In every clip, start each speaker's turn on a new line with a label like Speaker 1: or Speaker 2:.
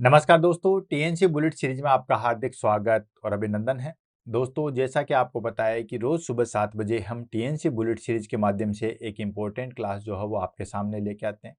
Speaker 1: नमस्कार दोस्तों, TNC bullet series में आपका हार्दिक स्वागत और अभिनंदन है। दोस्तों, जैसा कि आपको पता है कि रोज सुबह 7 बजे हम टीएनसी बुलेट सीरीज के माध्यम से एक इम्पोर्टेंट क्लास जो है वो आपके सामने लेके आते हैं।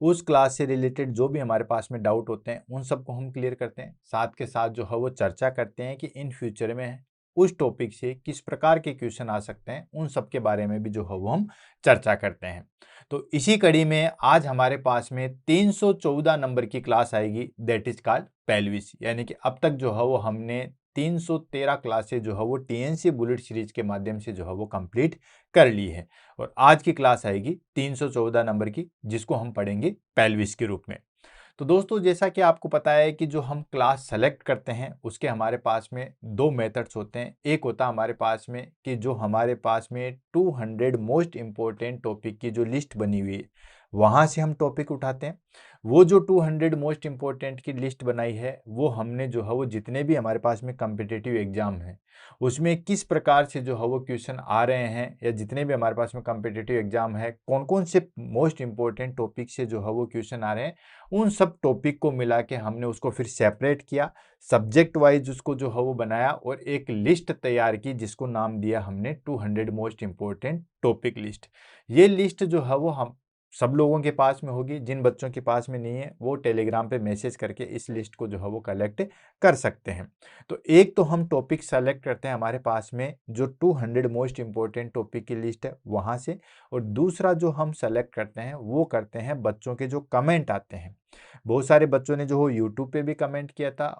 Speaker 1: उस क्लास से रिलेटेड जो भी हमारे पास में डाउट होते हैं उन सबको हम क्लियर करते हैं। साथ के साथ जो है वो चर्चा करते हैं कि इन फ्यूचर में उस टॉपिक से किस प्रकार के क्वेश्चन आ सकते हैं, उन सब के बारे में भी जो है वो हम चर्चा करते हैं। तो इसी कड़ी में आज हमारे पास में 314 नंबर की क्लास आएगी, दैट इज कॉल्ड पेल्विस। यानी कि अब तक जो है वो हमने 313 क्लासेज जो है वो टीएनसी बुलेट सीरीज के माध्यम से जो है वो कंप्लीट कर ली है। और आज की क्लास आएगी 314 नंबर की, जिसको हम पढ़ेंगे पेल्विस के रूप में। तो दोस्तों, जैसा कि आपको पता है कि जो हम क्लास सेलेक्ट करते हैं उसके हमारे पास में दो मेथड्स होते हैं। एक होता है हमारे पास में कि जो हमारे पास में 200 मोस्ट इंपॉर्टेंट टॉपिक की जो लिस्ट बनी हुई है वहां से हम टॉपिक उठाते हैं। वो जो 200 मोस्ट इंपॉर्टेंट की लिस्ट बनाई है वो हमने जो है वो जितने भी हमारे पास में कम्पिटिटिव एग्जाम है उसमें किस प्रकार से जो है वो क्वेश्चन आ रहे हैं, या जितने भी हमारे पास में कम्पिटिटिव एग्जाम है कौन कौन से मोस्ट इंपॉर्टेंट टॉपिक से जो है वो क्वेश्चन आ रहे हैं, उन सब टॉपिक को मिला के हमने उसको फिर सेपरेट किया, सब्जेक्ट वाइज उसको जो है वो बनाया और एक लिस्ट तैयार की जिसको नाम दिया हमने 200 मोस्ट इंपॉर्टेंट टॉपिक लिस्ट। ये लिस्ट जो है वो हम सब लोगों के पास में होगी। जिन बच्चों के पास में नहीं है वो टेलीग्राम पे मैसेज करके इस लिस्ट को जो है वो कलेक्ट कर सकते हैं। तो एक तो हम टॉपिक सेलेक्ट करते हैं हमारे पास में जो 200 मोस्ट इंपॉर्टेंट टॉपिक की लिस्ट है वहां से, और दूसरा जो हम सेलेक्ट करते हैं वो करते हैं बच्चों के जो कमेंट आते हैं। बहुत सारे बच्चों ने जो हो यूट्यूब पे भी कमेंट किया था,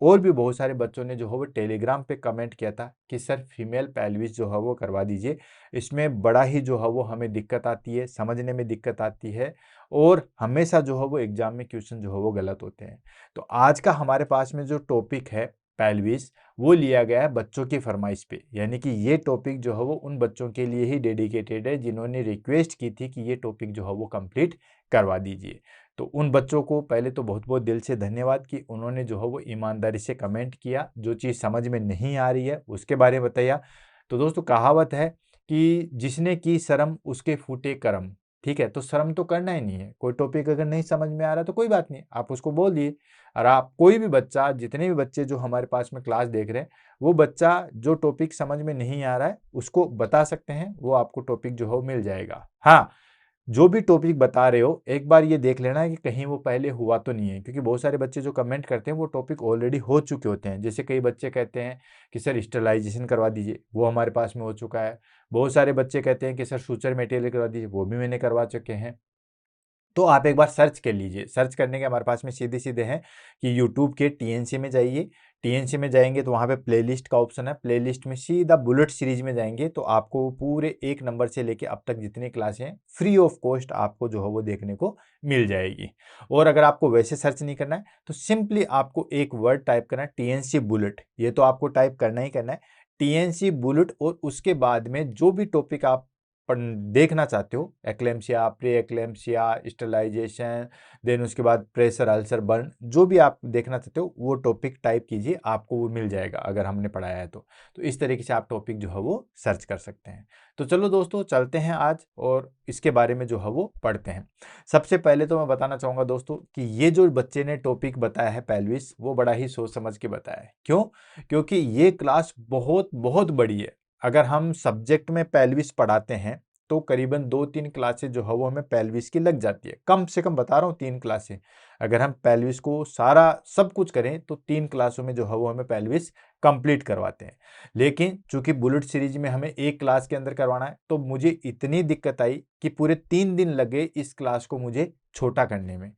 Speaker 1: और भी बहुत सारे बच्चों ने जो है वो टेलीग्राम पे कमेंट किया था कि सर फीमेल पेल्विस जो है वो करवा दीजिए, इसमें बड़ा ही जो है वो हमें दिक्कत आती है, समझने में दिक्कत आती है, और हमेशा जो है वो एग्जाम में क्वेश्चन जो है वो गलत होते हैं। तो आज का हमारे पास में जो टॉपिक है पेल्विस, वो लिया गया है बच्चों की फरमाइश पे। यानी कि ये टॉपिक जो है वो उन बच्चों के लिए ही डेडिकेटेड है जिन्होंने रिक्वेस्ट की थी कि ये टॉपिक जो है वो कंप्लीट करवा दीजिए। तो उन बच्चों को पहले तो बहुत बहुत दिल से धन्यवाद कि उन्होंने जो है वो ईमानदारी से कमेंट किया। जो चीज़ समझ में नहीं आ रही है उसके बारे में बताया। तो दोस्तों, कहावत है कि जिसने की शर्म उसके फूटे करम। ठीक है, तो शर्म तो करना ही नहीं है। कोई टॉपिक अगर नहीं समझ में आ रहा तो कोई बात नहीं, आप उसको बोल दिए। और आप कोई भी बच्चा, जितने भी बच्चे जो हमारे पास में क्लास देख रहे हैं, वो बच्चा जो टॉपिक समझ में नहीं आ रहा है उसको बता सकते हैं, वो आपको टॉपिक जो है वो मिल जाएगा। हाँ, जो भी टॉपिक बता रहे हो एक बार ये देख लेना है कि कहीं वो पहले हुआ तो नहीं है, क्योंकि बहुत सारे बच्चे जो कमेंट करते हैं वो टॉपिक ऑलरेडी हो चुके होते हैं। जैसे कई बच्चे कहते हैं कि सर स्टरलाइजेशन करवा दीजिए, वो हमारे पास में हो चुका है। बहुत सारे बच्चे कहते हैं कि सर सूचर मटेरियल करवा दीजिए, वो भी मैंने करवा चुके हैं। तो आप एक बार सर्च कर लीजिए। सर्च करने के हमारे पास में सीधे-सीधे हैं कि यूट्यूब के टीएनसी में जाइए। टीएनसी में जाएँगे तो वहाँ पे प्लेलिस्ट का ऑप्शन है। प्लेलिस्ट में सीधा बुलेट सीरीज में जाएँगे तो आपको पूरे 1 नंबर से लेके अब तक जितनी क्लासें हैं फ्री ऑफ कॉस्ट आपको जो है वो देखने को मिल जाएगी। और अगर आपको वैसे सर्च नहीं करना है तो सिंपली आपको एक वर्ड टाइप करना है, टीएनसी बुलेट। ये तो आपको टाइप करना ही करना है, टीएनसी बुलेट, और उसके बाद में जो भी टॉपिक आप देखना चाहते हो, eclampsia, pre eclampsia, sterilisation, then उसके बाद प्रेशर अल्सर बर्न, जो भी आप देखना चाहते हो वो टॉपिक टाइप कीजिए, आपको वो मिल जाएगा अगर हमने पढ़ाया है तो इस तरीके से आप टॉपिक जो है वो सर्च कर सकते हैं। तो चलो दोस्तों, चलते हैं आज और इसके बारे में जो है वो पढ़ते हैं। सबसे पहले तो मैं बताना चाहूंगा दोस्तों कि ये जो बच्चे ने टॉपिक बताया है पेल्विस, वो बड़ा ही सोच समझ के बताया है। क्यों? क्योंकि ये क्लास बहुत बहुत बड़ी है। अगर हम सब्जेक्ट में पेल्विस पढ़ाते हैं तो करीबन 2-3 क्लासेस जो है वो हमें पेल्विस की लग जाती है। कम से कम बता रहा हूँ 3 क्लासें। अगर हम पेल्विस को सारा सब कुछ करें तो 3 क्लासों में जो है वो हमें पेल्विस कंप्लीट करवाते हैं। लेकिन चूंकि बुलेट सीरीज में हमें एक क्लास के अंदर करवाना है तो मुझे इतनी दिक्कत आई कि पूरे 3 दिन लगे इस क्लास को मुझे छोटा करने में।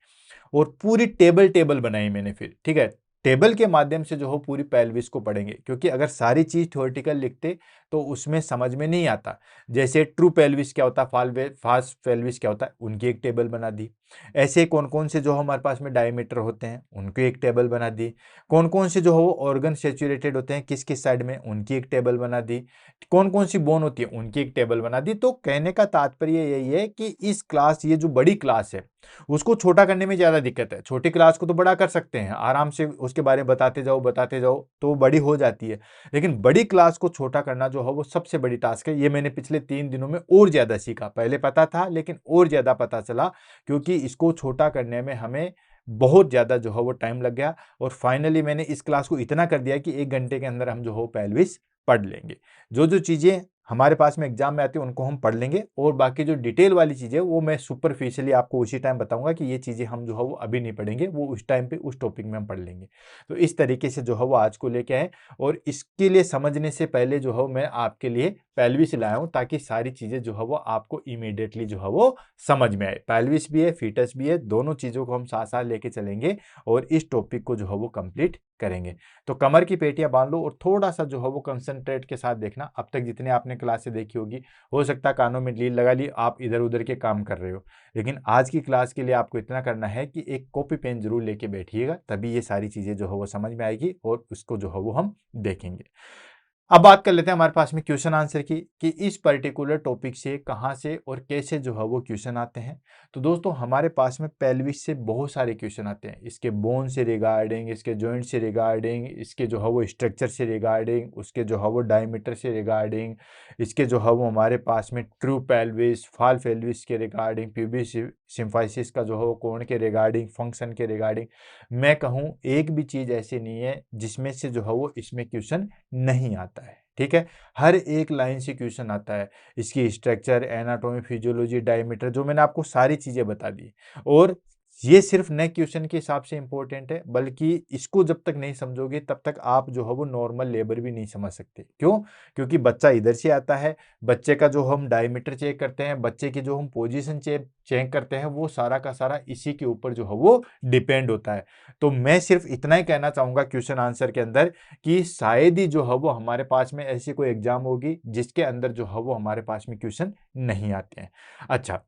Speaker 1: और पूरी टेबल टेबल बनाई मैंने फिर, ठीक है। टेबल के माध्यम से जो हो पूरी पेल्विस को पढ़ेंगे, क्योंकि अगर सारी चीज थ्योरेटिकल लिखते तो उसमें समझ में नहीं आता। जैसे ट्रू पेल्विस क्या होता है, फास्ट पेल्विस क्या होता है, उनकी एक टेबल बना दी। ऐसे कौन कौन से जो हमारे पास में डायमीटर होते हैं उनकी एक टेबल बना दी। कौन कौन से जो हो ऑर्गन सेचुरेटेड होते हैं किस किस साइड में, उनकी एक टेबल बना दी। कौन कौन सी बोन होती है उनकी एक टेबल बना दी। तो कहने का तात्पर्य यही है कि इस क्लास, ये जो बड़ी क्लास है उसको छोटा करने में ज्यादा दिक्कत है। छोटी क्लास को तो बड़ा कर सकते हैं आराम से, उसके बारे में बताते जाओ तो वो बड़ी हो जाती है। लेकिन बड़ी क्लास को छोटा करना जो है वो सबसे बड़ी टास्क है। ये मैंने पिछले 3 दिनों में और ज्यादा सीखा। पहले पता था लेकिन और ज्यादा पता चला, क्योंकि इसको छोटा करने में हमें बहुत ज़्यादा जो है वो टाइम लग गया और फाइनली मैंने इस क्लास को इतना कर दिया कि 1 घंटे के अंदर हम जो हो पेल्विस पढ़ लेंगे। जो चीज़ें हमारे पास में एग्जाम में आती है उनको हम पढ़ लेंगे और बाकी जो डिटेल वाली चीज़ें वो मैं सुपरफिशियली आपको उसी टाइम बताऊंगा कि ये चीज़ें हम जो है वो अभी नहीं पढ़ेंगे, वो उस टाइम पे उस टॉपिक में हम पढ़ लेंगे। तो इस तरीके से जो है वो आज को लेके आए और इसके लिए समझने से पहले जो है मैं आपके लिए पेल्विस लाया हूँ ताकि सारी चीज़ें जो है वो आपको इमीडिएटली जो है वो समझ में आए। पेल्विस भी है, फीटस भी है, दोनों चीज़ों को हम साथ साथ लेके चलेंगे और इस टॉपिक को जो है वो कंप्लीट करेंगे। तो कमर की पेटियां बांध लो और थोड़ा सा जो है वो कंसंट्रेट के साथ देखना। अब तक जितने आपने क्लासें देखी होगी, हो सकता है कानों में लीड लगा ली, आप इधर उधर के काम कर रहे हो, लेकिन आज की क्लास के लिए आपको इतना करना है कि एक कॉपी पेन जरूर लेके बैठिएगा, तभी ये सारी चीजें जो है वो समझ में आएगी और उसको जो है वो हम देखेंगे। अब बात कर लेते हैं हमारे पास में क्वेश्चन आंसर की कि इस पर्टिकुलर टॉपिक से कहां से और कैसे जो है वो क्वेश्चन आते हैं। तो दोस्तों हमारे पास में पेल्विस से बहुत सारे क्वेश्चन आते हैं, इसके बोन से रिगार्डिंग, इसके जॉइंट से रिगार्डिंग, इसके जो है वो स्ट्रक्चर से रिगार्डिंग, उसके जो है वो डायमीटर से रिगार्डिंग, इसके जो है वो हमारे पास में ट्रू पेल्विस, फॉल पेल्विस के रिगार्डिंग, प्यूबिक सिम्फाइसिस का जो है वो कोण के रिगार्डिंग, फंक्शन के रिगार्डिंग। मैं कहूँ एक भी चीज ऐसी नहीं है जिसमें से जो है वो इसमें क्वेश्चन नहीं आता है। ठीक है, हर एक लाइन से क्वेश्चन आता है, इसकी स्ट्रक्चर, एनाटॉमी, फिजियोलॉजी, डायमीटर, जो मैंने आपको सारी चीजें बता दी। और ये सिर्फ नए क्वेश्चन के हिसाब से इंपॉर्टेंट है, बल्कि इसको जब तक नहीं समझोगे तब तक आप जो है वो नॉर्मल लेबर भी नहीं समझ सकते। क्यों? क्योंकि बच्चा इधर से आता है, बच्चे का जो हम डायमीटर चेक करते हैं, बच्चे की जो हम पोजीशन चेक करते हैं, वो सारा का सारा इसी के ऊपर जो है वो डिपेंड होता है। तो मैं सिर्फ इतना ही कहना चाहूंगा क्वेश्चन आंसर के अंदर कि शायद ही जो है वो हमारे पास में ऐसी कोई एग्जाम होगी जिसके अंदर जो है वो हमारे पास में क्वेश्चन नहीं आते हैं। अच्छा,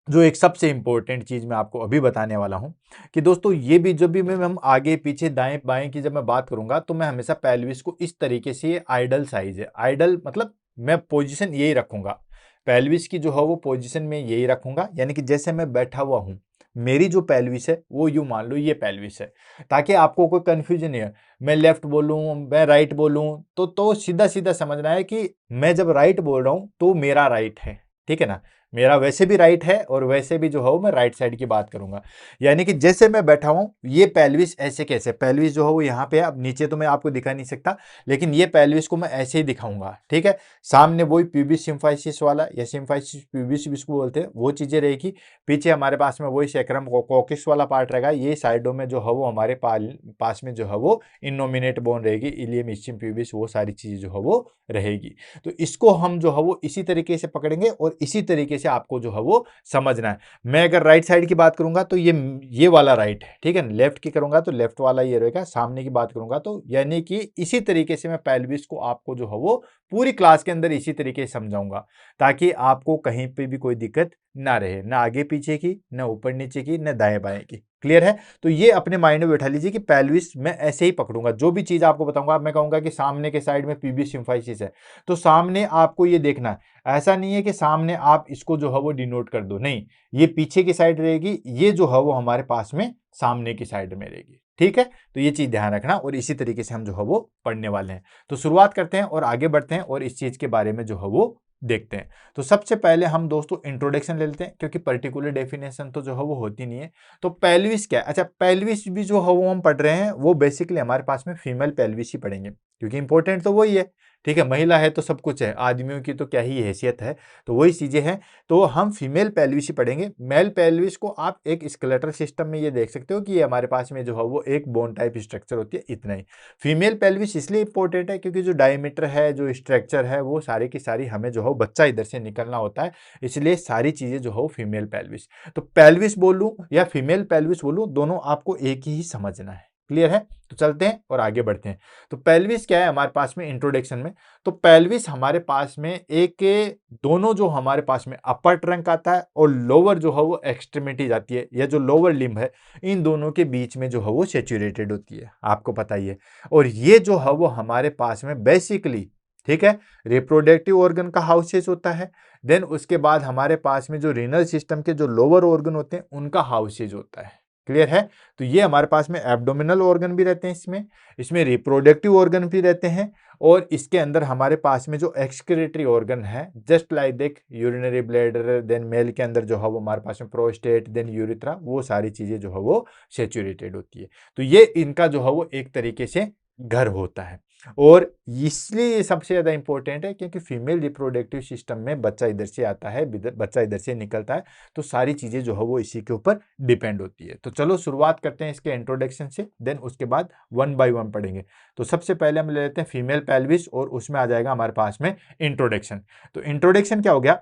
Speaker 1: जो एक सबसे इंपॉर्टेंट चीज मैं आपको अभी बताने वाला हूं कि दोस्तों ये भी जब भी मैं हम आगे पीछे दाएं बाएं की जब मैं बात करूंगा तो मैं हमेशा पेल्विस को इस तरीके से, ये आइडल साइज है, आइडल मतलब मैं पोजीशन यही रखूंगा, पेल्विस की जो है वो पोजीशन में यही रखूंगा, यानी कि जैसे मैं बैठा हुआ हूं मेरी जो पेल्विस है वो यूं मान लो ये पेल्विस है, ताकि आपको कोई कंफ्यूजन नहीं है। मैं लेफ्ट बोलूं, मैं राइट बोलूं तो सीधा सीधा समझना है कि मैं जब राइट बोल रहा हूं तो मेरा राइट है, ठीक है ना, मेरा वैसे भी राइट है और वैसे भी जो है मैं राइट साइड की बात करूंगा। यानी कि जैसे मैं बैठा हूं ये पेल्विस ऐसे कैसे, पेल्विस जो है वो यहाँ पे है, अब नीचे तो मैं आपको दिखा नहीं सकता, लेकिन ये पेल्विस को मैं ऐसे ही दिखाऊंगा। ठीक है, सामने वही प्यूबिस सिम्फाइसिस वाला या सिम्फाइसिस प्यूबिस जिसको बोलते हैं वो चीजें रहेगी, पीछे हमारे पास में वही सैक्रम कोकिस वाला पार्ट रहेगा, ये साइडों में जो है वो हमारे पास में जो है वो इनोमिनेट बोन रहेगी, इलियम, इस्चियम, प्यूबिस, वो सारी चीजें जो है वो रहेगी। तो इसको हम जो है वो इसी तरीके से पकड़ेंगे और इसी तरीके से आपको जो है वो समझना है। मैं अगर राइट साइड की बात करूंगा तो ये वाला राइट है, ठीक है, लेफ्ट की करूंगा तो लेफ्ट वाला ये रहेगा, सामने की बात करूंगा तो, यानी कि इसी तरीके से मैं पेल्विस को आपको जो है वो पूरी क्लास के अंदर इसी तरीके से समझाऊंगा ताकि आपको कहीं पे भी कोई दिक्कत ना रहे, ना आगे पीछे की, ना ऊपर नीचे की, ना दाएं बाएं की। क्लियर है? तो ये अपने माइंड में बैठा लीजिए कि पेल्विस मैं ऐसे ही पकड़ूंगा, जो भी चीज आपको बताऊंगा मैं कहूंगा कि सामने के साइड में प्यूबिस सिम्फाइसिस है तो सामने आपको ये देखना है, ऐसा नहीं है कि सामने आप इसको जो है वो डिनोट कर दो, नहीं, ये पीछे की साइड रहेगी, ये जो है वो हमारे पास में सामने की साइड में रहेगी। ठीक है, तो ये चीज ध्यान रखना और इसी तरीके से हम जो है वो पढ़ने वाले हैं। तो शुरुआत करते हैं और आगे बढ़ते हैं और इस चीज के बारे में जो है वो देखते हैं। तो सबसे पहले हम दोस्तों इंट्रोडक्शन ले लेते हैं, क्योंकि पर्टिकुलर डेफिनेशन तो जो है वो होती नहीं है। तो पेल्विस क्या है? अच्छा, पेल्विस भी जो है वो हम पढ़ रहे हैं वो बेसिकली हमारे पास में फीमेल पेल्विस ही पढ़ेंगे, क्योंकि इंपॉर्टेंट तो वही है। ठीक है, महिला है तो सब कुछ है, आदमियों की तो क्या ही हैसियत है, तो वही चीजें हैं। तो हम फीमेल पेल्विस ही पढ़ेंगे। मेल पेल्विस को आप एक स्केलेटल सिस्टम में ये देख सकते हो कि ये हमारे पास में जो है वो एक बोन टाइप स्ट्रक्चर होती है, इतना ही। फीमेल पेल्विस इसलिए इंपॉर्टेंट है क्योंकि जो डायमीटर है, जो स्ट्रक्चर है, वो सारी की सारी हमें जो है बच्चा इधर से निकलना होता है, इसलिए सारी चीजें जो है फीमेल पेल्विस। तो पेल्विस बोलूं या फीमेल पेल्विस बोलूं, दोनों आपको एक ही समझना है। क्लियर है? तो चलते हैं और आगे बढ़ते हैं। तो पेल्विस क्या है हमारे पास में इंट्रोडक्शन में? तो पेल्विस हमारे पास में एक, दोनों जो हमारे पास में अपर ट्रंक आता है और लोअर जो है वो एक्सट्रीमिटी जाती है, या जो लोअर लिम्ब है, इन दोनों के बीच में जो है वो सेचुरेटेड होती है, आपको पता ही है। और ये जो है वो हमारे पास में बेसिकली, ठीक है, रिप्रोडक्टिव ऑर्गन का हाउसेज होता है। देन उसके बाद हमारे पास में जो रीनल सिस्टम के जो लोअर ऑर्गन होते हैं उनका हाउसेज होता है। क्लियर है? तो ये हमारे पास में एब्डोमिनल ऑर्गन भी रहते हैं, इसमें रिप्रोडक्टिव ऑर्गन भी रहते हैं, और इसके अंदर हमारे पास में जो एक्सक्रीटरी ऑर्गन है, जस्ट लाइक देख यूरिनरी ब्लैडर, देन मेल के अंदर जो है वो हमारे पास में प्रोस्टेट, देन यूरिथ्रा, वो सारी चीजें जो है वो सेचुरेटेड होती है। तो ये इनका जो है वो एक तरीके से घर होता है। और इसलिए ये सबसे ज्यादा इंपॉर्टेंट है क्योंकि फीमेल रिप्रोडक्टिव सिस्टम में बच्चा इधर से आता है, बच्चा इधर से निकलता है, तो सारी चीजें जो है वो इसी के ऊपर डिपेंड होती है। तो चलो शुरुआत करते हैं इसके इंट्रोडक्शन से, देन उसके बाद वन बाय वन पढ़ेंगे। तो सबसे पहले हम ले लेते हैं फीमेल पेल्विस और उसमें आ जाएगा हमारे पास में इंट्रोडक्शन। तो इंट्रोडक्शन क्या हो गया?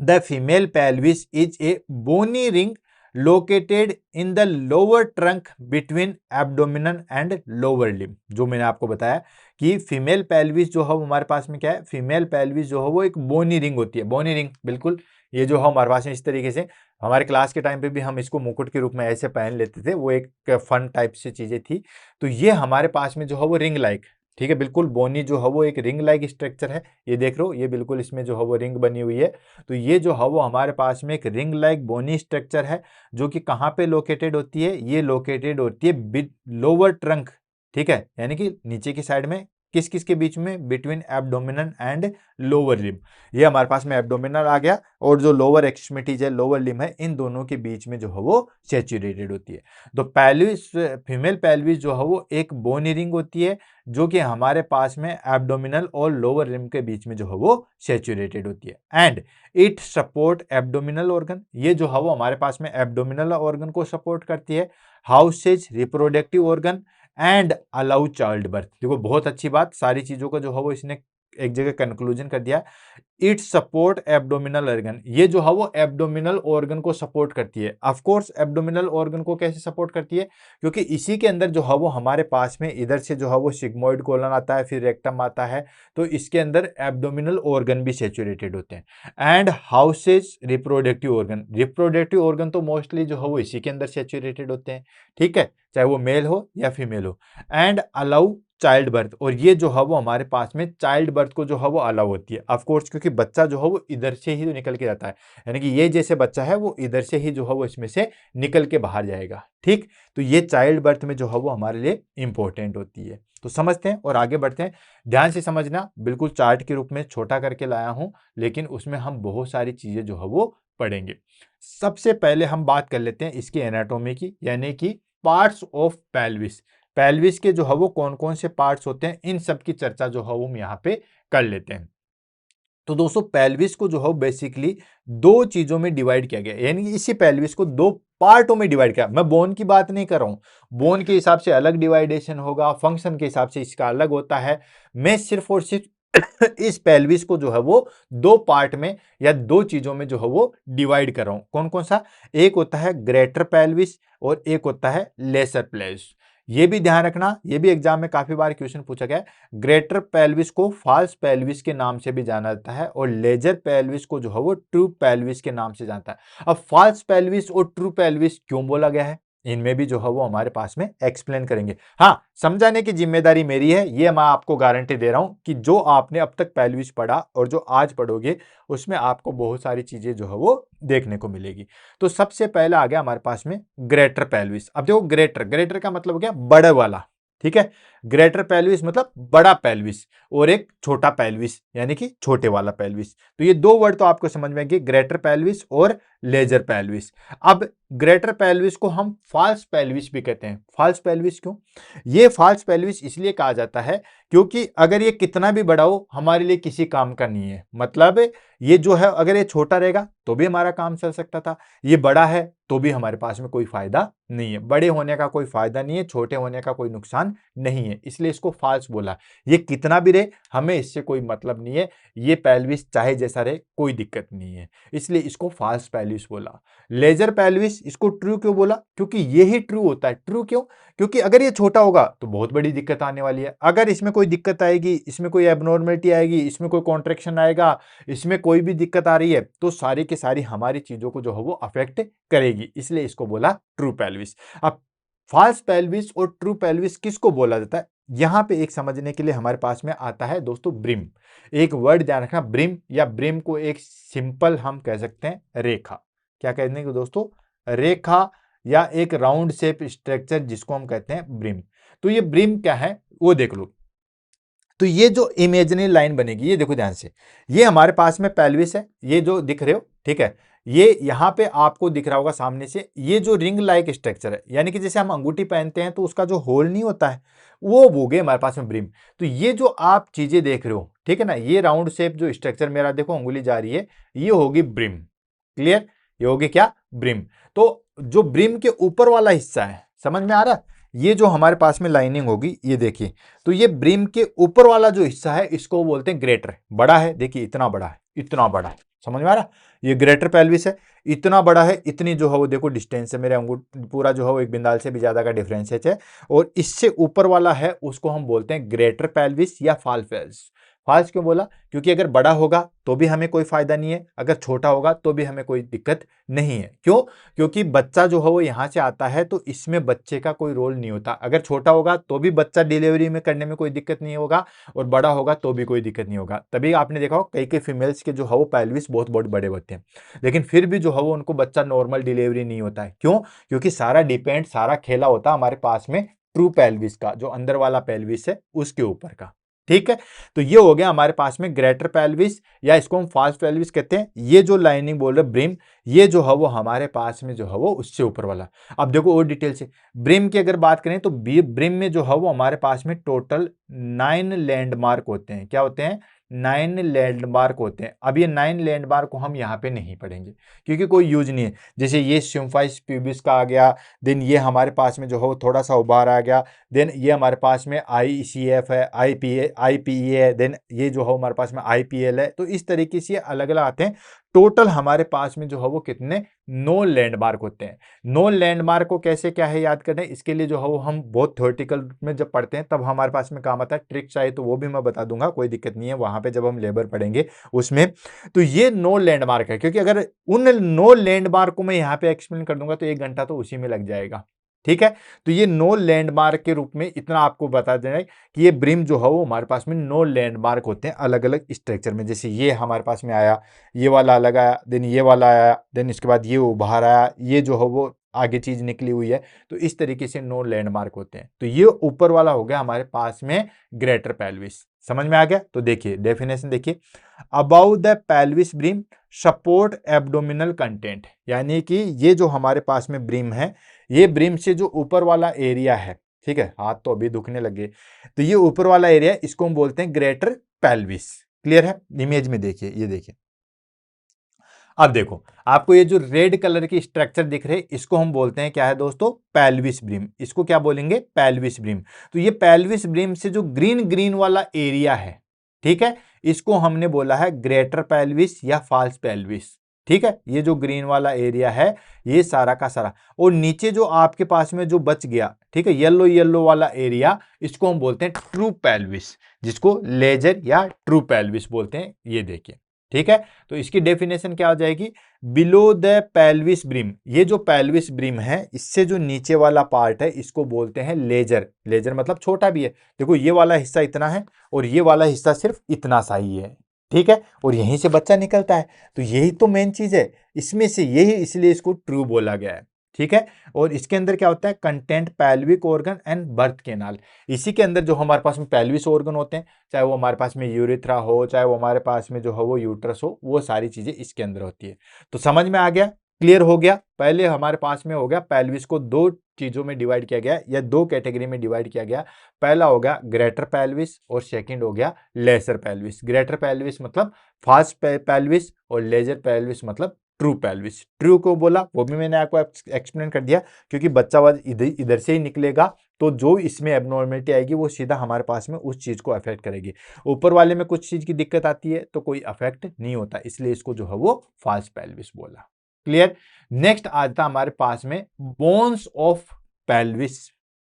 Speaker 1: The female pelvis is a bony ring located in the lower trunk between abdominal and lower limb. जो मैंने आपको बताया कि फीमेल पेल्विस जो है हमारे पास में क्या है, फीमेल पेल्विस जो है वो एक बोनी रिंग होती है। बोनी रिंग बिल्कुल ये जो है हमारे पास में इस तरीके से, हमारे क्लास के टाइम पे भी हम इसको मुकुट के रूप में ऐसे पहन लेते थे, वो एक फन टाइप से चीजें थी। तो ये हमारे पास में जो है वो रिंग लाइक, ठीक है, बिल्कुल बोनी जो है वो एक रिंग लाइक स्ट्रक्चर है। ये देख रहे हो, ये बिल्कुल इसमें जो है वो रिंग बनी हुई है। तो ये जो है वो हमारे पास में एक रिंग लाइक बोनी स्ट्रक्चर है, जो कि कहाँ पे लोकेटेड होती है? ये लोकेटेड होती है लोअर ट्रंक, ठीक है, यानी कि नीचे की साइड में, किस किस के बीच में? Between abdominal and lower limb. ये हमारे पास में एब्डोमिनल आ गया, और जो लोअर एक्सट्रीमिटीज है, लोअर लिम्ब है, इन दोनों के बीच में जो है वो सेचुरेटेड होती है। तो पेल्विस, फीमेल पेल्विस जो है वो एक बोनी रिंग होती है, जो कि हमारे पास में एब्डोमिनल और लोअर लिम्ब के बीच में जो है वो सेचुरेटेड होती है। And it support abdominal organ, ये जो है वो हमारे पास में एब्डोमिनल ऑर्गन को सपोर्ट करती है, houses reproductive organ and allow child birth. देखो बहुत अच्छी बात, सारी चीजों का जो है वो इसने एक जगह कंक्लूजन कर दिया। इट सपोर्ट एब्डोमिनल ऑर्गन, ये जो है वो एब्डोमिनल ऑर्गन को सपोर्ट करती है। ऑफ कोर्स एब्डोमिनल ऑर्गन को कैसे सपोर्ट करती है? क्योंकि इसी के अंदर जो है वो हमारे पास में इधर से जो है वो सिग्मोइड कोलन आता है, फिर रेक्टम आता है, तो इसके अंदर एब्डोमिनल ऑर्गन भी सेचुरेटेड होते हैं। And houses reproductive organ, reproductive organ तो मोस्टली जो है वो इसी के अंदर सेचुरेटेड होते हैं, ठीक है, चाहे वो मेल हो या फीमेल हो। एंड अलाउ चाइल्ड बर्थ, और ये जो है वो हमारे पास में चाइल्ड बर्थ को जो है वो अलाउ होती है। ऑफ कोर्स क्योंकि बच्चा जो है वो इधर से ही तो निकल के जाता है, यानी कि ये जैसे बच्चा है वो इधर से ही जो है वो इसमें से निकल के बाहर जाएगा, ठीक। तो ये चाइल्ड बर्थ में जो है वो हमारे लिए इंपॉर्टेंट होती है। तो समझते हैं और आगे बढ़ते हैं। ध्यान से समझना, बिल्कुल चार्ट के रूप में छोटा करके लाया हूं, लेकिन उसमें हम बहुत सारी चीजें जो है वो पढ़ेंगे। सबसे पहले हम बात कर लेते हैं इसकी एनाटॉमी की, यानी कि पार्ट्स ऑफ पेल्विस। पेल्विस के जो है वो कौन कौन से पार्ट्स होते हैं, इन सब की चर्चा जो है वो हम यहाँ पे कर लेते हैं। तो दोस्तों पेल्विस को जो है बेसिकली दो चीजों में डिवाइड किया गया, यानी कि इसी पेल्विस को दो पार्टों में डिवाइड किया। मैं बोन की बात नहीं कर रहा हूं, बोन के हिसाब से अलग डिवाइडेशन होगा, फंक्शन के हिसाब से इसका अलग होता है। मैं सिर्फ और सिर्फ इस पेल्विस को जो है वो दो पार्ट में या दो चीजों में जो है वो डिवाइड कर रहा हूं। कौन कौन सा? एक होता है ग्रेटर पेल्विस और एक होता है लेसर पेल्विस। ये भी ध्यान रखना, ये भी एग्जाम में काफी बार क्वेश्चन पूछा गया है। ग्रेटर पेल्विस को फॉल्स पेल्विस के नाम से भी जाना जाता है, और लेजर पेल्विस को जो है वो ट्रू पेल्विस के नाम से जानता है। अब फॉल्स पेल्विस और ट्रू पेल्विस क्यों बोला गया है, इनमें भी जो है वो हमारे पास में एक्सप्लेन करेंगे। हाँ, समझाने की जिम्मेदारी मेरी है, ये मैं आपको गारंटी दे रहा हूं कि जो आपने अब तक पेल्विस पढ़ा और जो आज पढ़ोगे उसमें आपको बहुत सारी चीजें जो है वो देखने को मिलेगी। तो सबसे पहला आ गया हमारे पास में ग्रेटर पेल्विस। अब देखो ग्रेटर, ग्रेटर का मतलब हो गया बड़े वाला, ठीक है। ग्रेटर पेल्विस मतलब बड़ा पेल्विस, और एक छोटा पेल्विस यानी कि छोटे वाला पेल्विस। तो ये दो वर्ड तो आपको समझ में आएंगे, ग्रेटर पेल्विस और लेजर पेल्विस। अब ग्रेटर पेल्विस को हम फॉल्स पेल्विस भी कहते हैं। फॉल्स पेल्विस क्यों? ये फॉल्स पेल्विस इसलिए कहा जाता है क्योंकि अगर ये कितना भी बड़ा हो हमारे लिए किसी काम का नहीं है। मतलब ये जो है अगर ये छोटा रहेगा तो भी हमारा काम चल सकता था, ये बड़ा है तो भी हमारे पास में कोई फायदा नहीं है। बड़े होने का कोई फायदा नहीं है, छोटे होने का कोई नुकसान नहीं है, इसलिए इसको फॉल्स बोला। ये कितना भी रहे हमें इससे कोई मतलब नहीं है, ये पेल्विस चाहे जैसा रहे कोई दिक्कत नहीं है, इसलिए इसको फॉल्स पेल्विस बोला। लेजर पेल्विस इसको ट्रू क्यों बोला? क्योंकि ये ही ट्रू होता है। ट्रू क्यों? क्योंकि अगर ये छोटा होगा तो बहुत बड़ी दिक्कत आने वाली है। अगर इसमें कोई दिक्कत आएगी, इसमें कोई एबनॉर्मलिटी आएगी, इसमें कोई कॉन्ट्रैक्शन आएगा, इसमें कोई भी दिक्कत आ रही है, तो सारी की सारी हमारी चीजों को जो है वो अफेक्ट करेगी, इसलिए इसको बोला ट्रू पेल्विस। अब फॉल्स पेल्विस और ट्रू पेल्विस किसको बोला जाता है, यहां पे एक समझने के लिए हमारे पास में आता है दोस्तों ब्रिम। एक वर्ड ध्यान रखना, ब्रिम, या ब्रिम को एक सिंपल हम कह सकते हैं रेखा। क्या कहने को दोस्तों? रेखा, या एक राउंड शेप स्ट्रक्चर जिसको हम कहते हैं ब्रिम। तो ये ब्रिम क्या है वो देख लो। तो ये जो इमेजिनरी लाइन बनेगी, ये देखो ध्यान से, ये हमारे पास में पेल्विस है, ये जो दिख रहे हो, ठीक है, ये यहां पे आपको दिख रहा होगा सामने से, ये जो रिंग लाइक स्ट्रक्चर है, यानी कि जैसे हम अंगूठी पहनते हैं तो उसका जो होल नहीं होता है, वो हो गए हमारे पास में ब्रिम। तो ये जो आप चीजें देख रहे हो, ठीक है ना, ये राउंड शेप जो स्ट्रक्चर मेरा देखो अंगुली जा रही है, ये होगी ब्रिम। क्लियर? ये होगी क्या? ब्रिम। तो जो ब्रिम के ऊपर वाला हिस्सा है, समझ में आ रहा है, ये जो हमारे पास में लाइनिंग होगी, ये देखिए, तो ये ब्रिम के ऊपर वाला जो हिस्सा है इसको बोलते हैं ग्रेटर। बड़ा है, देखिए इतना बड़ा है, इतना बड़ा है, समझ में आ रहा? ये ग्रेटर पेल्विस है, इतना बड़ा है, इतनी जो है वो देखो डिस्टेंस है मेरे अंगूठे पूरा जो है वो एक बिंदाल से भी ज्यादा का डिफरेंस है। और इससे ऊपर वाला है उसको हम बोलते हैं ग्रेटर पेल्विस या फाल्स पेल्विस। फाल्स क्यों बोला? क्योंकि अगर बड़ा होगा तो भी हमें कोई फायदा नहीं है, अगर छोटा होगा तो भी हमें कोई दिक्कत नहीं है। क्यों? क्योंकि बच्चा जो है वो यहां से आता है तो इसमें बच्चे का कोई रोल नहीं होता। अगर छोटा होगा तो भी बच्चा डिलीवरी में करने में कोई दिक्कत नहीं होगा, और बड़ा होगा तो भी कोई दिक्कत नहीं होगा। तभी आपने देखा हो कई कई फीमेल्स के जो है वो पेल्विस बहुत बहुत बड़े होते हैं, लेकिन फिर भी जो है वो उनको बच्चा नॉर्मल डिलीवरी नहीं होता है। क्यों? क्योंकि सारा डिपेंड, सारा खेला होता है हमारे पास में ट्रू पेल्विस का, जो अंदर वाला पेल्विस है उसके ऊपर का। ठीक है, तो ये हो गया हमारे पास में ग्रेटर पेल्विस, या इसको हम फाल्स पेल्विस कहते हैं। ये जो लाइनिंग बोल रहे ब्रिम, ये जो है वो हमारे पास में जो है वो उससे ऊपर वाला। अब देखो और डिटेल से ब्रिम की अगर बात करें तो ब्रिम में जो है वो हमारे पास में टोटल 9 लैंडमार्क होते हैं। क्या होते हैं? 9 लैंडमार्क होते हैं। अब ये 9 लैंडमार्क को हम यहाँ पे नहीं पढ़ेंगे क्योंकि कोई यूज नहीं है। जैसे ये सिम्फाइस प्यूबिस का आ गया, देन ये हमारे पास में जो है वो थोड़ा सा उबार आ गया, देन ये हमारे पास में ICF है, IPE है, देन ये जो है हमारे पास में IPL है। तो इस तरीके से अलग अलग आते हैं। टोटल हमारे पास में जो है वो कितने 9 लैंडमार्क होते हैं। 9 लैंडमार्क को कैसे क्या है याद करना है, इसके लिए जो है वो हम बहुत थ्योरेटिकल में जब पढ़ते हैं तब हमारे पास में काम आता है। ट्रिक चाहिए तो वो भी मैं बता दूंगा, कोई दिक्कत नहीं है, वहां पे जब हम लेबर पढ़ेंगे उसमें। तो ये 9 लैंडमार्क है, क्योंकि अगर उन 9 लैंडमार्क को मैं यहाँ पे एक्सप्लेन कर दूंगा तो 1 घंटा तो उसी में लग जाएगा। ठीक है, तो ये 9 लैंडमार्क के रूप में इतना आपको बता देना है कि ये ब्रिम जो है वो हमारे पास में 9 लैंडमार्क होते हैं अलग अलग स्ट्रक्चर में। जैसे ये हमारे पास में आया, ये वाला अलग आया, देन ये वाला आया, देन इसके बाद ये उभार आया, ये जो है वो आगे चीज निकली हुई है। तो इस तरीके से 9 लैंडमार्क होते हैं। तो ये ऊपर वाला हो गया हमारे पास में ग्रेटर पेल्विस। समझ में आ गया? तो देखिए डेफिनेशन देखिए, about the pelvis brim support abdominal content, यानी कि ये जो हमारे पास में ब्रिम है, ये ब्रिम से जो ऊपर वाला एरिया है, ठीक है, हाथ तो अभी दुखने लगे, तो ये ऊपर वाला एरिया इसको हम बोलते हैं ग्रेटर पेल्विस। क्लियर है? इमेज में देखिए, ये देखिए। अब देखो आपको ये जो रेड कलर की स्ट्रक्चर दिख रहे हैं इसको हम बोलते हैं क्या है दोस्तों? Pelvis brim. इसको क्या बोलेंगे? Pelvis brim. तो ये पेल्विस ब्रिम से जो ग्रीन ग्रीन वाला एरिया है, ठीक है, इसको हमने बोला है ग्रेटर पेल्विस या फाल्स पेल्विस। ठीक है, ये जो ग्रीन वाला एरिया है ये सारा का सारा, और नीचे जो आपके पास में जो बच गया, ठीक है, येलो येलो वाला एरिया, इसको हम बोलते हैं ट्रू पेल्विस, जिसको लेजर या ट्रू पेल्विस बोलते हैं। ये देखिए, ठीक है, तो इसकी डेफिनेशन क्या हो जाएगी? बिलो द पेल्विस ब्रिम, ये जो पेल्विस ब्रिम है इससे जो नीचे वाला पार्ट है इसको बोलते हैं लेजर। लेजर मतलब छोटा भी है। देखो ये वाला हिस्सा इतना है और ये वाला हिस्सा सिर्फ इतना सा ही है। ठीक है, और यहीं से बच्चा निकलता है, तो यही तो मेन चीज है इसमें से, यही इसलिए इसको ट्रू बोला गया है। ठीक है, और इसके अंदर क्या होता है? Content pelvic organ and birth canal. इसी के अंदर जो हमारे पास में पेल्विस ऑर्गन होते हैं, चाहे वो हमारे पास में यूरिथ्रा हो, चाहे वो हमारे पास में जो है वो यूट्रस हो, वो सारी चीजें इसके अंदर होती है। तो समझ में आ गया? क्लियर हो गया? पहले हमारे पास में हो गया पेल्विस को 2 चीजों में डिवाइड किया गया या 2 कैटेगरी में डिवाइड किया गया। पहला हो गया ग्रेटर पेल्विस और सेकंड हो गया लेसर पेल्विस। ग्रेटर पेल्विस मतलब फास्ट पेल्विस और लेजर पेल्विस मतलब ट्रू पेल्विस। ट्रू को बोला वो भी मैंने आपको एक्सप्लेन कर दिया, क्योंकि बच्चा इधर से ही निकलेगा तो जो इसमें एबनॉर्मेलिटी आएगी वो सीधा हमारे पास में उस चीज को अफेक्ट करेगी। ऊपर वाले में कुछ चीज की दिक्कत आती है तो कोई अफेक्ट नहीं होता, इसलिए इसको जो है वो फास्ट पेल्विस बोला। क्लियर? नेक्स्ट आता हमारे पास में बोन्स ऑफ पेल्विस।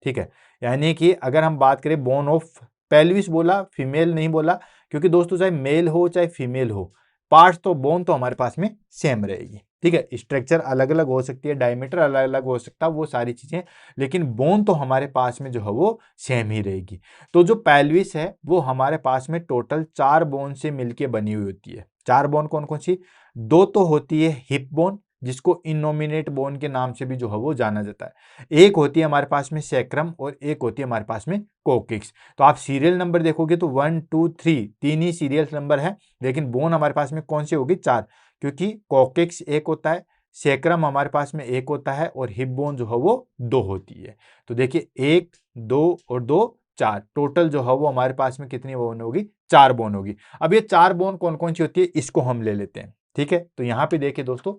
Speaker 1: ठीक है, यानी कि अगर हम बात करें बोन ऑफ पेल्विस, बोला फीमेल नहीं बोला, क्योंकि दोस्तों चाहे मेल हो चाहे फीमेल हो, पार्ट्स तो बोन तो हमारे पास में सेम रहेगी। ठीक है, स्ट्रक्चर अलग अलग हो सकती है, डायमीटर अलग अलग हो सकता है, वो सारी चीजें, लेकिन बोन तो हमारे पास में जो है वो सेम ही रहेगी। तो जो पेल्विस है वो हमारे पास में टोटल 4 बोन से मिलके बनी हुई होती है। 4 बोन कौन कौन सी? 2 तो होती है हिप बोन, जिसको इनोमिनेट बोन के नाम से भी जो है वो जाना जाता है। एक होती है हमारे पास में सैक्रम और एक होती है हमारे पास में कोकिक्स। तो आप सीरियल नंबर देखोगे तो 1 2 3 तीन ही सीरियल नंबर है, लेकिन बोन हमारे पास में कौन सी होगी? 4, क्योंकि कोकिक्स एक होता है, सैक्रम हमारे पास में एक होता है और हिप बोन जो है वो 2 होती है। तो देखिए 1 2 और 2 4, टोटल जो है वो हमारे पास में कितनी बोन होगी? 4 बोन होगी। अब ये 4 बोन कौन कौन सी होती है इसको हम ले लेते हैं, ठीक है। तो यहाँ पे देखिए दोस्तों,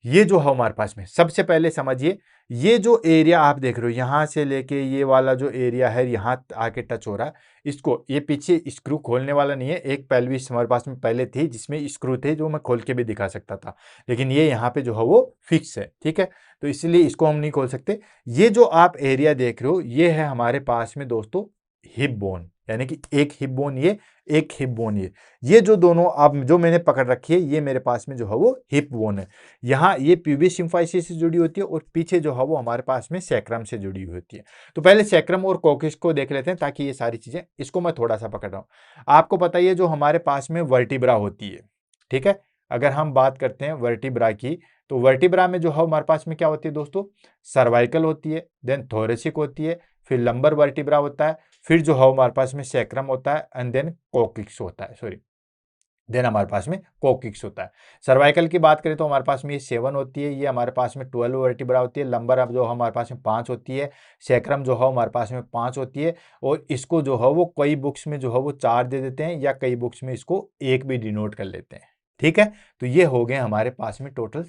Speaker 1: ये जो है हमारे पास में, सबसे पहले समझिए, ये जो एरिया आप देख रहे हो यहां से लेके ये वाला जो एरिया है यहां आके टच हो रहा है, इसको, ये पीछे स्क्रू खोलने वाला नहीं है। एक पेल्विस हमारे पास में पहले थी जिसमें स्क्रू थे जो मैं खोल के भी दिखा सकता था, लेकिन ये यहाँ पे जो है वो फिक्स है, ठीक है। तो इसलिए इसको हम नहीं खोल सकते। ये जो आप एरिया देख रहे हो ये है हमारे पास में दोस्तों हिप बोन, यानी कि एक हिप बोन ये, एक हिप बोन ये जो दोनों आप जो मैंने पकड़ रखी है ये मेरे पास में जो है वो हिप बोन है। यहाँ ये प्यूबिस सिम्फाइसिस से जुड़ी होती है और पीछे जो है वो हमारे पास में सैक्रम से जुड़ी हुई होती है। तो पहले सैक्रम और कोकिक्स को देख लेते हैं ताकि ये सारी चीजें, इसको मैं थोड़ा सा पकड़ रहा हूँ। आपको पता ही है जो हमारे पास में वर्टिब्रा होती है, ठीक है। अगर हम बात करते हैं वर्टिब्रा की, तो वर्टिब्रा में जो है हमारे पास में क्या होती है दोस्तों? सर्वाइकल होती है, देन थोरेसिक होती है, फिर लंबर वर्टिब्रा होता है, फिर जो है हमारे पास में सैक्रम होता है एंड देन कोकिक्स होता है, सॉरी, देन हमारे पास में कोकिक्स होता है। सर्वाइकल की बात करें तो हमारे पास में ये 7 होती है, ये हमारे पास में 12 वर्टिब्रा होती है, लंबर अब जो हमारे पास में 5 होती है, सैक्रम जो है हमारे पास में 5 होती है, और इसको जो है वो कई बुक्स में जो है वो 4 दे देते हैं या कई बुक्स में इसको 1 भी डिनोट कर लेते हैं, ठीक है। तो ये हो गए हमारे पास में टोटल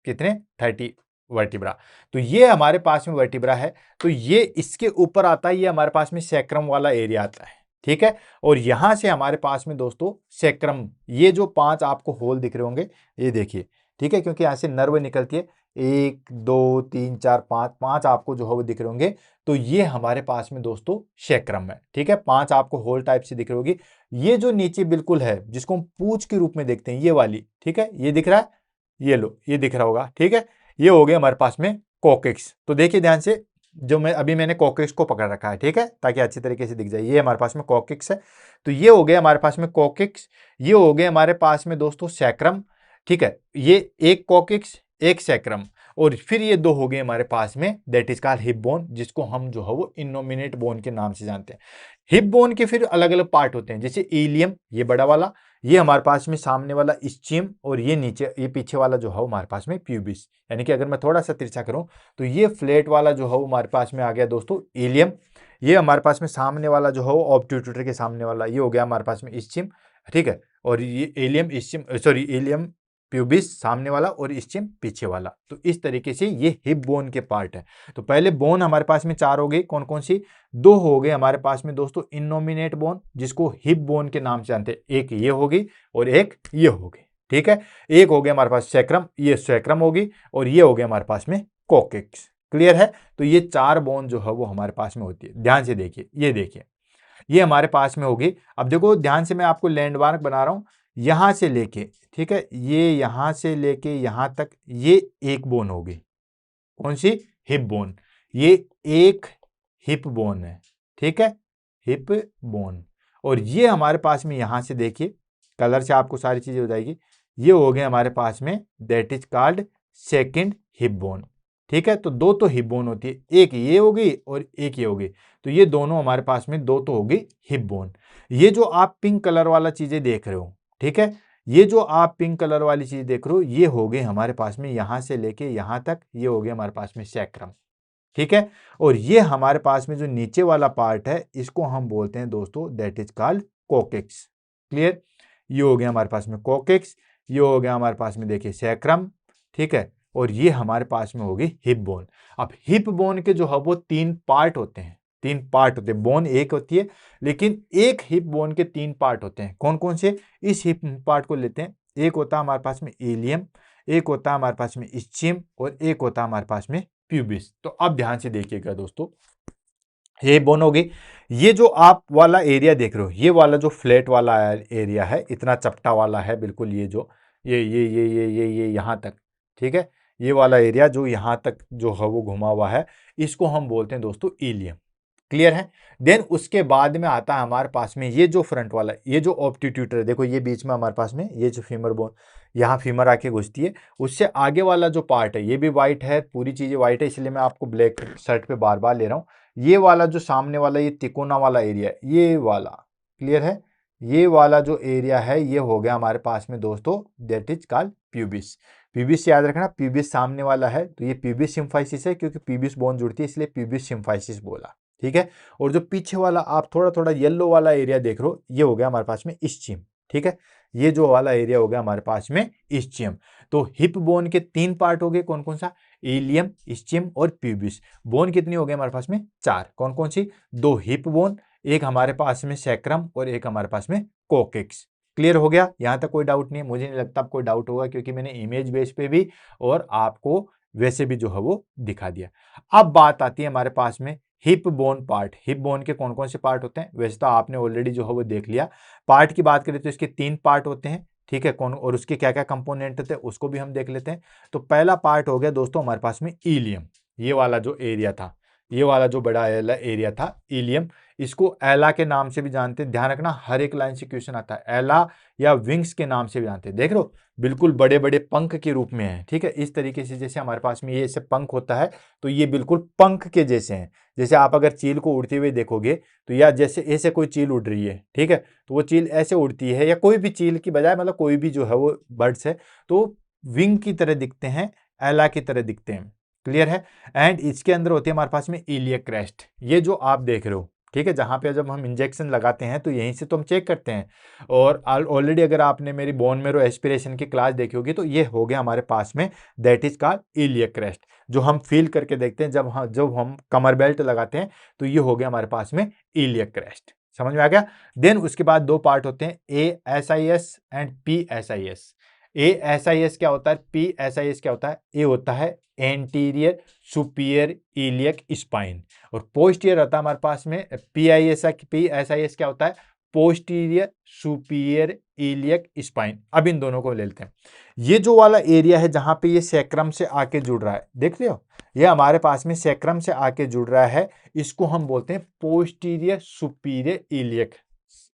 Speaker 1: कितने? 30 वर्टिब्रा। तो ये हमारे पास में वर्टिब्रा है। तो ये इसके ऊपर आता है, ये हमारे पास में सैक्रम वाला एरिया आता है, ठीक है। और यहां से हमारे पास में दोस्तों सैक्रम, ये जो 5 आपको होल दिख रहे होंगे ये देखिए, ठीक है, क्योंकि यहां से नर्व निकलती है, 1 2 3 4 5, 5 आपको जो है वो दिख रहे होंगे। तो ये हमारे पास में दोस्तों सैक्रम है, ठीक है। 5 आपको होल टाइप से दिख रही होगी। ये जो नीचे बिल्कुल है जिसको हम पूंछ के रूप में देखते हैं, ये वाली, ठीक है, ये दिख रहा है, ये लो, ये दिख रहा होगा, ठीक है। ये हो गया हमारे पास में कोकिक्स। तो देखिए ध्यान से, जो मैंने कोकिक्स को पकड़ रखा है, ठीक है, ताकि अच्छी तरीके से दिख जाए। ये हमारे पास में कोकिक्स है। तो ये हो गया हमारे पास में कोकिक्स, ये हो गए हमारे पास में दोस्तों सैक्रम, ठीक है। ये एक कोकिक्स एक सैक्रम, और फिर ये 2 हो गए हमारे पास में, that is called hip bone, जिसको हम जो है वो इनोमिनेट बोन के नाम से जानते हैं। हिप बोन के फिर अलग अलग पार्ट होते हैं, जैसे इलियम, ये बड़ा वाला, ये हमारे पास में सामने वाला इस्चियम, और ये नीचे, ये पीछे वाला जो है हमारे पास में प्यूबिस। यानी कि अगर मैं थोड़ा सा तिरछा करूं तो ये फ्लैट वाला जो है हमारे पास में आ गया दोस्तों इलियम। ये हमारे पास में सामने वाला जो है ऑब्ट्यूटर के सामने वाला, ये हो गया हमारे पास में इस्चियम, ठीक है। और ये allium ischium, sorry, allium pubis सामने वाला और इस्चियम पीछे वाला। तो इस तरीके से ये हिप बोन के पार्ट है। तो पहले बोन हमारे पास में 4 हो गई, कौन कौन सी? 2 हो गए हमारे पास में दोस्तों इनोमिनेट बोन, जिसको हिप बोन के नाम से जानते हैं। एक ये होगी और एक ये होगी, ठीक है। एक हो गया हमारे पास सैक्रम, ये सैक्रम होगी, और ये हो गया हमारे पास में कोकिक्स। क्लियर है? तो ये 4 बोन जो है वो हमारे पास में होती है। ध्यान से देखिए, ये देखिए, ये हमारे पास में होगी। अब देखो ध्यान से, मैं आपको लैंडमार्क बना रहा हूं, यहां से लेके, ठीक है, ये यहां से लेके यहां तक, ये एक बोन होगी, कौन सी? Hip bone. ये एक हिप बोन है, ठीक है, हिप बोन। और ये हमारे पास में यहां से देखिए, कलर से आपको सारी चीजें हो जाएगी, ये हो गए हमारे पास में, that is called second hip bone, ठीक है। तो 2 तो हिप बोन होती है, एक ये होगी और एक ये होगी। तो ये दोनों हमारे पास में 2 तो होगी हिप बोन। ये जो आप पिंक कलर वाला चीजें देख रहे हो, ठीक है, ये जो आप पिंक कलर वाली चीज देख रहे हो, ये हो गए हमारे पास में यहां से लेके यहां तक, ये हो गया हमारे पास में सैक्रम, ठीक है। और ये हमारे पास में जो नीचे वाला पार्ट है, इसको हम बोलते हैं दोस्तों, दैट इज कॉल्ड कोकिक्स। क्लियर? ये हो गया हमारे पास में कोकिक्स, ये हो गया हमारे पास में देखिए सैक्रम, ठीक है। और ये हमारे पास में होगी हिप बोन। अब हिप बोन के जो है वो 3 पार्ट होते हैं, 3 पार्ट होते हैं। बोन एक होती है, लेकिन एक हिप बोन के 3 पार्ट होते हैं। कौन कौन से? इस हिप पार्ट को लेते हैं। एक होता है हमारे पास में इलियम, एक होता है हमारे पास में इस्चियम, और एक होता है हमारे पास में प्यूबिस। तो अब ध्यान से देखिएगा दोस्तों, ये बोन होगी। ये जो आप वाला एरिया देख रहे हो, ये वाला जो फ्लैट वाला एरिया है, इतना चपटा वाला है बिल्कुल, ये जो ये यहाँ तक, ठीक है, ये वाला एरिया जो यहाँ तक जो है वो घुमा हुआ है, इसको हम बोलते हैं दोस्तों इलियम। क्लियर है। देन उसके बाद में आता है हमारे पास में ये जो फ्रंट वाला, ये जो ऑब्ट्यूटर है, देखो ये बीच में हमारे पास में ये जो फीमर बोन, यहाँ फीमर आके घुसती है, उससे आगे वाला जो पार्ट है ये भी व्हाइट है, पूरी चीजें व्हाइट है, इसलिए मैं आपको ब्लैक शर्ट पे बार बार ले रहा हूँ। ये वाला जो सामने वाला ये तिकोना वाला एरिया है, ये वाला, क्लियर है, ये वाला जो एरिया है ये हो गया हमारे पास में दोस्तों that is called pubis. Pubis याद रखना, प्यूबिस सामने वाला है तो ये प्यूबिस सिम्फाइसिस है, क्योंकि प्यूबिस बोन जुड़ती है इसलिए प्यूबिस सिम्फाइसिस बोला, ठीक है। और जो पीछे वाला आप थोड़ा थोड़ा येलो वाला एरिया देख रहे हो, ये हो गया हमारे पास में इस्चियम, ठीक है। ये जो वाला एरिया हो गया हमारे पास में इस्चियम। तो हिप बोन के 3 पार्ट हो गए, कौन कौन सा, इलियम, इस्चियम और प्यूबिस। बोन कितनी हो गई हमारे पास में, 4, कौन कौन सी, 2 हिप बोन, एक हमारे पास में सैक्रम और एक हमारे पास में कोकेक्स। क्लियर हो गया, यहां तक कोई डाउट नहीं है, मुझे नहीं लगता आपको डाउट होगा, क्योंकि मैंने इमेज बेस पे भी और आपको वैसे भी जो है वो दिखा दिया। अब बात आती है हमारे पास में hip bone part. Hip bone के कौन कौन से पार्ट होते हैं, वैसे तो आपने ऑलरेडी जो है वो देख लिया। पार्ट की बात करें तो इसके 3 पार्ट होते हैं, ठीक है, कौन, और उसके क्या क्या कंपोनेंट होते हैं उसको भी हम देख लेते हैं। तो पहला पार्ट हो गया दोस्तों हमारे पास में इलियम, ये वाला जो एरिया था, ये वाला जो बड़ा एरिया था इलियम, इसको एला के नाम से भी जानते हैं, ध्यान रखना हर एक लाइन से क्वेश्चन आता है, एला या विंग्स के नाम से भी जानते हैं, देख लो बिल्कुल बड़े बड़े पंख के रूप में है, ठीक है। इस तरीके से जैसे हमारे पास में ये ऐसे पंख होता है, तो ये बिल्कुल पंख के जैसे हैं। जैसे आप अगर चील को उड़ते हुए देखोगे तो या जैसे ऐसे कोई चील उड़ रही है, ठीक है, तो वो चील ऐसे उड़ती है, या कोई भी चील की बजाय मतलब कोई भी जो है वो बर्ड्स है, तो विंग की तरह दिखते हैं, एला की तरह दिखते हैं, क्लियर है। एंड इसके अंदर होती है हमारे पास में इलियक क्रेस्ट, ये जो आप देख रहे हो, ठीक है, जहां पे जब हम इंजेक्शन लगाते हैं तो यहीं से तो हम चेक करते हैं। और ऑलरेडी अगर आपने मेरी बोन मेरो एस्पिरेशन की क्लास देखी होगी तो ये हो गया हमारे पास में that is called iliac crest, जो हम फील करके देखते हैं जब हम कमर बेल्ट लगाते हैं, तो ये हो गया हमारे पास में इलियक क्रेस्ट। समझ में आ गया। देन उसके बाद 2 पार्ट होते हैं, ASIS एंड PSIS। ASIS क्या होता है, PSIS क्या होता है, ए होता है एंटीरियर सुपीरियर इलियक स्पाइन, और पोस्टीरियर होता है हमारे पास में PSIS क्या होता है, पोस्टीरियर सुपीरियर इलियक स्पाइन। अब इन दोनों को ले लेते हैं। ये जो वाला एरिया है जहां पे ये सैक्रम से आके जुड़ रहा है, देख रहे हो, ये हमारे पास में सैक्रम से आके जुड़ रहा है, इसको हम बोलते हैं पोस्टीरियर सुपीरियर इलियक।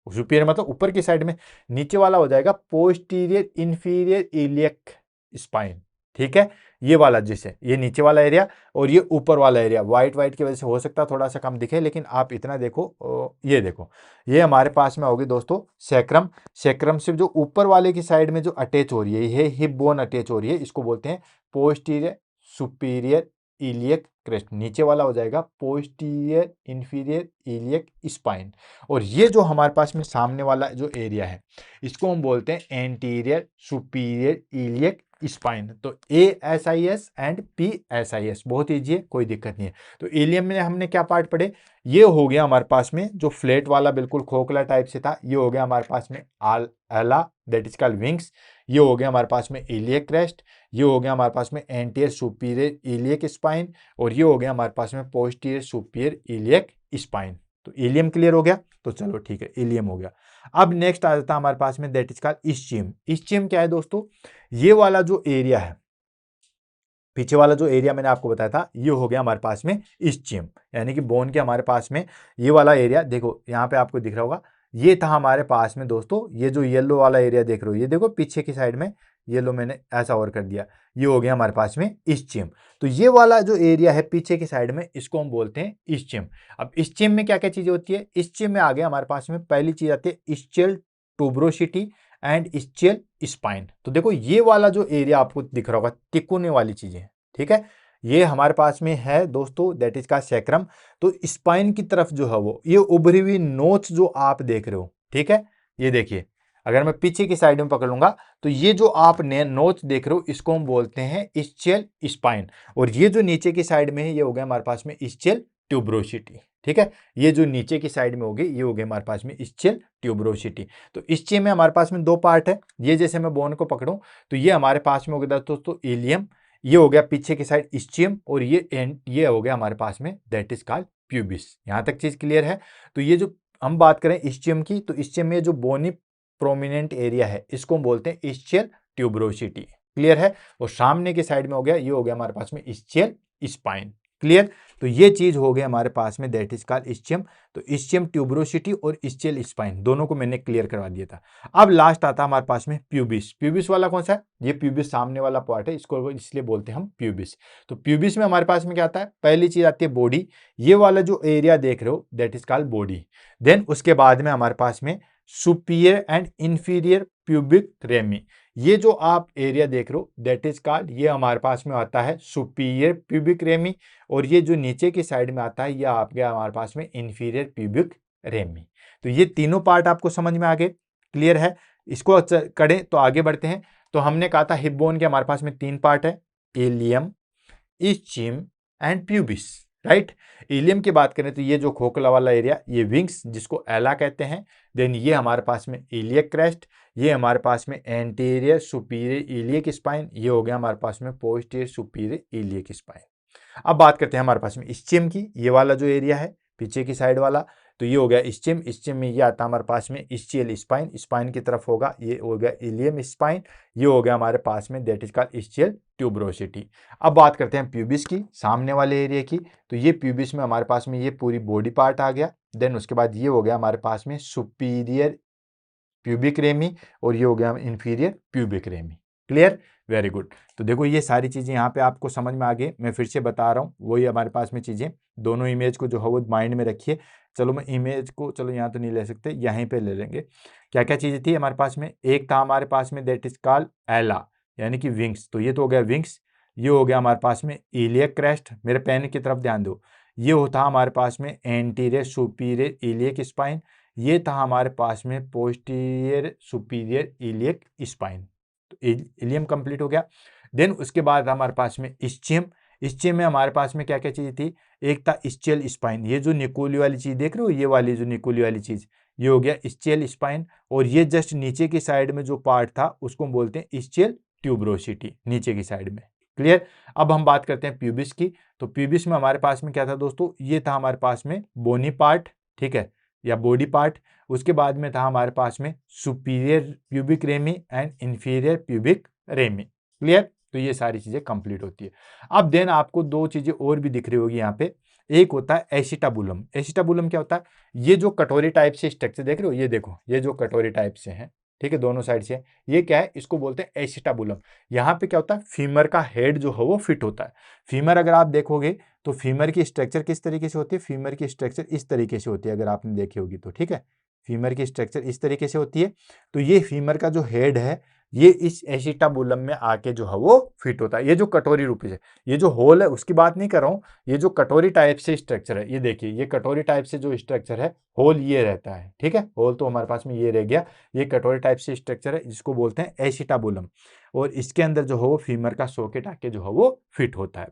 Speaker 1: सुपीरियर मतलब ऊपर की साइड में, नीचे वाला हो जाएगा पोस्टीरियर इंफीरियर इलियक स्पाइन, ठीक है। ये वाला जिसे ये नीचे वाला एरिया और ये ऊपर वाला एरिया, व्हाइट व्हाइट की वजह से हो सकता है थोड़ा सा कम दिखे, लेकिन आप इतना देखो, ये देखो, ये हमारे पास में होगी दोस्तों सैक्रम। सैक्रम से जो ऊपर वाले की साइड में जो अटैच हो रही है, ये हिप बोन अटैच हो रही है, इसको बोलते हैं पोस्टीरियर सुपीरियर इलियक क्रेस्ट। नीचे वाला हो जाएगा पोस्टीरियर इंफीरियर इलियक स्पाइन। और ये जो हमारे पास में सामने वाला जो एरिया है, इसको हम बोलते हैं एंटीरियर सुपीरियर इलियक स्पाइन। तो ASIS एंड PSIS बहुत ईजी है, कोई दिक्कत नहीं है। तो इलियम में हमने क्या पार्ट पढ़े, ये हो गया हमारे पास में जो फ्लैट वाला बिल्कुल खोखला टाइप से था, ये हो गया हमारे पास में एला दैट इज कॉल्ड विंग्स। ये हो गया हमारे पास में इलियक क्रेस्ट, ये हो गया हमारे पास में एंटीरियर सुपीरियर इलियक स्पाइन, और ये हो गया हमारे पास में पोस्टीरियर सुपीरियर इलियक स्पाइन। तो इलियम क्लियर हो गया, तो चलो ठीक है, इलियम हो गया। अब नेक्स्ट आ जाता है हमारे पास में that is called ischium. Ischium क्या है दोस्तों, ये वाला जो एरिया है, पीछे वाला जो एरिया मैंने आपको बताया था, ये हो गया हमारे पास में इस्चियम, यानी कि बोन के हमारे पास में ये वाला एरिया, देखो यहाँ पे आपको दिख रहा होगा, ये था हमारे पास में दोस्तों, ये जो येलो वाला एरिया देख रहे हो, ये देखो पीछे की साइड में येलो मैंने ऐसा और कर दिया, ये हो गया हमारे पास में इस्चियम। तो ये वाला जो एरिया है पीछे की साइड में, इसको हम बोलते हैं इस्चियम। अब इस्चियम में क्या क्या चीजें होती है, इस्चियम में आ गया हमारे पास में पहली चीज आती है ischial tuberosity and ischial spine. तो देखो ये वाला जो एरिया आपको दिख रहा होगा, तिकोने वाली चीजें, ठीक है, ये हमारे पास में है दोस्तों दैट इज का सैक्रम। तो स्पाइन की तरफ जो है वो ये उभरी हुई नोच जो आप देख रहे हो, ठीक है, ये देखिए, अगर मैं पीछे की साइड में पकड़ लूंगा तो ये जो आप नोच देख रहे हो, इसको हम बोलते हैं इस्चियल स्पाइन। और ये जो नीचे की साइड में है, ये हो गया हमारे पास में इस्चियल ट्यूबरोसिटी, ठीक है। ये जो नीचे की साइड में होगी, ये हो गया हमारे पास में इस्चियल ट्यूबरोसिटी। तो इस्चियम में हमारे पास में 2 पार्ट है, ये जैसे मैं बोन को पकड़ूं तो ये हमारे पास में हो गया दोस्तों इलियम, ये हो गया पीछे की साइड इस्चियम, और ये हो गया हमारे पास में दैट इज कॉल्ड प्यूबिस। यहां तक चीज क्लियर है। तो ये जो हम बात करें इस्चियम की, तो इस्चियम में जो बोनी प्रोमिनेंट एरिया है, इसको हम बोलते हैं इस्चियल ट्यूबरोसिटी, क्लियर है। और सामने की साइड में हो गया, ये हो गया हमारे पास में इस्चियल स्पाइन, क्लियर। तो ये चीज हो गई हमारे पास में, दैट इज कॉल्ड इस्चियम। तो इस्चियम ट्यूबरोसिटी और इस्चियल स्पाइन दोनों को मैंने क्लियर करवा दिया था। अब लास्ट आता है हमारे पास में प्यूबिस। प्यूबिस वाला कौन सा है? ये प्यूबिस सामने वाला पार्ट है, इसको इसलिए बोलते हैं हम प्यूबिस। तो प्यूबिस में हमारे पास में क्या आता है? पहली चीज आती है बॉडी। ये वाला जो एरिया देख रहे हो that is called body. Then उसके बाद में हमारे पास में superior and inferior pubic rami. ये जो आप एरिया देख रहे हो दैट इज कॉल्ड, ये हमारे पास में आता है सुपीरियर प्यूबिक रेमी। और ये जो नीचे की साइड में आता है ये आप गया हमारे पास में इंफीरियर प्यूबिक रेमी। तो ये तीनों पार्ट आपको समझ में आ गए, क्लियर है। इसको करें तो आगे बढ़ते हैं। तो हमने कहा था हिप बोन के हमारे पास में 3 पार्ट है, ilium, ischium and pubis, right. Ilium की बात करें तो ये जो खोखला वाला एरिया, ये विंग्स जिसको एला कहते हैं। देन ये हमारे पास में इलियक क्रेस्ट, ये हमारे पास में एंटीरियर सुपीरियर इलियक स्पाइन, ये हो गया हमारे पास में पोस्टीरियर सुपीरियर इलियक स्पाइन। अब बात करते हैं हमारे पास में इस्चियम की। ये वाला जो एरिया है पीछे की साइड वाला, तो ये हो गया इस्चियम। इस्चियम में ये आता है हमारे पास में इस्चियल स्पाइन, स्पाइन की तरफ होगा, ये हो गया इलियम स्पाइन। ये हो गया हमारे पास में that is called ischial tuberosity. अब बात करते हैं प्यूबिस की, सामने वाले एरिया की। तो ये प्यूबिस में हमारे पास में ये पूरी बॉडी पार्ट आ गया। देन उसके बाद ये हो गया हमारे पास में सुपीरियर प्यूबिक रेमी और ये हो गया inferior pubic rami, clear, very good. तो देखो ये सारी चीजें यहाँ पे आपको समझ में आ गई। मैं फिर से बता रहा हूँ वही हमारे पास में चीजें, दोनों इमेज को जो है वो माइंड में रखिए। चलो मैं इमेज को, चलो यहाँ तो नहीं ले सकते, यहीं पे ले लेंगे। क्या क्या चीजें थी हमारे पास में? एक था हमारे पास में दैट इज कॉल्ड एला, यानी कि विंग्स। तो ये तो हो गया विंग्स। ये हो गया हमारे पास में इलियक क्रेस्ट, मेरे पेन की तरफ ध्यान दो। ये होता हमारे पास में एंटीरियर सुपीरियर इलियक स्पाइन। ये था हमारे पास में पोस्टीरियर सुपीरियर इलियक स्पाइन। तो इलियम कंप्लीट हो गया। देन उसके बाद हमारे पास में इस्चियम। इस्चियम में हमारे पास में क्या क्या चीज थी? एक था इस्चियल स्पाइन, ये जो निकोली वाली चीज देख रहे हो, ये वाली जो निकोली वाली चीज, ये हो गया इस्चियल स्पाइन। और ये जस्ट नीचे की साइड में जो पार्ट था उसको हम बोलते हैं इस्चियल ट्यूबरोसिटी, नीचे की साइड में, क्लियर। अब हम बात करते हैं प्यूबिस की। तो प्यूबिस में हमारे पास में क्या था दोस्तों? ये था हमारे पास में बोनी पार्ट, ठीक है, या बॉडी पार्ट। उसके बाद में था हमारे पास में superior pubic rami and inferior pubic rami, clear. तो ये सारी चीजें कंप्लीट होती है। अब देन आपको 2 चीजें और भी दिख रही होगी यहाँ पे। एक होता है एसिटाबुलम। एसिटाबुलम क्या होता है? ये जो कटोरी टाइप से स्ट्रक्चर देख रहे हो, ये देखो, ये जो कटोरी टाइप से है, ठीक है, दोनों साइड से, ये क्या है? इसको बोलते हैं एसिटाबुलम। यहाँ पे क्या होता है? फीमर का हेड जो है वो फिट होता है। फीमर अगर आप देखोगे तो फीमर की स्ट्रक्चर किस तरीके से होती है? फीमर की स्ट्रक्चर इस तरीके से होती है, अगर आपने देखी होगी तो, ठीक है। फीमर की स्ट्रक्चर इस तरीके से होती है। तो ये फीमर का जो हेड है ये इस एसिटाबुलम में आके जो है वो फिट होता है। ये जो कटोरी रूप से, ये जो होल है उसकी बात नहीं कर रहा हूँ, ये जो कटोरी टाइप से स्ट्रक्चर है, ये देखिए, ये कटोरी टाइप से जो स्ट्रक्चर है, होल ये रहता है, ठीक है। होल तो हमारे पास में ये रह गया। ये कटोरी टाइप से स्ट्रक्चर है जिसको बोलते हैं एसिटाबुलम। और इसके अंदर जो है वो फीमर का सॉकेट आके जो है वो फिट होता है।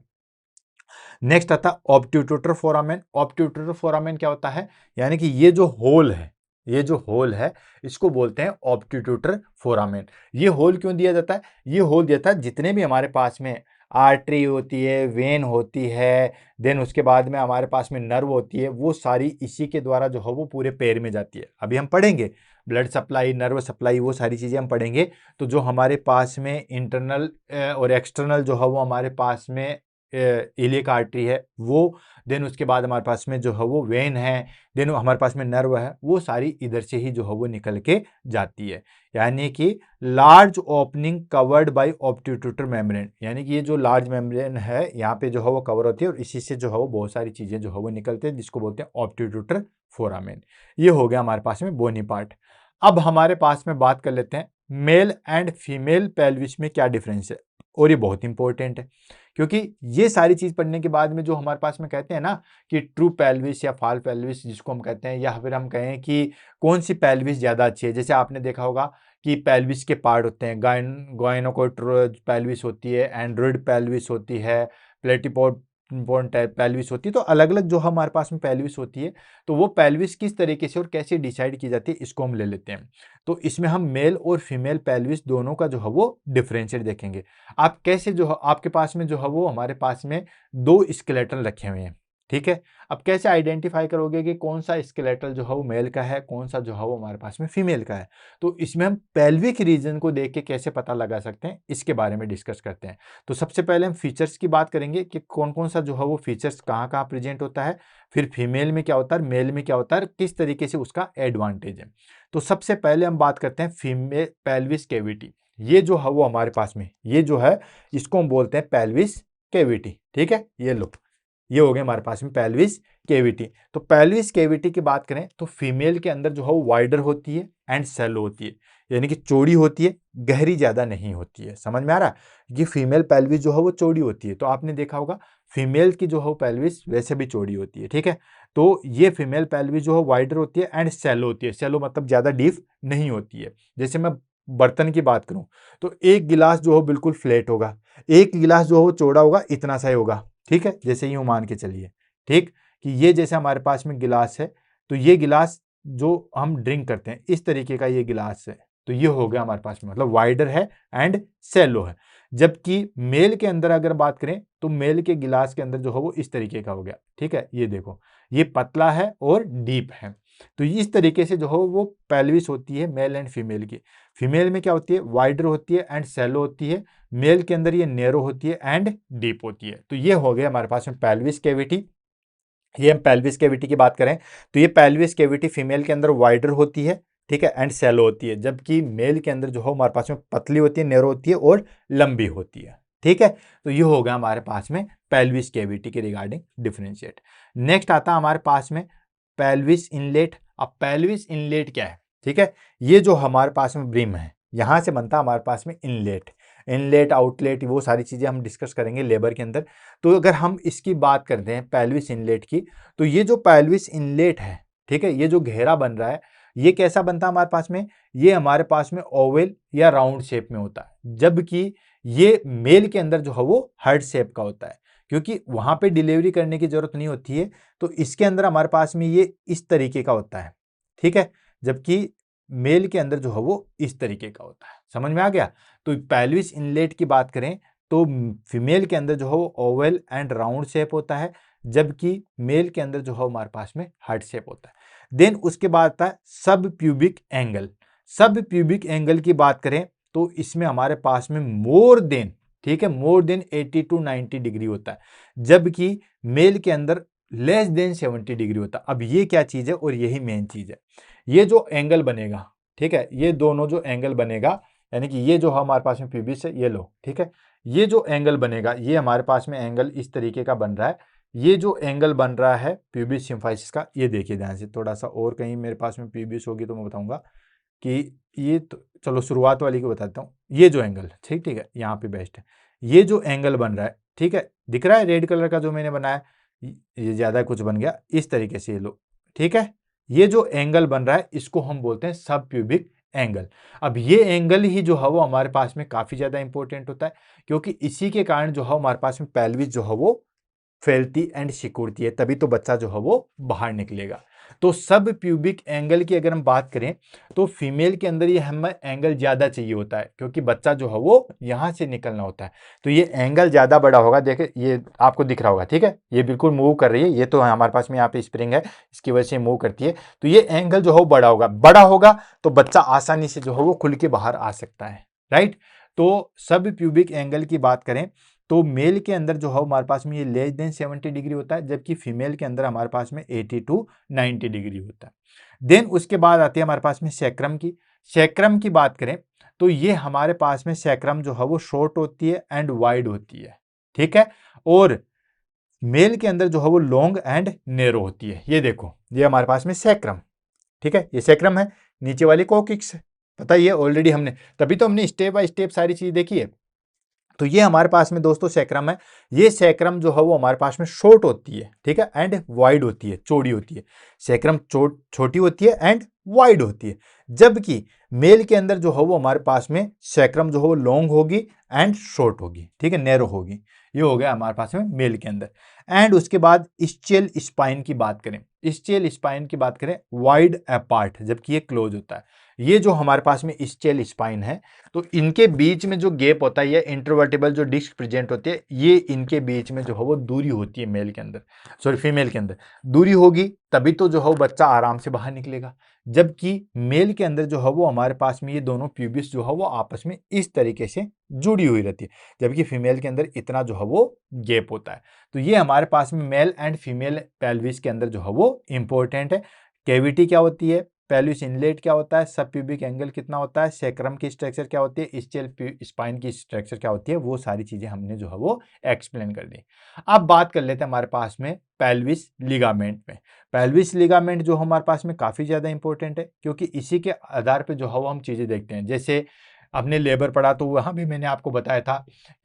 Speaker 1: नेक्स्ट आता है ऑब्ट्यूटर फोरामेन। ऑब्ट्यूटर फोरामेन क्या होता है? यानी कि ये जो होल है, ये जो होल है इसको बोलते हैं ऑब्ट्यूटर फोरामेन। ये होल क्यों दिया जाता है? ये होल दिया जाता है जितने भी हमारे पास में आर्टरी होती है, वेन होती है, देन उसके बाद में हमारे पास में नर्व होती है, वो सारी इसी के द्वारा जो है वो पूरे पैर में जाती है। अभी हम पढ़ेंगे ब्लड सप्लाई, नर्व सप्लाई, वो सारी चीजें हम पढ़ेंगे। तो जो हमारे पास में इंटरनल और एक्सटर्नल जो है वो हमारे पास में इलियक आर्टरी है वो, देन उसके बाद हमारे पास में जो है वो वेन है, देन हमारे पास में नर्व है, वो सारी इधर से ही जो है वो निकल के जाती है। यानी कि large opening covered by obturator membrane, यानी कि ये जो लार्ज मेम्ब्रेन है यहाँ पे जो है वो कवर होती है और इसी से जो है वो बहुत सारी चीजें जो है वो निकलते हैं, जिसको बोलते हैं ऑब्ट्यूटर फोरामेन। ये हो गया हमारे पास में बोनी पार्ट। अब हमारे पास में बात कर लेते हैं मेल एंड फीमेल पेल्विस में क्या डिफरेंस है, और ये बहुत इंपॉर्टेंट है क्योंकि ये सारी चीज पढ़ने के बाद में जो हमारे पास में कहते हैं ना कि ट्रू पेल्विस या फॉल पेल्विस जिसको हम कहते हैं, या फिर हम कहें कि कौन सी पेल्विस ज्यादा अच्छी है। जैसे आपने देखा होगा कि पेल्विस के पार्ट होते हैं, गायनोकोट्रोज पेल्विस होती है, एंड्रॉइड पेल्विस होती है, प्लेटिपोड पेल्विस होती है। तो अलग अलग जो हमारे पास में पेल्विस होती है, तो वो पेल्विस किस तरीके से और कैसे डिसाइड की जाती है इसको हम ले लेते हैं। तो इसमें हम मेल और फीमेल पेल्विस दोनों का जो है वो डिफरेंशिएट देखेंगे। आप कैसे जो है, आपके पास में जो है वो हमारे पास में 2 स्केलेटन रखे हुए हैं, ठीक है। अब कैसे आइडेंटिफाई करोगे कि कौन सा स्केलेटल जो है वो मेल का है, कौन सा जो है वो हमारे पास में फीमेल का है? तो इसमें हम पेल्विक रीजन को देख के कैसे पता लगा सकते हैं, इसके बारे में डिस्कस करते हैं। तो सबसे पहले हम फीचर्स की बात करेंगे कि कौन कौन सा जो है वो फीचर्स कहाँ कहाँ प्रेजेंट होता है, फिर फीमेल में क्या होता है, मेल में क्या होता है, किस तरीके से उसका एडवांटेज है। तो सबसे पहले हम बात करते हैं फीमेल पेल्विस कैविटी। ये जो है वो हमारे पास में, ये जो है इसको हम बोलते हैं पेल्विस कैविटी। ठीक है, ये लो, ये हो गया हमारे पास में पेल्विस कैविटी। तो पेल्विस कैविटी की बात करें तो फीमेल के अंदर जो है वो वाइडर होती है एंड सेलो होती है, यानी कि चौड़ी होती है, गहरी ज्यादा नहीं होती है। समझ में आ रहा है कि फीमेल पेल्विस जो है वो चौड़ी होती है, तो आपने देखा होगा फीमेल की जो है पेल्विस वैसे भी चौड़ी होती है। ठीक है, तो ये फीमेल पेल्विस जो है वाइडर होती है एंड सेलो होती है। सेलो मतलब ज्यादा डीप नहीं होती है। जैसे मैं बर्तन की बात करूं तो एक गिलास जो हो बिल्कुल फ्लैट होगा, एक गिलास जो हो चौड़ा होगा, इतना सा ही होगा। ठीक है, जैसे यूं मान के चलिए, ठीक, कि ये जैसे हमारे पास में गिलास है, तो ये गिलास जो हम ड्रिंक करते हैं इस तरीके का ये गिलास है, तो ये हो गया हमारे पास में, मतलब वाइडर है एंड सेलो है। जबकि मेल के अंदर अगर बात करें तो मेल के गिलास के अंदर जो है वो इस तरीके का हो गया। ठीक है, ये देखो, ये पतला है और डीप है। तो इस तरीके से जो है वो पेल्विस होती है मेल एंड फीमेल की। फीमेल में क्या होती है, वाइडर होती है एंड सेलो होती है। मेल के अंदर ये नैरो होती है एंड डीप होती है। तो ये हो गया हमारे पास में पेल्विस कैविटी। ये हम पेल्विस कैविटी की बात करें तो ये पेल्विस कैविटी फीमेल के अंदर वाइडर होती है, ठीक है, एंड सेलो होती है। जबकि मेल के अंदर जो है हमारे पास में पतली होती है, नैरो होती है और लंबी होती है। ठीक है, तो ये हो गया हमारे पास में पेल्विस कैविटी के रिगार्डिंग डिफरेंशिएट। नेक्स्ट आता है हमारे पास में पेल्विस इनलेट। अब पेल्विस इनलेट क्या है? ठीक है, ये जो हमारे पास में ब्रिम है, यहां से बनता है हमारे पास में इनलेट। इनलेट आउटलेट वो सारी चीजें हम डिस्कस करेंगे लेबर के अंदर। तो अगर हम इसकी बात करते हैं पेल्विस इनलेट की, तो ये जो पेल्विस इनलेट है, ठीक है, ये जो घेरा बन रहा है, ये कैसा बनता है हमारे पास में? ये हमारे पास में ओवल या राउंड शेप में होता है, जबकि ये मेल के अंदर जो है वो हार्ट शेप का होता है, क्योंकि वहां पे डिलीवरी करने की जरूरत नहीं होती है। तो इसके अंदर हमारे पास में ये इस तरीके का होता है। ठीक है, जबकि मेल के अंदर जो है वो इस तरीके का होता है। समझ में आ गया? तो पेल्विस इनलेट की बात करें तो फीमेल के अंदर जो है वो ओवल एंड राउंड शेप होता है, जबकि मेल के अंदर जो है हमारे पास में हार्ट शेप होता है। देन उसके बाद आता है सब प्यूबिक एंगल। सब प्यूबिक एंगल की बात करें तो इसमें हमारे पास में मोर देन, ठीक है, मोर देन 80 टू 90 डिग्री होता है, जबकि मेल के अंदर लेस देन 70 डिग्री होता है। अब ये क्या चीज है, और यही मेन चीज है, ये जो एंगल बनेगा, ठीक है, ये दोनों जो एंगल बनेगा, यानी कि ये जो हमारे पास में प्यूबिस है, ये लो, ठीक है, ये जो एंगल बनेगा, ये हमारे पास में एंगल इस तरीके का बन रहा है। ये जो एंगल बन रहा है प्यूबिस सिम्फाइसिस का, ये देखिए ध्यान से, थोड़ा सा और कहीं मेरे पास में प्यूबिस होगी तो मैं बताऊंगा कि ये तो चलो शुरुआत वाली को बताता हूँ। ये जो एंगल, ठीक ठीक है, यहाँ पे बेस्ट है। ये जो एंगल बन रहा है, ठीक है, दिख रहा है रेड कलर का जो मैंने बनाया, ये ज्यादा कुछ बन गया, इस तरीके से ये लो, ठीक है, ये जो एंगल बन रहा है इसको हम बोलते हैं सब प्यूबिक एंगल। अब ये एंगल ही जो है वो हमारे पास में काफी ज्यादा इंपॉर्टेंट होता है, क्योंकि इसी के कारण जो है हमारे पास में पेल्विस जो है वो फैलती एंड सिकुड़ती है, तभी तो बच्चा जो है वो बाहर निकलेगा। तो सब प्यूबिक एंगल की अगर हम बात करें तो फीमेल के अंदर ये हमें एंगल ज्यादा चाहिए होता है, क्योंकि बच्चा जो है वो यहां से निकलना होता है। तो ये एंगल ज्यादा बड़ा होगा, देखे ये आपको दिख रहा होगा, ठीक है, ये बिल्कुल मूव कर रही है, ये तो हमारे पास में यहाँ पे स्प्रिंग है, इसकी वजह से मूव करती है। तो ये एंगल जो है बड़ा होगा, बड़ा होगा तो बच्चा आसानी से जो है वो खुल के बाहर आ सकता है, राइट। तो सब प्यूबिक एंगल की बात करें तो मेल के अंदर जो है हमारे पास में ये लेस देन 70 डिग्री होता है, जबकि फीमेल के अंदर हमारे पास में 80 टू 90 डिग्री होता है। देन उसके बाद आती है हमारे पास में सैक्रम की। सैक्रम की बात करें तो ये हमारे पास में सैक्रम जो है वो शॉर्ट होती है एंड वाइड होती है, ठीक है, और मेल के अंदर जो है वो लॉन्ग एंड नैरो होती है। ये देखो, ये हमारे पास में सैक्रम, ठीक है, ये सैक्रम है, नीचे वाली कोकिक्स है, पता ही है ऑलरेडी हमने, तभी तो हमने स्टेप बाय स्टेप सारी चीज देखी है। तो ये हमारे पास में दोस्तों सैक्रम है। ये सैक्रम जो है वो हमारे पास में शॉर्ट होती है, ठीक है, एंड वाइड होती है, चौड़ी होती है। सैक्रम छोटी होती है एंड वाइड होती है, जबकि मेल के अंदर जो है वो हमारे पास में सैक्रम जो है वो लॉन्ग होगी एंड शॉर्ट होगी, ठीक है, नैरो होगी। ये हो गया हमारे पास में मेल के अंदर। एंड उसके बाद स्चेल स्पाइन की बात करें, स्चेल स्पाइन की बात करें वाइड अपार्ट, जबकि ये क्लोज होता है। ये जो हमारे पास में स्चेल स्पाइन है, तो इनके बीच में जो गैप होता है या इंटरवर्टिबल जो डिस्क प्रेजेंट होती है, ये इनके बीच में जो है वो दूरी होती है मेल के अंदर, सॉरी फीमेल के अंदर दूरी होगी, तभी तो जो है वो बच्चा आराम से बाहर निकलेगा। जबकि मेल के अंदर जो है वो हमारे पास में ये दोनों प्यूबिस जो है वो आपस में इस तरीके से जुड़ी हुई रहती है, जबकि फीमेल के अंदर इतना जो है वो गैप होता है। तो ये हमारे पास में मेल एंड फीमेल पेल्विस के अंदर जो है वो इंपॉर्टेंट है। कैविटी क्या होती है, पेल्विस इनलेट क्या होता है, सब प्यूबिक एंगल कितना होता है, सेक्रम की स्ट्रक्चर क्या होती है, स्चेल स्पाइन की स्ट्रक्चर क्या होती है, वो सारी चीजें हमने जो है वो एक्सप्लेन कर दी। अब बात कर लेते हैं हमारे पास में पेल्विस लिगामेंट में। पेल्विस लिगामेंट जो हमारे पास में काफी ज्यादा इंपॉर्टेंट है, क्योंकि इसी के आधार पे जो है वो हम चीजें देखते हैं। जैसे आपने लेबर पढ़ा तो वहां भी मैंने आपको बताया था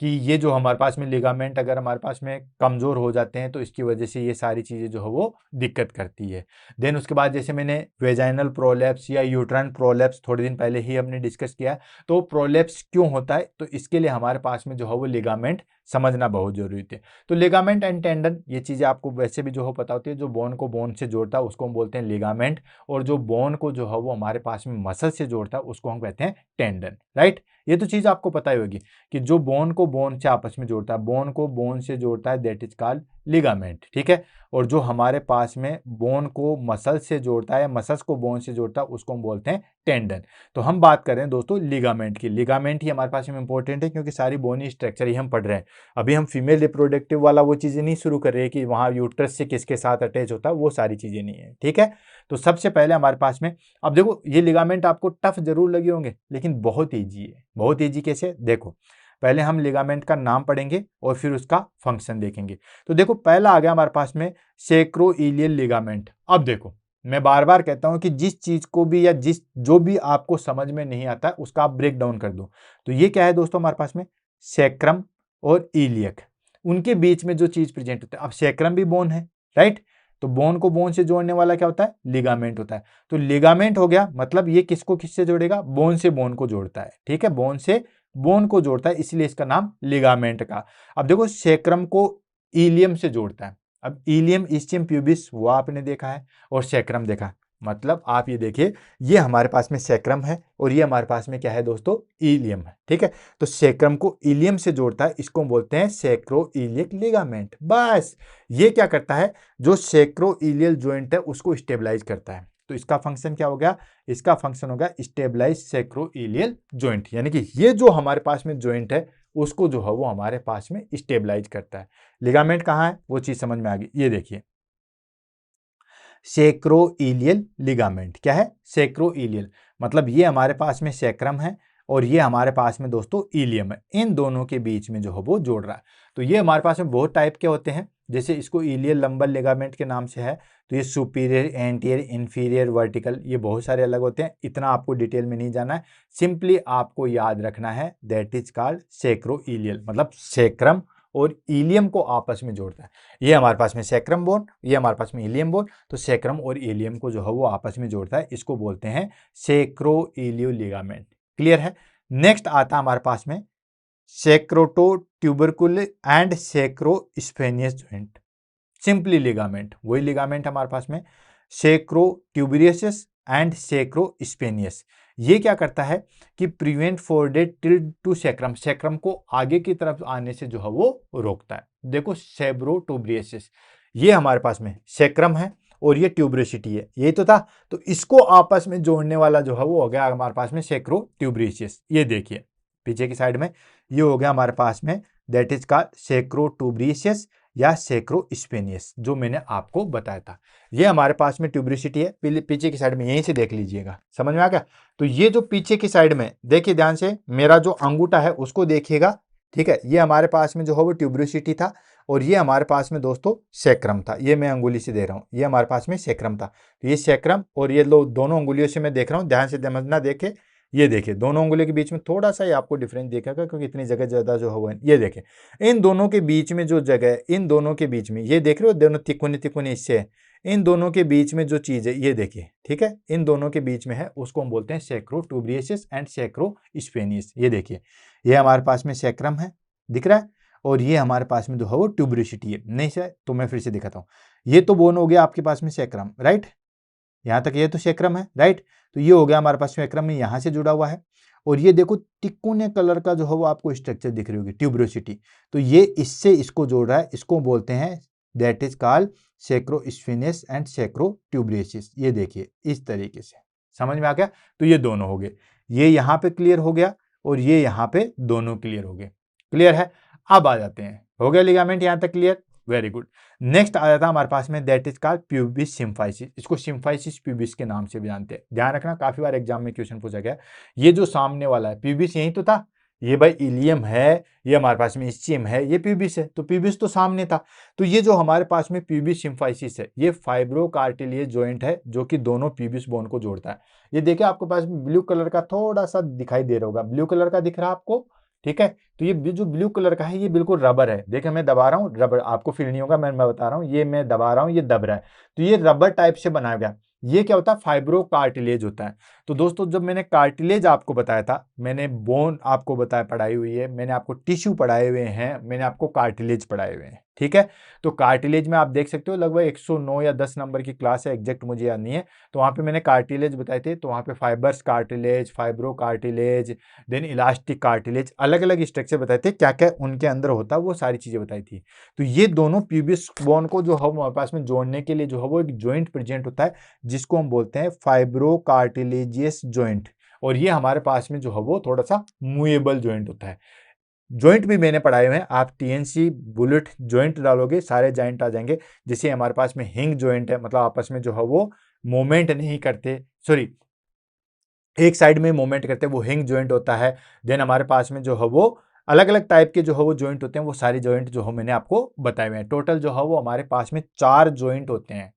Speaker 1: कि ये जो हमारे पास में लिगामेंट अगर हमारे पास में कमजोर हो जाते हैं तो इसकी वजह से ये सारी चीजें जो है वो दिक्कत करती है। देन उसके बाद जैसे मैंने वेजाइनल प्रोलैप्स या यूट्राइन प्रोलैप्स थोड़े दिन पहले ही हमने डिस्कस किया, तो प्रोलैप्स क्यों होता है, तो इसके लिए हमारे पास में जो है वो लिगामेंट समझना बहुत जरूरी है। तो लिगामेंट एंड टेंडन ये चीजें आपको वैसे भी जो हो पता होती है, जो बोन को बोन से जोड़ता है उसको हम बोलते हैं लिगामेंट, और जो बोन को जो है वो हमारे पास में मसल से जोड़ता है उसको हम कहते हैं टेंडन, राइट। ये तो चीज आपको पता ही होगी कि जो बोन को बोन से आपस में जोड़ता है, बोन को बोन से जोड़ता है, दैट इज कॉल्ड लिगामेंट, ठीक है। और जो हमारे पास में बोन को मसल से जोड़ता है, मसल्स को बोन से जोड़ता है, उसको हम बोलते हैं टेंडन। तो हम बात कर रहे हैं दोस्तों लिगामेंट की। लिगामेंट ही हमारे पास में इंपॉर्टेंट है, क्योंकि सारी बोनी स्ट्रक्चर ही हम पढ़ रहे हैं। अभी हम फीमेल रिप्रोडक्टिव वाला वो चीजें नहीं शुरू कर रहे हैं कि वहां यूट्रस से किसके साथ अटैच होता है, वो सारी चीजें नहीं है, ठीक है। तो सबसे पहले हमारे पास में, अब देखो ये लिगामेंट आपको टफ जरूर लगे होंगे, लेकिन बहुत ईजी है। बहुत ईजी कैसे, देखो पहले हम लिगामेंट का नाम पढ़ेंगे और फिर उसका फंक्शन देखेंगे। तो देखो पहला आ गया हमारे पास में सेक्रोइलियल लिगामेंट। अब देखो मैं बार बार कहता हूं कि जिस चीज को भी या जो भी आपको समझ में नहीं आता उसका आप ब्रेक डाउन कर दो। तो ये क्या है दोस्तों, हमारे पास में सेक्रम और इलियक, उनके बीच में जो चीज प्रेजेंट होता है। अब सेक्रम भी बोन है, राइट। तो बोन को बोन से जोड़ने वाला क्या होता है, लिगामेंट होता है। तो लिगामेंट हो गया, मतलब ये किसको किससे जोड़ेगा, बोन से बोन को जोड़ता है, ठीक है, बोन से बोन को जोड़ता है, इसलिए इसका नाम लिगामेंट का। अब देखो सेक्रम को इलियम से जोड़ता है। अब इलियम इस्चियम प्यूबिस वो आपने देखा है और सेक्रम देखा है, मतलब आप ये देखिए ये हमारे पास में सेक्रम है और ये हमारे पास में क्या है दोस्तों, इलियम है, ठीक है। तो सेक्रम को इलियम से जोड़ता है, इसको बोलते हैं सेक्रोइलियक लिगामेंट। बस ये क्या करता है, जो सेक्रोइलियल जॉइंट है उसको स्टेबलाइज करता है। तो इसका फंक्शन क्या हो गया, इसका फंक्शन हो गया स्टेबलाइज सेक्रोइलियल जॉइंट, यानी कि ये जो हमारे पास में जॉइंट है उसको जो है वो हमारे पास में स्टेबलाइज करता है। लिगामेंट कहाँ है वो चीज समझ में आ गई। ये देखिए सेक्रोइलियल लिगामेंट क्या है, सेक्रोइलियल, मतलब ये हमारे पास में सेक्रम है और ये हमारे पास में दोस्तों इलियम है, इन दोनों के बीच में जो है वो जोड़ रहा है। तो ये हमारे पास में बहुत टाइप के होते हैं, जैसे इसको इलियल लंबर लिगामेंट के नाम से है। तो ये सुपीरियर, एंटीरियर, इंफीरियर, वर्टिकल, ये बहुत सारे अलग होते हैं, इतना आपको डिटेल में नहीं जाना है। सिंपली आपको याद रखना है दैट इज कॉल्ड सेक्रोइलियल, मतलब सेक्रम और इलियम को आपस में जोड़ता है। ये हमारे पास में सेक्रम बोन, ये हमारे पास में इलियम बोन, तो सेक्रम और इलियम को जो है वो आपस में जोड़ता है, इसको बोलते हैं सेक्रोइलियो लिगामेंट। क्लियर है। नेक्स्ट आता है हमारे पास में सेक्रोटो ट्यूबरकुल एंड सेक्रोस्पेनियस जॉइंट। सिंपली लिगामेंट, वही लिगामेंट हमारे पास में सेक्रो ट्यूबरियस एंड सेक्रोस्पेनियस। ये क्या करता है कि prevent forward tilt to sacrum, sacrum को आगे की तरफ आने से जो है वो रोकता है। देखो सेब्रो ट्यूबरियसिस, ये हमारे पास में सेक्रम है और ये ट्यूबरोसिटी है, यही तो था। तो इसको आपस में जोड़ने वाला जो है वो हो गया हमारे पास में सेक्रो ट्यूबरियसिस। ये देखिए पीछे की साइड में ये हो गया हमारे पास में, दैट इज का सेक्रो ट्यूबरियसिस या सेक्रोस्पेनियस, जो मैंने आपको बताया था। ये हमारे पास में ट्यूबरिसिटी है, पीछे की साइड में यहीं से देख लीजिएगा, समझ में आ गया। तो ये जो पीछे की साइड में देखिए ध्यान से, मेरा जो अंगूठा है उसको देखिएगा, ठीक है। ये हमारे पास में जो है वो ट्यूबरिसिटी था और ये हमारे पास में दोस्तों सेक्रम था। ये मैं अंगुली से दे रहा हूं, ये हमारे पास में सेक्रम था। तो ये सेक्रम और ये लो दोनों अंगुलियों से मैं देख रहा हूं, ध्यान से समझना। देखे ये देखिए दोनों उंगलियों के बीच में थोड़ा सा ही आपको डिफरेंस दिखेगा, क्योंकि इतनी जगह ज्यादा जो हुआ है। ये देखिए इन दोनों के बीच में जो जगह है, इन दोनों के बीच में, ये देख रहे हो दोनों तिकोने तिकोने इससे है, इन दोनों के बीच में जो चीज है ये देखिए, ठीक है, इन दोनों के बीच में है, उसको हम बोलते हैं सेक्रो ट्यूबरियसिस एंड सेक्रोस्पेनियस। ये देखिए ये हमारे पास में सेक्रम है, दिख रहा है, और ये हमारे पास में जो है वो ट्यूबरिसिटी है। नहीं सर, तो मैं फिर से दिखाता हूँ। ये तो बोन हो गया आपके पास में सेक्रम, राइट। यहाँ तक ये तो सेक्रम है, राइट। तो ये हो गया हमारे पास में सेक्रम में यहाँ से जुड़ा हुआ है। और ये देखो तिकोने कलर का जो है वो आपको स्ट्रक्चर दिख रही होगी, ट्यूबरोसिटी। तो ये इससे इसको जोड़ रहा है, इसको बोलते हैं दैट इज कॉल्ड सेक्रोस्फिनिस एंड सेक्रोट्यूबरेसिस। ये देखिए इस तरीके से, समझ में आ गया। तो ये दोनों हो गए, ये यहाँ पे क्लियर हो गया और ये यहाँ पे दोनों क्लियर हो गए। क्लियर है। अब आ जाते हैं, हो गया लिगामेंट यहाँ तक क्लियर, वेरी गुड। नेक्स्ट आ जाता है हमारे पास में that is called pubis symphysis. इसको सिम्फाइसिस प्यूबिस के नाम से भी जानते हैं। ध्यान रखना, काफी बार एग्जाम में क्वेश्चन पूछा गया। ये जो सामने वाला है प्यूबिस यही तो था, ये भाई इलियम है, ये हमारे पास में स्चियम है, ये प्यूबिस है, तो प्यूबिस तो सामने था। तो ये जो हमारे पास में प्यूबिस सिम्फाइसिस है, ये फाइब्रोकार्टिलेज जॉइंट है जो कि दोनों प्यूबिस बोन को जोड़ता है। ये देखिए आपके पास ब्लू कलर का थोड़ा सा दिखाई दे रहा होगा, ब्लू कलर का दिख रहा है आपको, ठीक है। तो ये जो ब्लू कलर का है ये बिल्कुल रबर है। देखिए मैं दबा रहा हूँ, रबर आपको फील नहीं होगा, मैं बता रहा हूँ, ये मैं दबा रहा हूँ, ये दब रहा है। तो ये रबर टाइप से बनाया गया। ये क्या होता है, फाइब्रो कार्टिलेज होता है। तो दोस्तों जब मैंने कार्टिलेज आपको बताया था, मैंने बोन आपको बताया पढ़ाई हुई है, मैंने आपको टिश्यू पढ़ाए हुए हैं, मैंने आपको कार्टिलेज पढ़ाए हुए हैं, ठीक है। तो कार्टिलेज में आप देख सकते हो लगभग 109 या 10 नंबर की क्लास है, एग्जैक्ट मुझे याद नहीं है। तो वहां पे मैंने कार्टिलेज बताए थे, तो वहां पे fibres cartilage, fibro cartilage, then elastic cartilage, अलग अलग स्ट्रक्चर बताए थे, क्या क्या उनके अंदर होता है वो सारी चीजें बताई थी। तो ये दोनों प्यूबिस बोन को जो है हमारे पास में जोड़ने के लिए जो है वो एक जॉइंट प्रेजेंट होता है, जिसको हम बोलते हैं फाइब्रो कार्टिलेजियस जॉइंट। और ये हमारे पास में जो है वो थोड़ा सा मूवेबल जॉइंट होता है। जॉइंट भी मैंने पढ़ाए हुए हैं, आप टीएनसी बुलेट जॉइंट डालोगे सारे जॉइंट आ जाएंगे। जैसे हमारे पास में हिंग जॉइंट है, मतलब आपस में जो है वो मूवमेंट नहीं करते, सॉरी एक साइड में मूवमेंट करते हैं, वो हिंग जॉइंट होता है। देन हमारे पास में जो है वो अलग अलग टाइप के जो है वो जॉइंट होते हैं, वो सारे जॉइंट जो है मैंने आपको बताए हुए हैं। टोटल जो है वो हमारे पास में 4 जॉइंट होते हैं।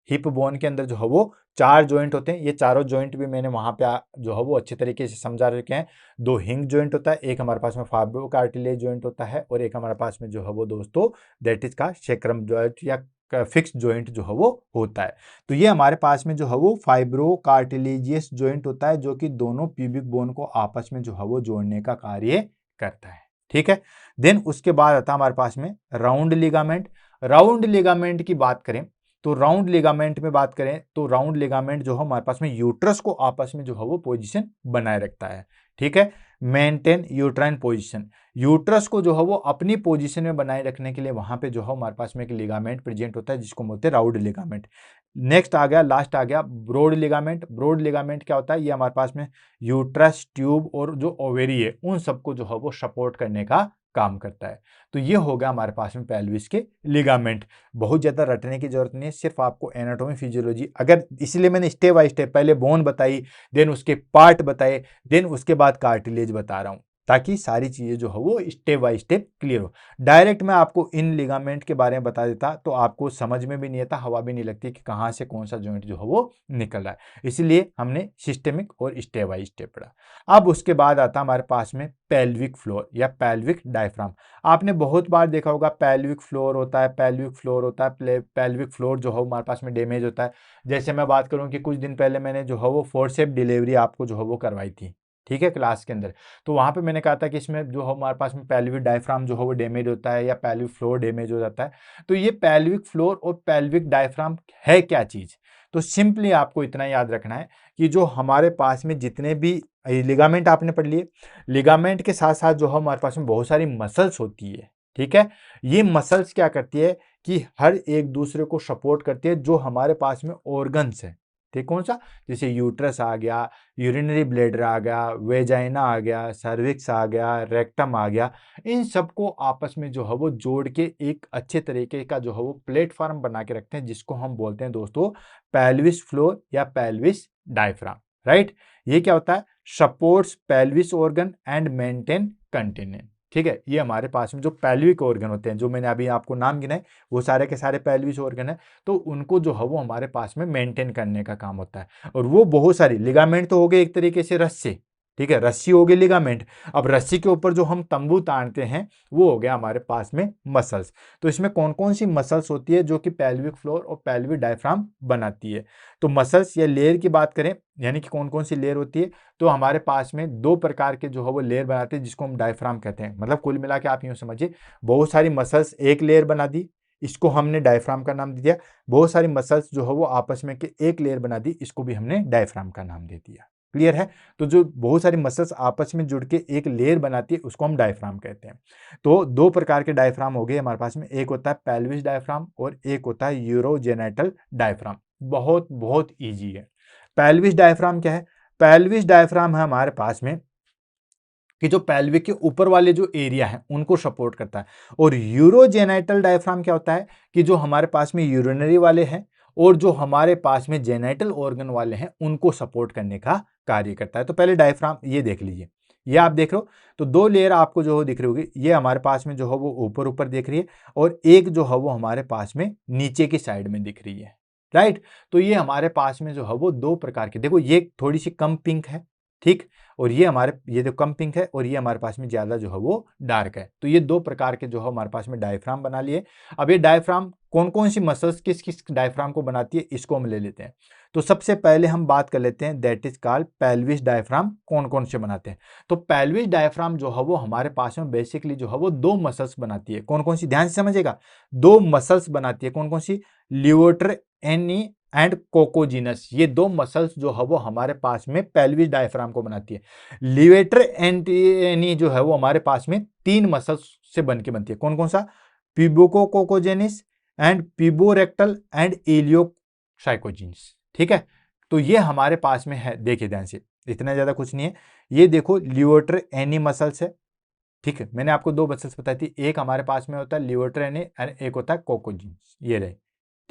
Speaker 1: हिप बोन के अंदर जो है वो 4 जॉइंट होते हैं। ये चारों जॉइंट भी मैंने वहां पे जो है वो अच्छे तरीके से समझा रखे हैं। 2 हिंग जॉइंट होता है, एक हमारे पास में फाइब्रो कार्टिलेज जॉइंट होता है, और एक हमारे पास में जो है वो दोस्तों दैट इज का सेक्रम जॉइंट या फिक्स जॉइंट जो है वो होता है। तो ये हमारे पास में जो है वो फाइब्रो कार्टिलेजियस जॉइंट होता है, जो कि दोनों प्यूबिक बोन को आपस में जो है वो जोड़ने का कार्य करता है, ठीक है। देन उसके बाद आता है हमारे पास में राउंड लिगामेंट। राउंड लिगामेंट की बात करें तो राउंड लिगामेंट में बात करें तो राउंड लिगामेंट जो है हमारे पास में यूट्रस को आपस में जो है वो पोजीशन बनाए रखता है, ठीक है। मेंटेन यूट्राइन पोजीशन, यूट्रस को जो है वो अपनी पोजीशन में बनाए रखने के लिए वहां पे जो है हमारे पास में एक लिगामेंट प्रेजेंट होता है, जिसको बोलते हैं राउंड लिगामेंट। नेक्स्ट आ गया, लास्ट आ गया ब्रॉड लिगामेंट। ब्रॉड लिगामेंट क्या होता है, ये हमारे पास में यूट्रस, ट्यूब और जो ओवेरी है उन सबको जो है वो सपोर्ट करने का काम करता है। तो ये हो गया हमारे पास में पेल्विस के लिगामेंट। बहुत ज्यादा रटने की जरूरत नहीं है, सिर्फ आपको एनाटॉमी फिजियोलॉजी, अगर इसलिए मैंने स्टेप बाय स्टेप पहले बोन बताई, देन उसके पार्ट बताए, देन उसके बाद कार्टिलेज बता रहा हूं, ताकि सारी चीजें जो है वो स्टेप बाय स्टेप क्लियर हो। डायरेक्ट मैं आपको इन लिगामेंट के बारे में बता देता तो आपको समझ में भी नहीं आता, हवा भी नहीं लगती कि कहां से कौन सा जॉइंट जो है वो निकल रहा है। इसलिए हमने सिस्टेमिक और स्टेप बाय स्टेप पढ़ा। अब उसके बाद आता हमारे पास में पेल्विक फ्लोर या पेल्विक डायफ्राम। आपने बहुत बार देखा होगा पेल्विक फ्लोर होता है, पेल्विक फ्लोर होता है, पेल्विक फ्लोर जो है हमारे पास में डैमेज होता है। जैसे मैं बात करूं कि कुछ दिन पहले मैंने जो है वो फोर्सेप डिलीवरी आपको जो है वो करवाई थी, ठीक है, क्लास के अंदर। तो वहां पे मैंने कहा था कि इसमें जो हमारे पास में पेल्विक डायफ्राम जो है वो डैमेज होता है या पेल्विक फ्लोर डैमेज हो जाता है। तो ये पेल्विक फ्लोर और पेल्विक डायफ्राम है क्या चीज, तो सिंपली आपको इतना याद रखना है कि जो हमारे पास में जितने भी लिगामेंट आपने पढ़ लिए, लिगामेंट के साथ साथ जो हमारे पास में बहुत सारी मसल्स होती है, ठीक है। ये मसल्स क्या करती है कि हर एक दूसरे को सपोर्ट करती है, जो हमारे पास में ऑर्गन्स है, ठीक, कौन सा, जैसे यूट्रस आ गया, यूरिनरी ब्लैडर आ गया, वेजाइना आ गया, सर्विक्स आ गया, रेक्टम आ गया। इन सबको आपस में जो है वो जोड़ के एक अच्छे तरीके का जो है वो प्लेटफॉर्म बना के रखते हैं, जिसको हम बोलते हैं दोस्तों पेल्विस फ्लोर या पेल्विस डायफ्राम, राइट। ये क्या होता है, supports pelvis organ and maintain continent, ठीक है। ये हमारे पास में जो पेल्विक ऑर्गन होते हैं, जो मैंने अभी आपको नाम गिनाए, वो सारे के सारे पेल्विस ऑर्गन है। तो उनको जो है वो हमारे पास में मेंटेन करने का काम होता है। और वो बहुत सारी लिगामेंट तो हो गए एक तरीके से रस्से, ठीक है, रस्सी हो गई लिगामेंट। अब रस्सी के ऊपर जो हम तंबू तानते हैं वो हो गया हमारे पास में मसल्स। तो इसमें कौन कौन सी मसल्स होती है जो कि पेल्विक फ्लोर और पेल्विक डायफ्राम बनाती है। तो मसल्स या लेयर की बात करें, यानी कि कौन कौन सी लेयर होती है, तो हमारे पास में 2 प्रकार के जो है वो लेयर बनाते हैं, जिसको हम डायफ्राम कहते हैं। मतलब कुल मिला के आप यूं समझिए, बहुत सारी मसल्स एक लेयर बना दी, इसको हमने डायफ्राम का नाम दे दिया। बहुत सारी मसल्स जो है वो आपस में के एक लेयर बना दी, इसको भी हमने डायफ्राम का नाम दे दिया। क्लियर है? तो जो बहुत सारी मसल्स आपस में जुड़ के एक लेयर बनाती है उसको हम डायफ्राम कहते हैं। तो दो प्रकार के डायफ्राम हो गए हमारे पास में, एक होता है पेल्विस डायफ्राम और एक होता है यूरोजेनिटल डायफ्राम। बहुत बहुत ईजी है। पेल्विस डायफ्राम क्या है? पेल्विस डायफ्राम है हमारे पास में कि जो पेल्विक के ऊपर वाले जो एरिया है उनको सपोर्ट करता है। और यूरोजेनाइटल डायफ्राम क्या होता है कि जो हमारे पास में यूरिनरी वाले हैं और जो हमारे पास में जेनाइटल ऑर्गन वाले हैं उनको सपोर्ट करने का कार्य करता है। तो पहले डायफ्राम ये देख लीजिए, ये आप देख रहे हो तो दो लेयर आपको जो हो दिख रही होगी, ये हमारे पास में जो है वो ऊपर ऊपर दिख रही है और एक जो है वो हमारे पास में नीचे की साइड में दिख रही है, राइट। तो ये हमारे पास में जो है वो दो प्रकार के, देखो ये थोड़ी सी कम पिंक है, ठीक, और ये जो कम पिंक है और ये हमारे पास में ज्यादा जो है वो डार्क है। तो ये दो प्रकार के जो है हमारे पास में डायफ्राम बना लिए। अब ये डायफ्राम कौन कौन सी मसल्स किस किस डायफ्राम को बनाती है इसको हम ले लेते हैं। तो सबसे पहले हम बात कर लेते हैं that is called pelvis diaphragm, कौन कौन से बनाते हैं। तो पेल्विस डायफ्राम जो है वो हमारे पास में बेसिकली जो है वो दो मसल्स बनाती है। कौन कौन सी, ध्यान से समझिएगा, दो मसल्स बनाती है। कौन कौन सी? लियोटर एनी एंड कोकोजिनस, ये दो मसल्स जो है वो हमारे पास में पेल्विस डायफ्राम को बनाती है। लिवेटर एंटीनी जो है वो हमारे पास में तीन मसल्स से बन के बनती है। कौन कौन सा? पिबोकोकोजेनिस एंड पिबोरेक्टल एंड इलियोसाइकोजिन्स, ठीक है। तो ये हमारे पास में है, देखिए ध्यान से, इतना ज्यादा कुछ नहीं है। ये देखो लिवेटर एनी मसल्स है, ठीक है। मैंने आपको दो मसल्स बताई थी, एक हमारे पास में होता है लिवेटर एनी एंड एक होता है कोकोजिन्स, ये रहे,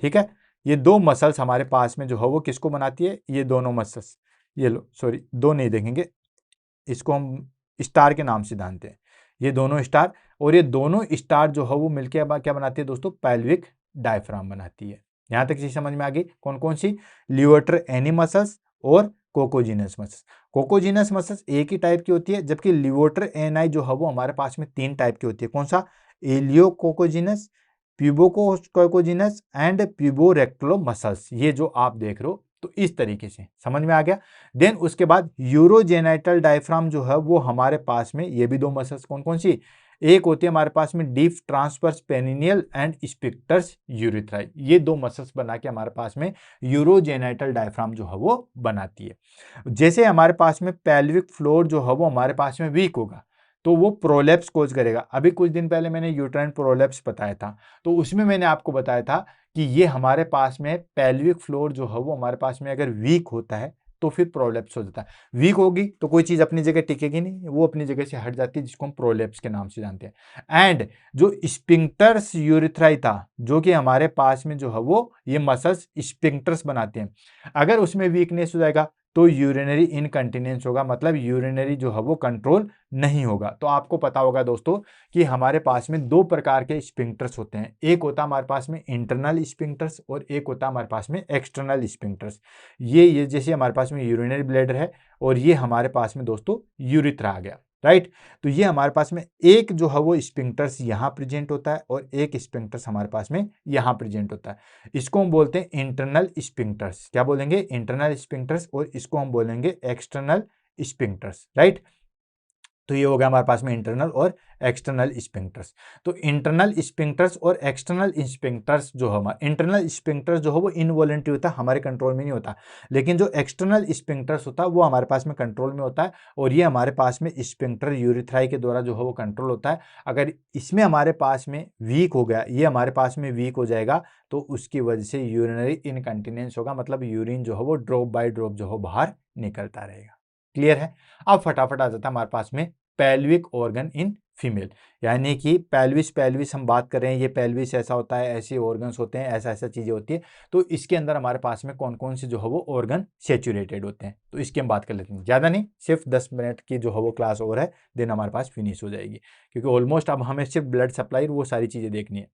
Speaker 1: ठीक है। ये दो मसल्स हमारे पास में जो है वो किसको बनाती है? ये दोनों मसल्स, ये लो, सॉरी दो नहीं देखेंगे, इसको हम स्टार के नाम से जानते हैं। ये दोनों स्टार, और ये दोनों स्टार जो है वो मिलकर अब क्या बनाती है दोस्तों? पेल्विक डायफ्राम बनाती है। यहां तक चीज समझ में आ गई? कौन कौन सी? लिवेटर एनी मसल्स और कोकोजिनस मसल्स। कोकोजिनस मसल्स एक ही टाइप की होती है, जबकि लिवेटर एनआई जो है वो हमारे पास में तीन टाइप की होती है। कौन सा? एलियोकोकोजिनस, प्यूबोकोकोजिनस एंड प्यूबोरेक्टलो मसल्स, ये जो आप देख रहे हो। तो इस तरीके से समझ में आ गया। देन उसके बाद यूरोजेनाइटल डायफ्राम जो है वो हमारे पास में, ये भी दो मसल्स, कौन कौन सी? एक होती है हमारे पास में डीप ट्रांसवर्स पेनिनियल एंड स्पिक्टर्स यूरिथ्राई, ये दो मसल्स बना के हमारे पास में यूरोजेनाइटल डायफ्राम जो है वो बनाती है। जैसे हमारे पास में पेल्विक फ्लोर जो है वो हमारे पास में वीक होगा तो वो प्रोलेप्स कोज करेगा। अभी कुछ दिन पहले मैंने यूट्राइन प्रोलेप्स बताया था, तो उसमें मैंने आपको बताया था कि ये हमारे पास में पेल्विक फ्लोर जो है वो हमारे पास में अगर वीक होता है तो फिर प्रोलेप्स हो जाता है। वीक होगी तो कोई चीज अपनी जगह टिकेगी नहीं, वो अपनी जगह से हट जाती है, जिसको हम प्रोलेप्स के नाम से जानते हैं। एंड जो स्पिंक्टर्स यूरिथ्राई था, जो कि हमारे पास में जो है वो ये मसल्स स्पिंक्टर्स बनाते हैं, अगर उसमें वीकनेस हो जाएगा तो यूरिनरी इनकंटिनेंस होगा, मतलब यूरिनरी जो है वो कंट्रोल नहीं होगा। तो आपको पता होगा दोस्तों कि हमारे पास में दो प्रकार के स्पिंक्टर्स होते हैं, एक होता है हमारे पास में इंटरनल स्पिंक्टर्स और एक होता है हमारे पास में एक्सटर्नल स्पिंक्टर्स। ये जैसे हमारे पास में यूरिनरी ब्लैडर है और ये हमारे पास में दोस्तों यूरिथ्रा आ गया, राइट। तो ये हमारे पास में एक जो है वो स्पिंक्टर्स यहाँ प्रेजेंट होता है और एक स्पिंक्टर्स हमारे पास में यहाँ प्रेजेंट होता है। इसको हम बोलते हैं इंटरनल स्पिंक्टर्स, क्या बोलेंगे? इंटरनल स्पिंक्टर्स, और इसको हम बोलेंगे एक्सटर्नल स्पिंक्टर्स, राइट। तो ये हो गया हमारे पास में इंटरनल और एक्सटर्नल स्पिंक्टर्स। तो इंटरनल स्पिंक्टर्स और एक्सटर्नल स्पिंक्टर्स जो है, हमारा इंटरनल स्पिंक्टर्स जो है वो इनवॉलंटरी होता है, हमारे कंट्रोल में नहीं होता, लेकिन जो एक्सटर्नल स्पिंक्टर्स होता है वो हमारे पास में कंट्रोल में होता है, और ये हमारे पास में स्पिंक्टर यूरिथ्राई के द्वारा जो है वो कंट्रोल होता है। अगर इसमें हमारे पास में वीक हो गया, ये हमारे पास में वीक हो जाएगा तो उसकी वजह से यूरिनरी इनकंटिनेंस होगा, मतलब यूरिन जो है वो ड्रॉप बाय ड्रॉप जो है बाहर निकलता रहेगा। क्लियर है? अब फटाफट आ जाता है हमारे पास में पेल्विक ऑर्गन इन फीमेल, यानी कि पेल्विस हम बात कर रहे हैं, ये पेल्विस ऐसा होता है, ऐसे ऑर्गन्स होते हैं, ऐसा ऐसा चीजें होती है। तो इसके अंदर हमारे पास में कौन कौन से जो है वो ऑर्गन सेचुरेटेड होते हैं, तो इसकी हम बात कर लेते हैं। ज्यादा नहीं, सिर्फ 10 मिनट की जो है वो क्लास और है, देन हमारे पास फिनिश हो जाएगी, क्योंकि ऑलमोस्ट अब हमें सिर्फ ब्लड सप्लाई वो सारी चीजें देखनी है।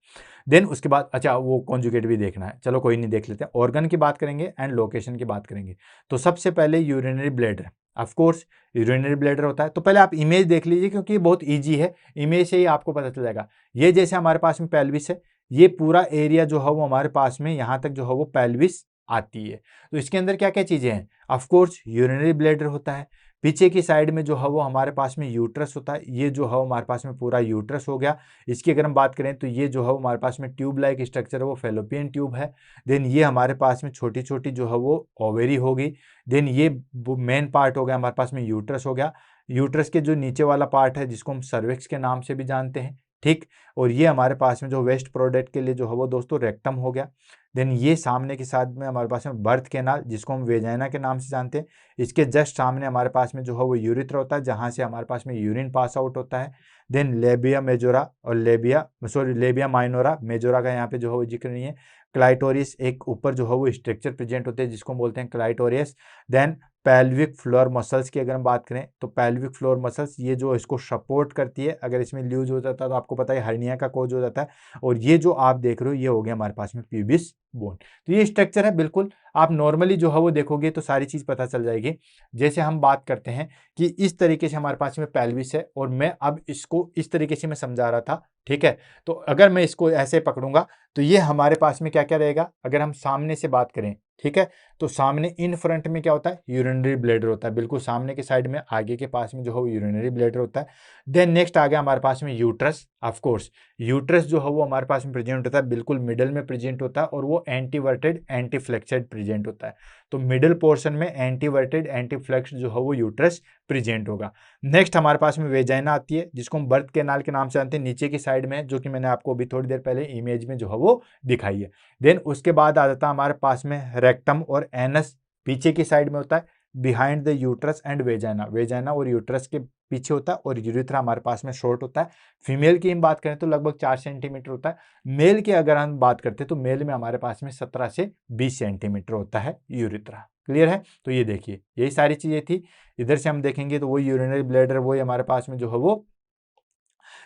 Speaker 1: देन उसके बाद अच्छा वो कॉन्जुगेट भी देखना है, चलो कोई नहीं, देख लेते हैं। ऑर्गन की बात करेंगे एंड लोकेशन की बात करेंगे। तो सबसे पहले urinary bladder, of course urinary bladder होता है। तो पहले आप इमेज देख लीजिए, क्योंकि ये बहुत इजी है, इमेज से ही आपको पता चल जाएगा। ये जैसे हमारे पास में पेल्विस है, ये पूरा एरिया जो है वो हमारे पास में यहाँ तक जो है वो पेल्विस आती है। तो इसके अंदर क्या क्या चीजें हैं? ऑफ कोर्स यूरिनरी ब्लैडर होता है, पीछे की साइड में जो है वो हमारे पास में यूट्रस होता है। ये जो है हमारे पास में पूरा यूट्रस हो गया। इसकी अगर हम बात करें तो ये जो है हमारे पास में ट्यूब लाइक स्ट्रक्चर है, वो फेलोपियन ट्यूब है। देन ये हमारे पास में छोटी छोटी जो है वो ओवेरी होगी। देन ये मेन पार्ट हो गया हमारे पास में यूट्रस हो गया। यूट्रस के जो नीचे वाला पार्ट है जिसको हम सर्विक्स के नाम से भी जानते हैं, ठीक। और ये हमारे पास में जो वेस्ट प्रोडक्ट के लिए जो है वो दोस्तों रेक्टम हो गया। देन ये सामने के साथ में हमारे पास में बर्थ कैनाल जिसको हम वेजाइना के नाम से जानते हैं। इसके जस्ट सामने हमारे पास में जो है वो यूरिथ्रा होता है, जहाँ से हमारे पास में यूरिन पास आउट होता है। देन लेबिया मेजोरा और लेबिया माइनोरा, मेजोरा का यहाँ पे जो है वो जिक्र नहीं है। क्लाइटोरिस एक ऊपर जो है वो स्ट्रक्चर प्रेजेंट होते हैं जिसको हम बोलते हैं क्लाइटोरियस। देन पेल्विक फ्लोर मसल्स की अगर हम बात करें तो पेल्विक फ्लोर मसल्स ये जो इसको सपोर्ट करती है, अगर इसमें लूज हो जाता है तो आपको पता है हर्निया का कॉज हो जाता है। और ये जो आप देख रहे हो ये हो गया हमारे पास में प्यूबिस बोन। तो ये स्ट्रक्चर है, बिल्कुल आप नॉर्मली जो है वो देखोगे तो सारी चीज पता चल जाएगी। जैसे हम बात करते हैं कि इस तरीके से हमारे पास में पेल्विस है और मैं अब इसको इस तरीके से मैं समझा रहा था, ठीक है। तो अगर मैं इसको ऐसे पकड़ूंगा तो ये हमारे पास में क्या क्या रहेगा, अगर हम सामने से बात करें, ठीक है, तो सामने इन फ्रंट में क्या होता है, यूरिनरी ब्लैडर होता है। बिल्कुल सामने के साइड में आगे के पास में जो है वो यूरिनरी ब्लैडर होता है। देन नेक्स्ट आ गया हमारे पास में यूट्रस। ऑफ कोर्स यूट्रस जो है वो हमारे पास में प्रेजेंट होता है, बिल्कुल मिडल में प्रेजेंट होता है और वो एंटीवर्टेड एंटीफ्लेक्सेड प्रेजेंट होता है। तो मिडल पोर्शन में एंटीवर्टेड एंटीफ्लेक्स जो है वो यूट्रस प्रेजेंट होगा। नेक्स्ट हमारे पास में वेजाइना आती है जिसको हम बर्थ कैनाल के नाम से जानते हैं, नीचे की साइड में, जो कि मैंने आपको अभी थोड़ी देर पहले इमेज में जो है वो दिखाई है। देन उसके बाद आ जाता है हमारे पास में रेक्टम और एनस, पीछे की साइड में होता है, behind the uterus and vagina, vagina और यूट्रस के पीछे होता है। और यूरिथ्रा हमारे पास में शॉर्ट होता है। फीमेल की हम बात करें तो लगभग 4 सेंटीमीटर होता है। मेल की अगर हम बात करते हैं तो मेल में हमारे पास में 17 से 20 सेंटीमीटर होता है यूरिथ्रा। क्लियर है। तो ये देखिए यही सारी चीजें थी। इधर से हम देखेंगे तो वो यूरिनरी ब्लैडर, वो हमारे पास में जो है वो,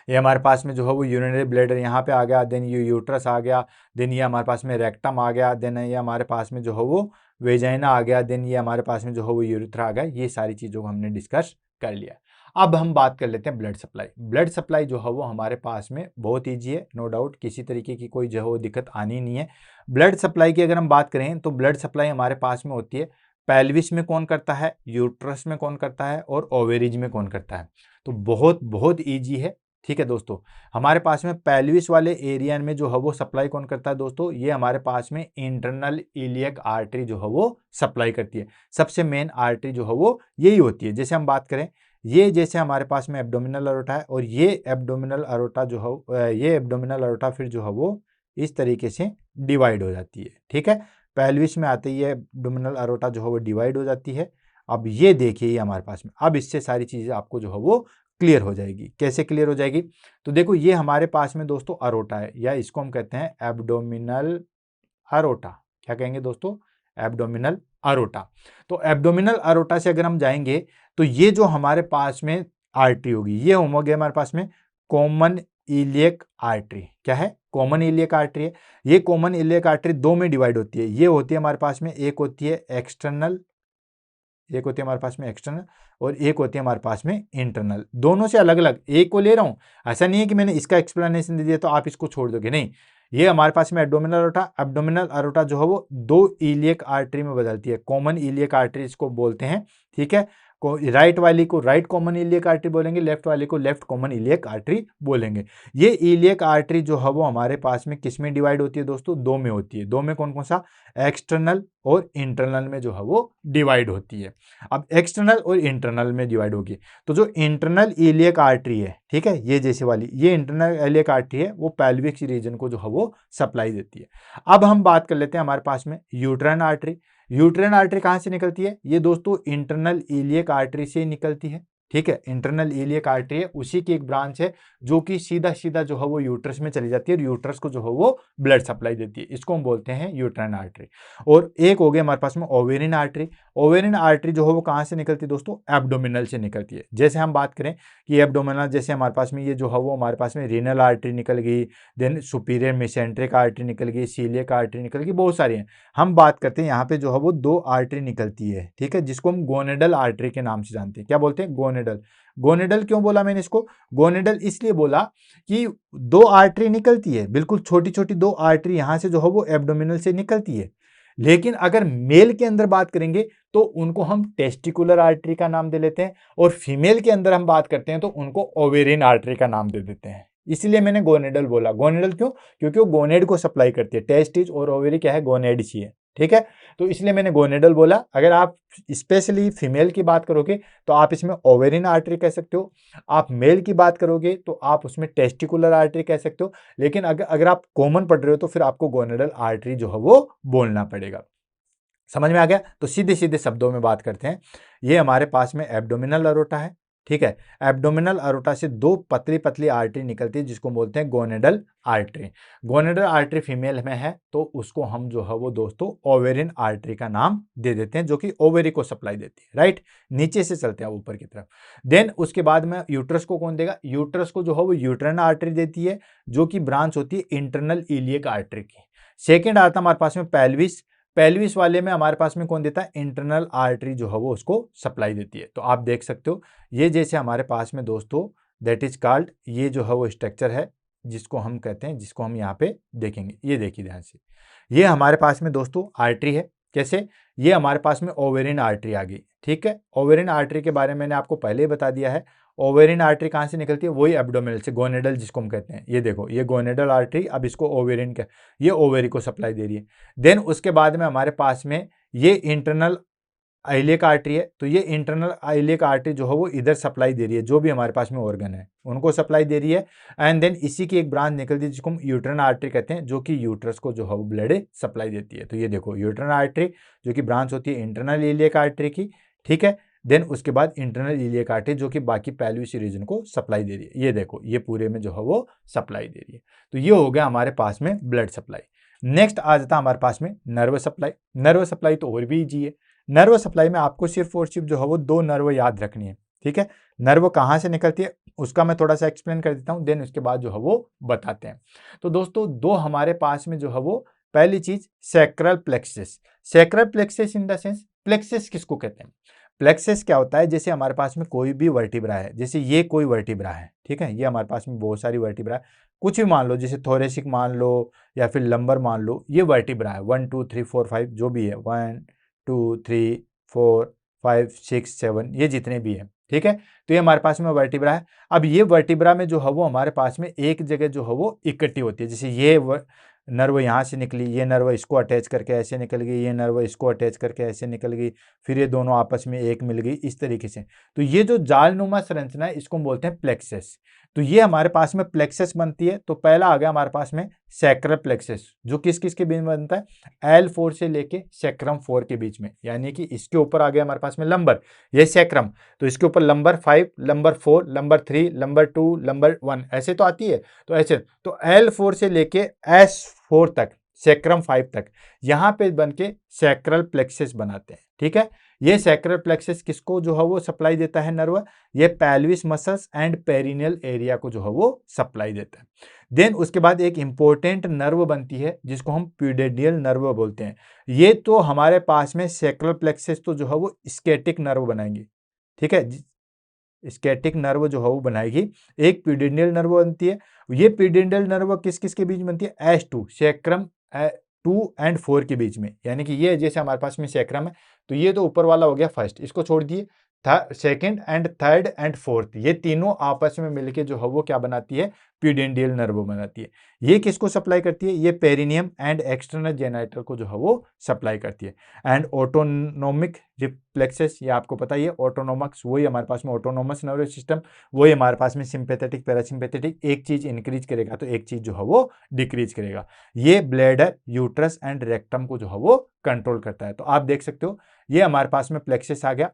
Speaker 1: ये हमारे पास में जो है वो यूरिनरी ब्लैडर यहाँ पे आ गया। देन ये यूट्रस आ गया। देन ये हमारे पास में रेक्टम आ गया। देन ये हमारे पास में जो है वो वेजाइना आ गया। देन ये हमारे पास में जो है वो यूरिथ्रा आ गया। ये सारी चीज़ों को हमने डिस्कस कर लिया। अब हम बात कर लेते हैं ब्लड सप्लाई। ब्लड सप्लाई जो है वो हमारे पास में बहुत ईजी है, नो डाउट, किसी तरीके की कोई जो है वो दिक्कत आनी नहीं है। ब्लड सप्लाई की अगर हम बात करें तो ब्लड सप्लाई हमारे पास में होती है, पेल्विस में कौन करता है, यूट्रस में कौन करता है और ओवेरीज में कौन करता है। तो बहुत बहुत ईजी है, ठीक है दोस्तों। हमारे पास में पेल्विस वाले एरिया में जो है वो सप्लाई कौन करता है दोस्तों, ये हमारे पास में इंटरनल इलियक आर्टरी जो है वो सप्लाई करती है। सबसे मेन आर्टरी जो है वो यही होती है। जैसे हम बात करें, ये जैसे हमारे पास में एब्डोमिनल अरोटा है और ये एब्डोमिनल अरोटा जो है, ये एब्डोमिनल अरोटा फिर जो है वो इस तरीके से डिवाइड हो जाती है, ठीक है। पेल्विस में आते ही ये एब्डोमिनल अरोटा जो है वो डिवाइड हो जाती है। अब ये देखिए ये हमारे पास में, अब इससे सारी चीजें आपको जो है वो क्लियर हो जाएगी। कैसे क्लियर हो जाएगी, तो देखो ये हमारे पास में दोस्तों अरोटा है, या इसको हम कहते हैं एब्डोमिनल अरोटा। क्या कहेंगे दोस्तों, एब्डोमिनल अरोटा। तो एब्डोमिनल अरोटा से अगर हम जाएंगे तो ये जो हमारे पास में आर्टरी होगी, ये होगी हमारे पास में कॉमन इलियक आर्टरी। क्या है, कॉमन इलियक आर्टरी है। ये कॉमन इलियक आर्टरी दो में डिवाइड होती है। ये होती है हमारे पास में, एक होती है एक्सटर्नल, एक होती है हमारे पास में एक्सटर्नल और एक होती है हमारे पास में इंटरनल। दोनों से अलग अलग एक को ले रहा हूं। ऐसा नहीं है कि मैंने इसका एक्सप्लेनेशन दे दिया तो आप इसको छोड़ दोगे, नहीं। ये हमारे पास में एब्डोमिनल अरोटा, एब्डोमिनल अरोटा जो है वो दो इलियक आर्टरी में बदलती है, कॉमन इलियक आर्टरी इसको बोलते हैं, ठीक है। राइट वाली को राइट कॉमन इलियक आर्टरी बोलेंगे, लेफ्ट वाली को लेफ्ट कॉमन इलियक आर्टरी बोलेंगे। ये इलियक आर्टरी जो है वो हमारे पास में किस में डिवाइड होती है दोस्तों, दो में होती है। दो में कौन कौन सा, एक्सटर्नल और इंटरनल में जो है वो डिवाइड होती है। अब एक्सटर्नल और इंटरनल में डिवाइड होगी तो जो इंटरनल इलियक आर्टरी है, ठीक है, ये जैसे वाली ये इंटरनल इलियक आर्टरी है, वो पेल्विक रीजन को जो है वो सप्लाई देती है। अब हम बात कर लेते हैं हमारे पास में यूट्राइन आर्टरी। यूट्राइन आर्टरी कहां से निकलती है, ये दोस्तों इंटरनल इलियक आर्टरी से निकलती है, ठीक है। इंटरनल इलियक आर्टरी है, उसी की एक ब्रांच है जो कि सीधा सीधा जो है वो यूट्रस में चली जाती है और यूट्रस को जो है वो ब्लड सप्लाई देती है। इसको हम बोलते हैं यूट्राइन आर्टरी। और एक हो गया हमारे पास में ओवेरिन आर्टरी। ओवेरिन आर्टरी जो है वो कहां से निकलती है दोस्तों, एब्डोमिनल से निकलती है। जैसे हम बात करें कि एब्डोमिनल, जैसे हमारे पास में ये जो है वो हमारे पास में रीनल आर्टरी निकल गई, देन सुपीरियर मेसेंट्रिक आर्टरी निकल गई, सीलियक आर्टरी निकल गई, बहुत सारी हैं। हम बात करते हैं यहाँ पे जो है वो दो आर्टरी निकलती है, ठीक है, जिसको हम गोनेडल आर्टरी के नाम से जानते हैं। क्या बोलते हैं, गोनेडल। गोनेडल क्यों बोला मैंने इसको, गोनेडल इसलिए बोला कि दो आर्टरी निकलती है, बिल्कुल छोटी छोटी दो आर्टरी यहां से जो है वो एब्डोमिनल से निकलती है। लेकिन अगर मेल के अंदर बात करेंगे तो उनको हम टेस्टिकुलर आर्टरी का नाम दे लेते हैं, और फीमेल के अंदर हम बात करते हैं तो उनको ओवेरियन आर्टरी का नाम दे देते हैं। इसलिए मैंने गोनेडल बोला। गोनेडल क्यों? क्योंकि वो गोनेड को सप्लाई करती है। टेस्टिस और ओवेरी क्या है? गोनेड्स ही है। ठीक है, तो इसलिए मैंने गोनेडल बोला। अगर आप स्पेशली फीमेल की बात करोगे तो आप इसमें ओवेरियन आर्टरी कह सकते हो, आप मेल की बात करोगे तो आप उसमें टेस्टिकुलर आर्टरी कह सकते हो, लेकिन अगर आप कॉमन पढ़ रहे हो तो फिर आपको गोनेडल आर्टरी जो है वो बोलना पड़ेगा। समझ में आ गया? तो सीधे सीधे शब्दों में बात करते हैं। ये हमारे पास में एब्डोमिनल अरोटा है। ठीक है, एब्डोमिनल अरोटा से दो पतली पतली आर्टरी निकलती है जिसको बोलते हैं gonadal artery. Gonadal artery female में है तो उसको हम जो है वो दोस्तों ओवेरियन आर्टरी का नाम दे देते हैं, जो कि ओवेरी को सप्लाई देती है। राइट, नीचे से चलते हैं ऊपर की तरफ। देन उसके बाद में यूट्रस को कौन देगा? यूट्रस को जो है वो यूट्रन आर्टरी देती है, जो कि ब्रांच होती है इंटरनल इलियक आर्टरी की। सेकेंड आता है हमारे पास में पेल्विस। पेल्विस वाले में हमारे पास में कौन देता है? इंटरनल आर्टरी जो है वो उसको सप्लाई देती है। तो आप देख सकते हो ये जैसे हमारे पास में दोस्तों दैट इज कॉल्ड, ये जो है वो स्ट्रक्चर है जिसको हम कहते हैं, जिसको हम यहाँ पे देखेंगे। ये देखिए ध्यान से, ये हमारे पास में दोस्तों आर्टरी है। कैसे? ये हमारे पास में ओवेरियन आर्टरी आ गई। ठीक है, ओवेरियन आर्टरी के बारे में मैंने आपको पहले ही बता दिया है। ओवेरियन आर्टरी कहाँ से निकलती है? वही एब्डोमिनल से, गोनेडल जिसको हम कहते हैं। ये देखो, ये गोनेडल आर्टरी, अब इसको ओवेरियन का, ये ओवेरी को सप्लाई दे रही है। देन उसके बाद में हमारे पास में ये इंटरनल इलियक आर्टरी है, तो ये इंटरनल इलियक आर्टरी जो है वो इधर सप्लाई दे रही है, जो भी हमारे पास में ऑर्गन है उनको सप्लाई दे रही है। एंड देन इसी की एक ब्रांच निकलती है जिसको हम यूट्रन आर्टरी कहते हैं, जो कि यूट्रस को जो है वो ब्लड सप्लाई देती है। तो ये देखो यूट्रन आर्टरी जो कि ब्रांच होती है इंटरनल इलियक आर्टरी की। ठीक है, देन उसके बाद इंटरनल इलियक आर्टरी जो कि बाकी पेल्विस रीजन को सप्लाई दे रही है। ये देखो, ये पूरे में जो है वो सप्लाई दे रही है। तो ये हो गया हमारे पास में ब्लड सप्लाई। नेक्स्ट आ जाता है हमारे पास में नर्व सप्लाई। नर्व सप्लाई तो और भी इजी है। नर्व सप्लाई में आपको सिर्फ और सिर्फ जो है वो दो नर्व याद रखनी है। ठीक है, नर्व कहाँ से निकलती है उसका मैं थोड़ा सा एक्सप्लेन कर देता हूँ, देन उसके बाद जो है वो बताते हैं। तो दोस्तों दो हमारे पास में जो है वो, पहली चीज sacral plexus. Sacral plexus in the sense, plexus किसको कहते हैं? प्लेक्सस क्या होता है? जैसे हमारे पास में कोई भी वर्टिब्रा है, जैसे ये कोई वर्टिब्रा है। ठीक है, ये हमारे पास में बहुत सारी वर्टिब्रा है, कुछ भी मान लो, जैसे थोरेसिक मान लो या फिर लंबर मान लो, ये वर्टिब्रा है 1 2 3 4 5 जो भी है, 1 2 3 4 5 6 7, ये जितने भी है। ठीक है, तो ये हमारे पास में वर्टिब्रा है। अब ये वर्टिब्रा में जो है वो हमारे पास में एक जगह जो है वो इकट्ठी होती है। जैसे ये नर्व यहाँ से निकली, ये नर्व इसको अटैच करके ऐसे निकल गई, ये नर्व इसको अटैच करके ऐसे निकल गई, फिर ये दोनों आपस में एक मिल गई, इस तरीके से। तो ये जो जालनुमा संरचना है इसको हम बोलते हैं प्लेक्सस। तो ये हमारे पास में प्लेक्सस बनती है। तो पहला आ गया हमारे पास में सैक्रल प्लेक्सस, जो किस किस के बीच में बनता है? L4 से लेके सैक्रम 4 के बीच में, यानी कि इसके ऊपर आ गया हमारे पास में लंबर, ये सैक्रम, तो इसके ऊपर lumbar 5, lumbar 4, lumbar 3, lumbar 2, lumbar 1, ऐसे तो आती है। तो ऐसे, तो L4 से लेके S4 तक, सैक्रम 5 तक, यहाँ पे बन के सैक्रल प्लेक्सस बनाते हैं। ठीक है, ये सैक्रल प्लेक्सस किसको जो है वो सप्लाई देता है नर्व? ये pelvis muscles and perineal area को जो है वो सप्लाई देता है। देन उसके बाद एक इंपॉर्टेंट नर्व बनती है जिसको हम प्यूडेडियल नर्व बोलते हैं। ये तो हमारे पास में सैक्रल प्लेक्सस तो जो है वो स्केटिक नर्व बनाएंगे। ठीक है, स्केटिक नर्व जो है वो बनाएगी। एक प्यूडेडियल नर्व बनती है। ये प्यूडेडियल नर्व किस किस के बीच बनती है? S2, सैक्रम 2 एंड 4 के बीच में, यानी कि ये जैसे हमारे पास में सैक्रम है, तो ये तो ऊपर वाला हो गया फर्स्ट, इसको छोड़ दिए। Second and third and fourth, ये तीनों आपस में मिलके जो है वो क्या बनाती है? प्यूडेंडियल नर्व बनाती है। ये किसको सप्लाई करती है? ये पेरिनियम एंड एक्सटर्नल जेनाइटर को जो है वो सप्लाई करती है। एंड ऑटोनोमिक रिफ्लेक्सेस, ये आपको पता ही है, ऑटोनोमक्स, वही हमारे पास में ऑटोनोमस नर्वस सिस्टम, वही हमारे पास में सिंपैथेटिक पैरासिम्पैथेटिक, एक चीज इंक्रीज करेगा तो एक चीज जो है वो डिक्रीज करेगा। ये ब्लैडर, यूट्रस एंड रेक्टम को जो है वो कंट्रोल करता है। तो आप देख सकते हो ये हमारे पास में प्लेक्सस आ गया।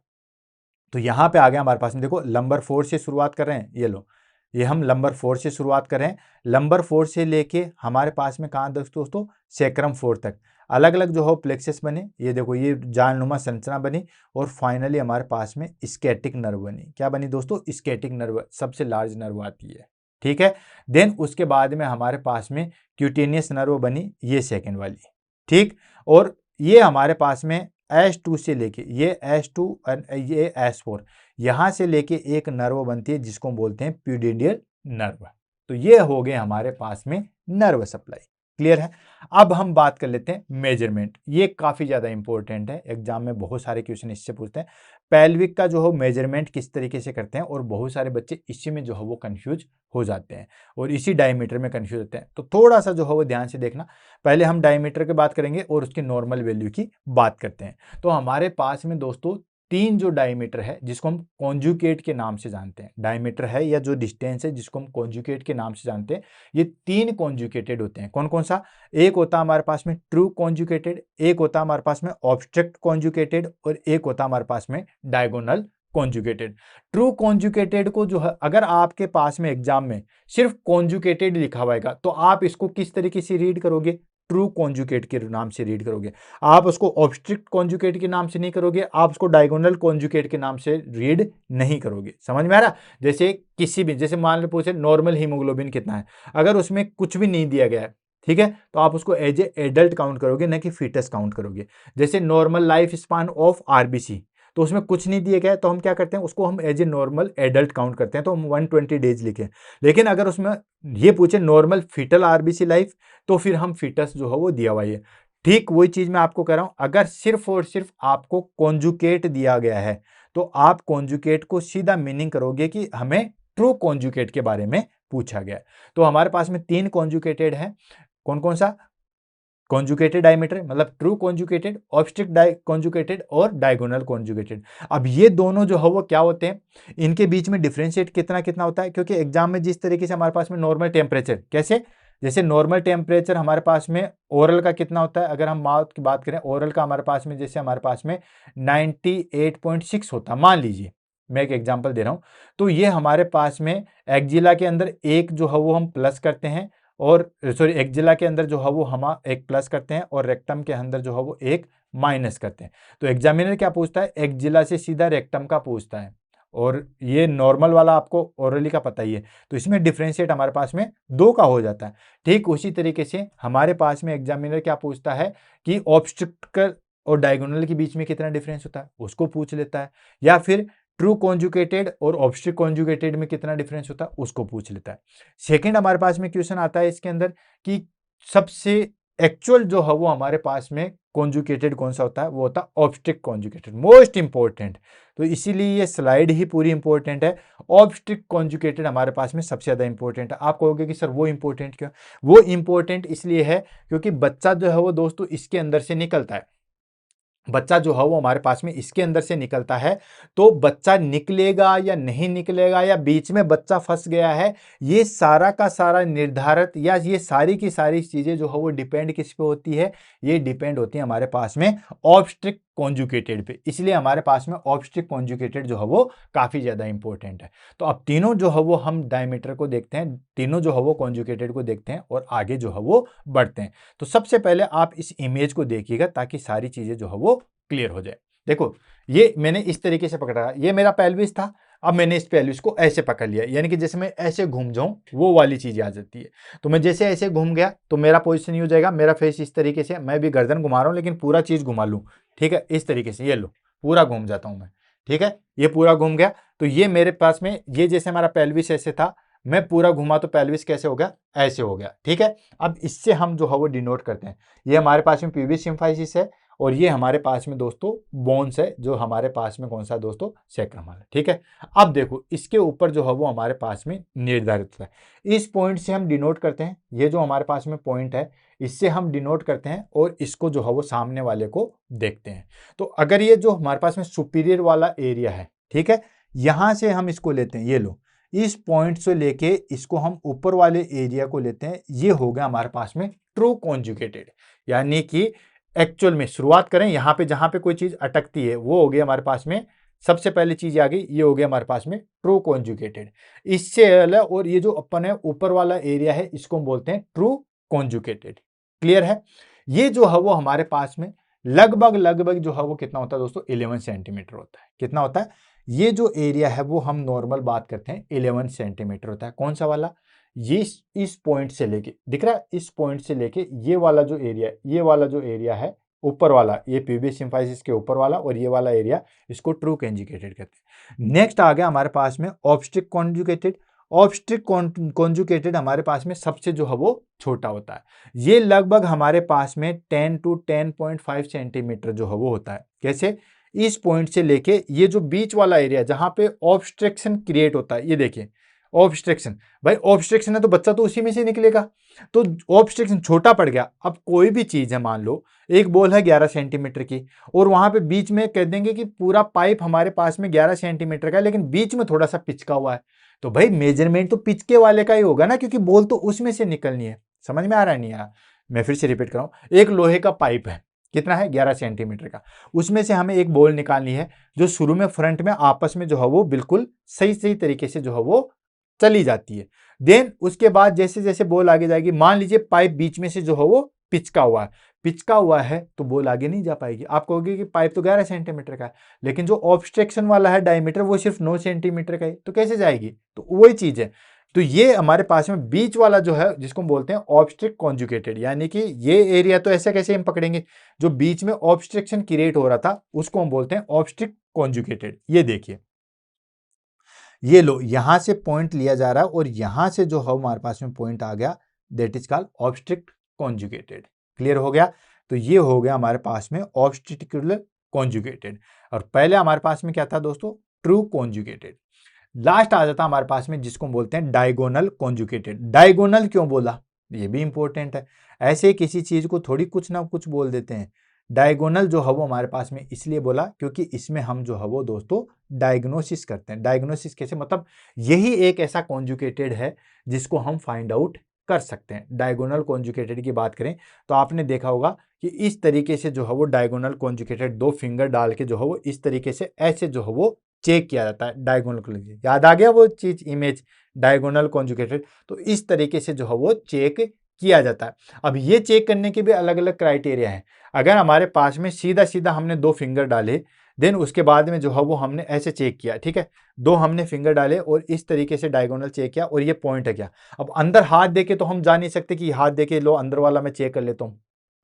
Speaker 1: तो यहां पे आ गया हमारे पास में, देखो लंबर 4 से शुरुआत कर रहे हैं, ये लो, ये हम लंबर 4 से शुरुआत कर रहे हैं। लंबर 4 से लेके हमारे पास में कहां दोस्तों? सैक्रम 4 तक अलग अलग जो है प्लेक्सस बने। ये देखो, ये जालनुमा संरचना बनी, और फाइनली हमारे पास में स्केटिक नर्व बनी। क्या बनी दोस्तों? स्केटिक नर्व, सबसे लार्ज नर्व आती है। ठीक है, देन उसके बाद में हमारे पास में क्यूटेनियस नर्व बनी, ये सेकेंड वाली। ठीक, और ये हमारे पास में S2 से लेके, ये S2 और ये S4, यहां से लेके एक नर्व बनती है जिसको बोलते हैं प्यूडेंडियल नर्व। तो ये हो गए हमारे पास में नर्व सप्लाई। क्लियर है। अब हम बात कर लेते हैं मेजरमेंट। ये काफी ज्यादा इंपॉर्टेंट है, एग्जाम में बहुत सारे क्वेश्चन इससे पूछते हैं। पेल्विक का जो है मेजरमेंट किस तरीके से करते हैं, और बहुत सारे बच्चे इसी में जो है वो कंफ्यूज हो जाते हैं और इसी डायमीटर में कंफ्यूज होते हैं। तो थोड़ा सा जो है वो ध्यान से देखना। पहले हम डायमीटर की बात करेंगे और उसकी नॉर्मल वैल्यू की बात करते हैं। तो हमारे पास में दोस्तों तीन जो डायमीटर है जिसको हम कॉन्जुगेट के नाम से जानते हैं, डायमीटर है या जो डिस्टेंस है जिसको हम कॉन्जुगेट के नाम से जानते हैं, ये तीन कॉन्जुगेटेड होते हैं। कौन कौन सा? एक होता है हमारे पास में ट्रू कॉन्जुगेटेड, एक होता है हमारे पास में ऑब्स्ट्रक्ट कॉन्जुगेटेड, और एक होता है हमारे पास में डायगोनल कॉन्जुगेटेड। ट्रू कॉन्जुगेटेड को जो है अगर आपके पास में एग्जाम में सिर्फ कॉन्जुगेटेड लिखा हुआ तो आप इसको किस तरीके से रीड करोगे? ट्रू कॉन्जुगेट के नाम से रीड करोगे। आप उसको ऑब्स्ट्रिक्ट कॉन्जुगेट के नाम से नहीं करोगे, आप उसको डायगोनल कॉन्जुगेट के नाम से रीड नहीं करोगे। समझ में आ रहा? जैसे किसी भी, जैसे मान लो पूछे नॉर्मल हीमोग्लोबिन कितना है, अगर उसमें कुछ भी नहीं दिया गया है, ठीक है, तो आप उसको एज ए एडल्ट काउंट करोगे, ना कि फीटस काउंट करोगे। जैसे normal life span of RBC, तो उसमें कुछ नहीं दिया गया है, तो हम क्या करते हैं, उसको हम as a normal adult count करते हैं, तो हम 120 डेज लिखें। लेकिन अगर उसमें ये पूछे नॉर्मल फीटल आरबीसी लाइफ, तो फिर हम फीटस जो है वो दिया हुआ है। ठीक वही चीज मैं आपको कह रहा हूं, अगर सिर्फ और सिर्फ आपको कॉन्जुकेट दिया गया है तो आप कॉन्जुकेट को सीधा मीनिंग करोगे कि हमें ट्रू कॉन्जुकेट के बारे में पूछा गया है। तो हमारे पास में तीन कॉन्जुकेटेड है। कौन कौन सा? कॉन्जुगेटेड डायमीटर मतलब ट्रू कॉन्जुगेटेड, ऑब्स्ट्रिक्ट कॉन्जुगेटेड और डायगोनल कॉन्जुगेटेड। अब ये दोनों जो है वो क्या होते हैं, इनके बीच में डिफरेंशिएट कितना कितना होता है, क्योंकि एग्जाम में जिस तरीके से हमारे पास में नॉर्मल टेम्परेचर, कैसे, जैसे नॉर्मल टेम्परेचर हमारे पास में ओरल का कितना होता है, अगर हम माउथ की बात करें ओरल का हमारे पास में, जैसे हमारे पास में 98.6 होता, मान लीजिए मैं एक एग्जांपल दे रहा हूं, तो ये हमारे पास में एक्जिला के अंदर एक जो है वो हम प्लस करते हैं, और सॉरी एक्जिला के अंदर जो है वो हम एक प्लस करते हैं, और रेक्टम के अंदर जो है वो एक माइनस करते हैं। तो एग्जामिनर क्या पूछता है, एक्जिला से सीधा रेक्टम का पूछता है, और ये नॉर्मल वाला आपको ओरली का पता ही है, तो इसमें डिफरेंशिएट हमारे पास में दो का हो जाता है। ठीक उसी तरीके से हमारे पास में एग्जामिनर क्या पूछता है कि ऑब्स्ट्रिक्ट और डायगोनल के बीच में कितना डिफरेंस होता है, उसको पूछ लेता है, या फिर ट्रू कॉन्जुगेटेड और ऑब्स्ट्रिक्ट कॉन्जुगेटेड में कितना डिफरेंस होता है उसको पूछ लेता है। सेकंड हमारे पास में क्वेश्चन आता है इसके अंदर कि सबसे एक्चुअल जो है वो हमारे पास में कॉन्जुगेटेड कौन सा होता है, वो होता है ऑब्स्ट्रिक्ट कॉन्जुगेटेड, मोस्ट इंपॉर्टेंट। तो इसीलिए ये स्लाइड ही पूरी इंपॉर्टेंट है। ऑब्स्ट्रिक्ट कॉन्जुगेटेड हमारे पास में सबसे ज्यादा इंपॉर्टेंट है। आप कहोगे कि सर वो इंपॉर्टेंट क्यों? वो इंपॉर्टेंट इसलिए है क्योंकि बच्चा जो है वो दोस्तों इसके अंदर से निकलता है, बच्चा जो है वो हमारे पास में इसके अंदर से निकलता है। तो बच्चा निकलेगा या नहीं निकलेगा, या बीच में बच्चा फंस गया है, ये सारा का सारा निर्धारित, या ये सारी की सारी चीजें जो है वो डिपेंड किस पे होती है, ये डिपेंड होती है हमारे पास में ऑब्स्ट्रिक्ट कॉन्जुगेटेड पे। इसलिए हमारे पास में ऑब्स्ट्रिक्ट कॉन्जुगेटेड जो है वो काफी ज्यादा इंपॉर्टेंट है। तो अब तीनों जो है वो हम डायमीटर को देखते हैं, तीनों जो है वो कॉन्जुगेटेड को देखते हैं और आगे जो है वो बढ़ते हैं। तो सबसे पहले आप इस इमेज को देखिएगा ताकि सारी चीजें जो है वो क्लियर हो जाए। देखो ये मैंने इस तरीके से पकड़ा, ये मेरा पेल्विस था, अब मैंने इस पेल्विस को ऐसे पकड़ लिया, यानी कि जैसे मैं ऐसे घूम जाऊं वो वाली चीज आ जाती है। तो मैं जैसे ऐसे घूम गया तो मेरा पोजीशन ये हो जाएगा, मेरा फेस इस तरीके से, मैं भी गर्दन घुमा रहा हूं लेकिन पूरा चीज घुमा लूं, ठीक है, इस तरीके से, ये लो पूरा घूम जाता हूं मैं, ठीक है, ये पूरा घूम गया। तो ये मेरे पास में, ये जैसे हमारा पेल्विस ऐसे था, मैं पूरा घुमा तो पेल्विस कैसे हो गया, ऐसे हो गया, ठीक है। अब इससे हम जो है वो डिनोट करते हैं, ये हमारे पास में प्यूबिक सिम्फाइसिस है, और ये हमारे पास में दोस्तों बोन्स है, जो हमारे पास में कौन सा दोस्तों, सैक्रम है, ठीक है। अब देखो इसके ऊपर जो है वो हमारे पास में निर्धारित होता है, इस पॉइंट से हम डिनोट करते हैं, ये जो हमारे पास में पॉइंट है इससे हम डिनोट करते हैं, और इसको जो है वो सामने वाले को देखते हैं। तो अगर ये जो हमारे पास में सुपीरियर वाला एरिया है, ठीक है, यहां से हम इसको लेते हैं, ये लो, इस पॉइंट से लेके इसको हम ऊपर वाले एरिया को लेते हैं, ये हो गया हमारे पास में ट्रू कॉन्जुगेटेड। यानी कि एक्चुअल में शुरुआत करें यहां पे, जहां पे कोई चीज अटकती है वो हो गया हमारे पास में, सबसे पहले चीज आ गई, ये हो गया हमारे पास में ट्रू कॉन्जुगेटेड। इससे अलग, और ये जो अपन है ऊपर वाला एरिया है इसको हम बोलते हैं ट्रू कॉन्जुगेटेड। क्लियर है? ये जो है वो हमारे पास में लगभग लगभग जो है वो कितना होता है दोस्तों, 11 सेंटीमीटर होता है। कितना होता है? ये जो एरिया है वो हम नॉर्मल बात करते हैं 11 सेंटीमीटर होता है। कौन सा वाला? ये इस पॉइंट से लेके, दिख रहा है, इस पॉइंट से लेके ये वाला जो एरिया, ये वाला जो एरिया है ऊपर वाला, ये प्यूबिक सिम्फाइसिस के ऊपर वाला, और ये वाला एरिया, इसको ट्रू कॉन्जुगेटेड कहते हैं। नेक्स्ट आ गया हमारे पास में ऑब्स्ट्रिक्ट कॉन्जुगेटेड। ऑब्स्ट्रिक्ट कॉन्जुगेटेड हमारे पास में सबसे जो है वो छोटा होता है। ये लगभग हमारे पास में 10 to 10.5 सेंटीमीटर जो है वो होता है। कैसे? इस पॉइंट से लेके ये जो बीच वाला एरिया जहां पे ऑब्स्ट्रक्शन क्रिएट होता है, ये देखिए ऑब्स्ट्रक्शन, भाई ऑब्स्ट्रक्शन है तो बच्चा तो उसी में से निकलेगा, तो ऑब्स्ट्रक्शन छोटा पड़ गया। अब कोई भी चीज है, मान लो एक बॉल है 11 सेंटीमीटर की और वहां पे बीच में कह देंगे कि पूरा पाइप हमारे पास में 11 सेंटीमीटर का है, लेकिन बीच में थोड़ा सा पिचका हुआ है, तो भाई मेजरमेंट तो पिचके वाले का ही होगा ना, क्योंकि बॉल तो उसमें से निकलनी है। समझ में आ रहा है नहीं आ रहा? मैं फिर से रिपीट कर रहा हूं, एक लोहे का पाइप है, कितना है? 11 सेंटीमीटर का। उसमें से हमें एक बॉल निकालनी है जो शुरू में फ्रंट में आपस में जो है वो बिल्कुल सही सही तरीके से जो है वो चली जाती है। देन उसके बाद जैसे जैसे बॉल आगे जाएगी, मान लीजिए पाइप बीच में से जो है वो पिचका हुआ है, पिचका हुआ है तो बॉल आगे नहीं जा पाएगी। आप कहोगे कि पाइप तो 11 सेंटीमीटर का है, लेकिन जो ऑब्स्ट्रक्शन वाला है डायमीटर वो सिर्फ 9 सेंटीमीटर का है, तो कैसे जाएगी? तो वही चीज है। तो ये हमारे पास में बीच वाला जो है जिसको हम बोलते हैं ऑब्स्ट्रिक्ट कॉन्जुगेटेड, यानी कि ये एरिया तो ऐसे कैसे हम पकड़ेंगे, जो बीच में ऑब्स्ट्रक्शन क्रिएट हो रहा था उसको हम बोलते हैं ऑब्स्ट्रिक्ट कॉन्जुगेटेड। ये देखिए, ये लो यहां से पॉइंट लिया जा रहा है और यहां से जो है हमारे पास में पॉइंट आ गया, that is called obstetric conjugated. Clear हो गया? तो ये हो गया हमारे पास में ऑब्स्टिकुलर कॉन्जुगेटेड। और पहले हमारे पास में क्या था दोस्तों? True conjugated. लास्ट आ जाता है हमारे पास में जिसको हम बोलते हैं डायगोनल कॉन्जुगेटेड। डायगोनल क्यों बोला, ये भी इंपॉर्टेंट है। ऐसे किसी चीज को थोड़ी कुछ ना कुछ बोल देते हैं। डायगोनल जो है वो हमारे पास में इसलिए बोला क्योंकि इसमें हम जो है वो दोस्तों डायग्नोसिस करते हैं। डायग्नोसिस कैसे, मतलब यही एक ऐसा कॉन्जुगेटेड है जिसको हम फाइंड आउट कर सकते हैं। डायगोनल कॉन्जुगेटेड की बात करें तो आपने देखा होगा कि इस तरीके से जो है वो डायगोनल कॉन्जुगेटेड, दो फिंगर डाल के जो है वो इस तरीके से ऐसे जो है वो चेक किया जाता है। डायगोनल कॉन्जुगेटेड याद आ गया वो चीज, इमेज डायगोनल कॉन्जुगेटेड, तो इस तरीके से जो है वो चेक किया जाता है। अब ये चेक करने के भी अलग अलग क्राइटेरिया है। अगर हमारे पास में सीधा सीधा हमने दो फिंगर डाले, देन उसके बाद में जो है वो हमने ऐसे चेक किया, ठीक है, दो हमने फिंगर डाले और इस तरीके से डायगोनल चेक किया और ये पॉइंट है क्या। अब अंदर हाथ देके तो हम जा नहीं सकते कि हाथ देके लो अंदर वाला मैं चेक कर लेता हूं,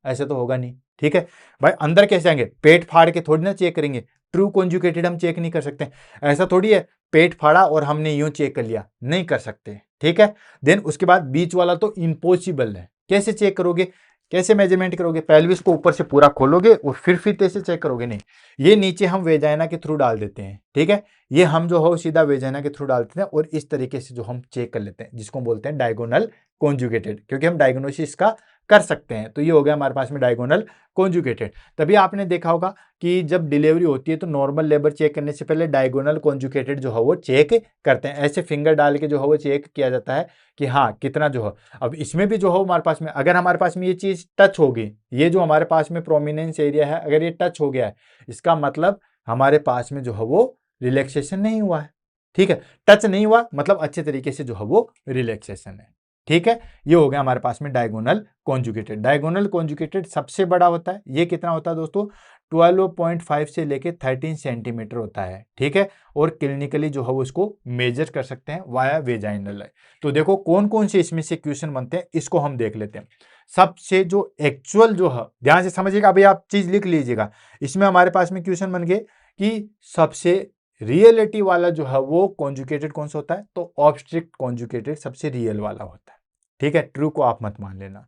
Speaker 1: ऐसे तो होगा नहीं, ठीक है भाई। अंदर कैसे आएंगे? पेट फाड़ के थोड़ी ना चेक करेंगे। ट्रू कॉन्जुगेटेड हम चेक नहीं कर सकते, ऐसा थोड़ी है पेट फाड़ा और हमने यूं चेक कर लिया, नहीं कर सकते, ठीक है। देन उसके बाद बीच वाला तो इम्पॉसिबल है। कैसे चेक करोगे, कैसे मेजरमेंट करोगे? पेल्विस को ऊपर से पूरा खोलोगे और फिर फीते से चेक करोगे? नहीं, ये नीचे हम वेजाइना के थ्रू डाल देते हैं, ठीक है। ये हम जो हो सीधा वेजाइना के थ्रू डालते हैं और इस तरीके से जो हम चेक कर लेते हैं, जिसको हम बोलते हैं डायगोनल कॉन्जुगेटेड, क्योंकि हम डायग्नोसिस का कर सकते हैं। तो ये हो गया हमारे पास में डायगोनल कॉन्जुगेटेड। तभी आपने देखा होगा कि जब डिलीवरी होती है तो नॉर्मल लेबर चेक करने से पहले डायगोनल कॉन्जुगेटेड जो है वो चेक करते हैं। ऐसे फिंगर डाल के जो है वो चेक किया जाता है कि हाँ कितना जो है। अब इसमें भी जो है हमारे पास में, अगर हमारे पास में ये चीज टच होगी, ये जो हमारे पास में प्रोमिनेंस एरिया है अगर ये टच हो गया है, इसका मतलब हमारे पास में जो है वो रिलैक्सेशन नहीं हुआ है, ठीक है। टच नहीं हुआ मतलब अच्छे तरीके से जो है वो रिलैक्सेशन है, ठीक है। ये हो गया हमारे पास में डायगोनल कॉन्जुगेटेड। डायगोनल कॉन्जुगेटेड सबसे बड़ा होता है। ये कितना होता है दोस्तों? 12.5 से लेके 13 सेंटीमीटर होता है, ठीक है। और क्लिनिकली जो है वो उसको मेजर कर सकते हैं वाया वेजाइनल। तो देखो कौन कौन से इसमें से क्वेश्चन बनते हैं, इसको हम देख लेते हैं। सबसे जो एक्चुअल जो है, ध्यान से समझिएगा, अभी आप चीज लिख लीजिएगा। इसमें हमारे पास में क्वेश्चन बन गए कि सबसे रियलिटी वाला जो है वो कॉन्जुगेटेड कौन सा होता है, तो ऑब्स्ट्रिक्ट कॉन्जुगेटेड सबसे रियल वाला होता है, ठीक है। ट्रू को आप मत मान लेना।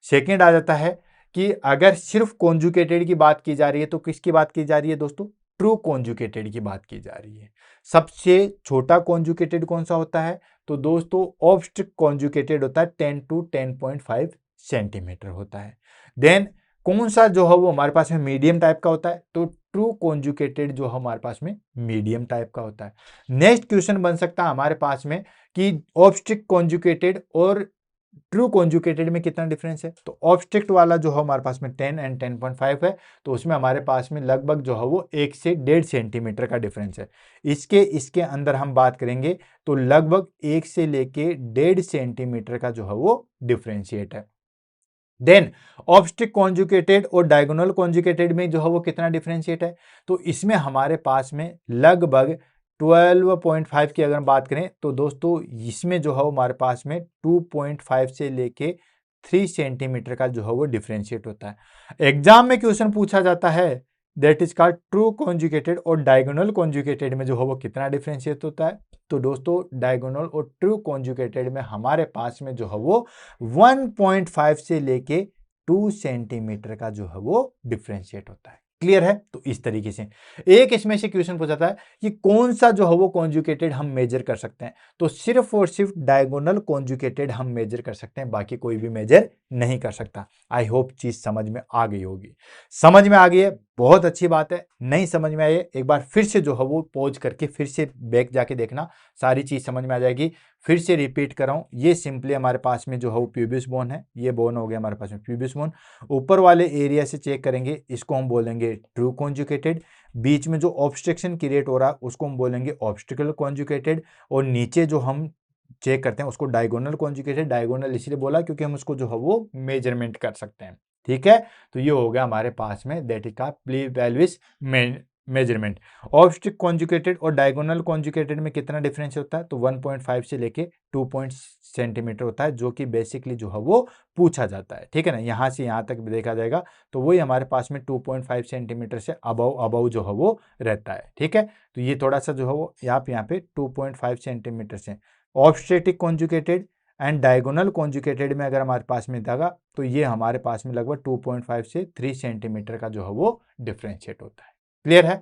Speaker 1: सेकेंड आ जाता है कि अगर सिर्फ कॉन्जुगेटेड की बात की जा रही है तो किसकी बात की जा रही है दोस्तों? ट्रू कॉन्जुगेटेड की बात की जा रही है। सबसे छोटा कॉन्जुगेटेड कौन सा होता है, तो दोस्तों ऑब्स्ट्रिक्ट कॉन्जुगेटेड होता है, 10 to 10.5 सेंटीमीटर होता है। देन कौन सा जो है वो हमारे पास में मीडियम टाइप का होता है, तो ट्रू कॉन्जुगेटेड जो हमारे पास में मीडियम टाइप का होता है। नेक्स्ट क्वेश्चन बन सकता है हमारे पास में कि ऑब्स्ट्रिक्ट कॉन्जुगेटेड और ट्रू कॉन्जुगेटेड में कितना डिफरेंस है, तो ऑब्स्ट्रिक्ट वाला जो है हमारे पास में 10 and 10.5 है, तो उसमें हमारे पास में लगभग जो है वो 1 से 1.5 सेंटीमीटर का डिफरेंस है। इसके अंदर हम बात करेंगे तो लगभग 1 से लेके 1.5 सेंटीमीटर का जो है वो डिफरेंशिएट है। देन ऑब्स्ट्रिक्ट कॉन्जुगेटेड और डायगोनल कॉन्जुगेटेड में जो है वो कितना डिफरेंशिएट है, तो इसमें हमारे पास में लगभग 12.5 की अगर बात करें तो दोस्तों इसमें जो है वो हमारे पास में 2.5 से लेके 3 सेंटीमीटर का जो है वो डिफरेंशिएट होता है। एग्जाम में क्वेश्चन पूछा जाता है that is called true conjugated. और डायगोनल कॉन्जुगेटेड में जो है वो कितना डिफरेंशिएट होता है? तो दोस्तों डायगोनल और ट्रू कॉन्जुगेटेड में हमारे पास में जो है वो 1.5 से लेके 2 सेंटीमीटर का जो है वो डिफरेंशिएट होता है। क्लियर है? तो इस तरीके से एक इसमें से क्वेश्चन पूछा था कि कौन सा जो है वो कॉन्जुगेटेड हम मेजर कर सकते हैं, तो सिर्फ और सिर्फ डायगोनल कॉन्जुगेटेड हम मेजर कर सकते हैं, बाकी कोई भी मेजर नहीं कर सकता। आई होप चीज समझ में आ गई होगी। समझ में आ गई है, बहुत अच्छी बात है। नहीं समझ में आई है, एक बार फिर से जो है वो पॉज करके फिर से बैक जाके देखना, सारी चीज समझ में आ जाएगी। फिर से रिपीट कर रहा हूं, ये सिंपली हमारे पास में जो है वो प्यूबिस बोन है, ये बोन हो गया हमारे पास में प्यूबिस बोन। ऊपर वाले एरिया से चेक करेंगे, इसको हम बोलेंगे ट्रू कॉन्जुगेटेड। बीच में जो ऑब्स्ट्रक्शन क्रिएट हो रहा है उसको हम बोलेंगे ऑब्स्टिकल कॉन्जुगेटेड। और नीचे जो हम चेक करते हैं उसको डायगोनल कॉन्जुगेटेड। डायगोनल इसलिए बोला क्योंकि हम उसको जो है वो मेजरमेंट कर सकते हैं। ठीक है, तो ये हो गया हमारे पास में दैट इज का पेल्विस मेजरमेंट। ऑब्स्टिक कॉन्जुगेटेड और डायगोनल कॉन्जुगेटेड में कितना डिफरेंस होता है? तो 1.5 से लेके 2 सेंटीमीटर होता है, जो कि बेसिकली जो है वो पूछा जाता है। ठीक है ना, यहां से यहां तक देखा जाएगा तो वही हमारे पास में 2.5 सेंटीमीटर से अबव जो है वो रहता है। ठीक है, तो ये थोड़ा सा जो है वो यहाँ पे 2.5 सेंटीमीटर से obstetric conjugated and diagonal conjugated में अगर हमारे पास में था तो ये हमारे पास में लगभग 2.5 से 3 सेंटीमीटर का जो है वो डिफरेंशिएट होता है। क्लियर है?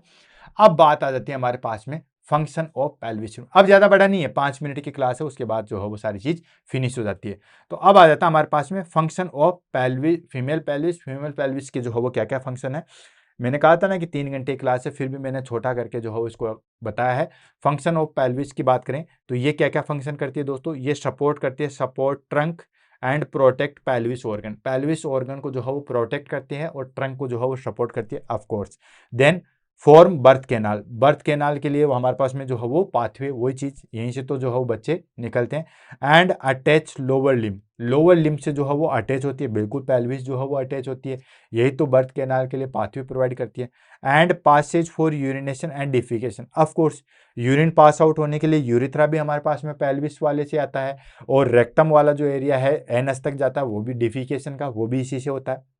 Speaker 1: अब बात आ जाती है हमारे पास में फंक्शन ऑफ पेल्विस। अब ज्यादा बड़ा नहीं है, 5 मिनट की क्लास है, उसके बाद जो है वो सारी चीज फिनिश हो जाती है। तो अब आ जाता है हमारे पास में function of pelvis, female pelvis. Female pelvis के जो है वो क्या क्या फंक्शन है। मैंने कहा था ना कि 3 घंटे क्लास है, फिर भी मैंने छोटा करके जो है उसको बताया है। फंक्शन ऑफ पेल्विस की बात करें तो ये क्या क्या फंक्शन करती है दोस्तों? ये सपोर्ट करती है, support trunk and protect pelvis organ. Pelvis organ को जो है वो प्रोटेक्ट करती है और ट्रंक को जो है वो सपोर्ट करती है of course. Then form birth canal. Birth canal के लिए वो हमारे पास में जो है वो पाथवे, वही चीज यहीं से तो जो है वो बच्चे निकलते हैं। And attach lower limb, lower limb से जो है वो अटैच होती है, बिल्कुल पेल्विस जो है वो अटैच होती है, यही तो बर्थ कैनाल के लिए पाथवे प्रोवाइड करती है। And passage for urination and defecation, of course urine pass out होने के लिए यूरिथ्रा भी हमारे पास में पेल्विस वाले से आता है, और रेक्टम वाला जो एरिया है एनस तक जाता है वो भी डिफिकेशन का, वो भी इसी से होता है।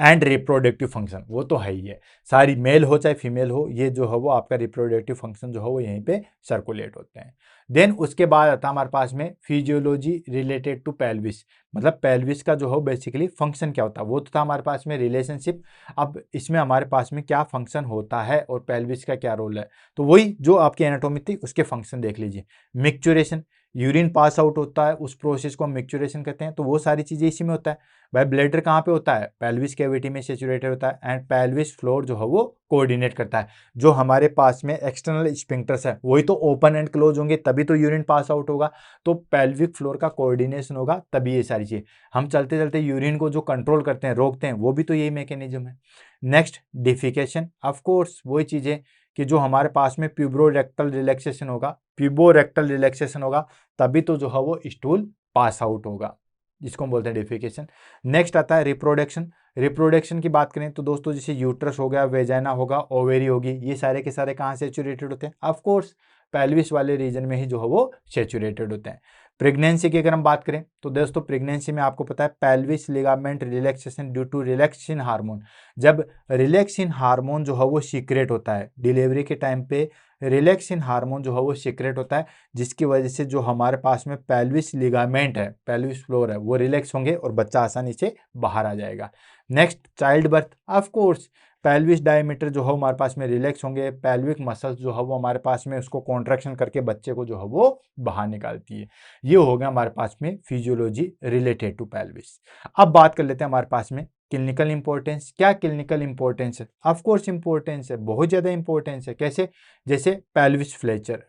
Speaker 1: एंड रिप्रोडक्टिव फंक्शन, वो तो है ही है, सारी मेल हो चाहे फीमेल हो, ये जो है वो आपका रिप्रोडक्टिव फंक्शन जो है वो यहीं पे सर्कुलेट होते हैं। देन उसके बाद आता है हमारे पास में फिजियोलॉजी रिलेटेड टू पेल्विस, मतलब पेल्विस का जो है बेसिकली फंक्शन क्या होता है, वो तो था हमारे पास में रिलेशनशिप। अब इसमें हमारे पास में क्या फंक्शन होता है और पेल्विस का क्या रोल है, तो वही जो आपकी एनाटॉमी थी उसके फंक्शन देख लीजिए। मिक्चुरेशन, यूरिन पास आउट होता है, उस प्रोसेस को हम मिक्चुरेशन कहते हैं, तो वो सारी चीजें इसी में होता है। भाई ब्लैडर कहाँ पे होता है? पेल्विस कैविटी में सैचुरेटेड होता है। एंड पेल्विस फ्लोर जो है वो कोऑर्डिनेट करता है। जो हमारे पास में एक्सटर्नल स्पिंक्टर्स है वही तो ओपन एंड क्लोज होंगे, तभी तो यूरिन पास आउट होगा, तो पेल्विक फ्लोर का कोऑर्डिनेशन होगा तभी ये सारी चीजें। हम चलते चलते यूरिन को जो कंट्रोल करते हैं, रोकते हैं, वो भी तो यही मैकेनिज्म है। नेक्स्ट डिफिकेशन, ऑफ कोर्स वही चीजें कि जो हमारे पास में प्यूब्रोरेक्टल रिलैक्सेशन होगा, प्यूबोरेक्टल रिलैक्सेशन होगा, तभी तो जो है वो स्टूल पास आउट होगा, जिसको हम बोलते हैं डिफिकेशन। नेक्स्ट आता है रिप्रोडक्शन। रिप्रोडक्शन की बात करें तो दोस्तों जैसे यूट्रस हो गया, वेजाइना होगा, ओवेरी होगी, ये सारे के सारे कहाँ सेचुरेटेड होते हैं? ऑफ कोर्स पेल्विस वाले रीजन में ही जो है वो सेचुरेटेड होते हैं। प्रेगनेंसी की अगर हम बात करें तो दोस्तों प्रेगनेंसी में आपको पता है pelvis ligament relaxation due to relaxin hormone. जब रिलैक्सिन हार्मोन जो है वो सीक्रेट होता है डिलीवरी के टाइम पे, रिलैक्सिन हार्मोन जो है वो सीक्रेट होता है, जिसकी वजह से जो हमारे पास में पेल्विस लिगामेंट है, पेल्विस फ्लोर है, वो रिलैक्स होंगे और बच्चा आसानी से बाहर आ जाएगा। Next child birth, of course pelvis diameter जो है हमारे पास में रिलैक्स होंगे, पेल्विक मसल्स जो है वो हमारे पास में उसको कॉन्ट्रैक्शन करके बच्चे को जो है वो बाहर निकालती है। ये हो गया हमारे पास में फिजियोलॉजी रिलेटेड टू पेल्विस। अब बात कर लेते हैं हमारे पास में क्लिनिकल इंपॉर्टेंस। क्या क्लिनिकल इंपॉर्टेंस है? ऑफ कोर्स इंपॉर्टेंस है, बहुत ज्यादा इंपॉर्टेंस है। कैसे? जैसे pelvis fracture.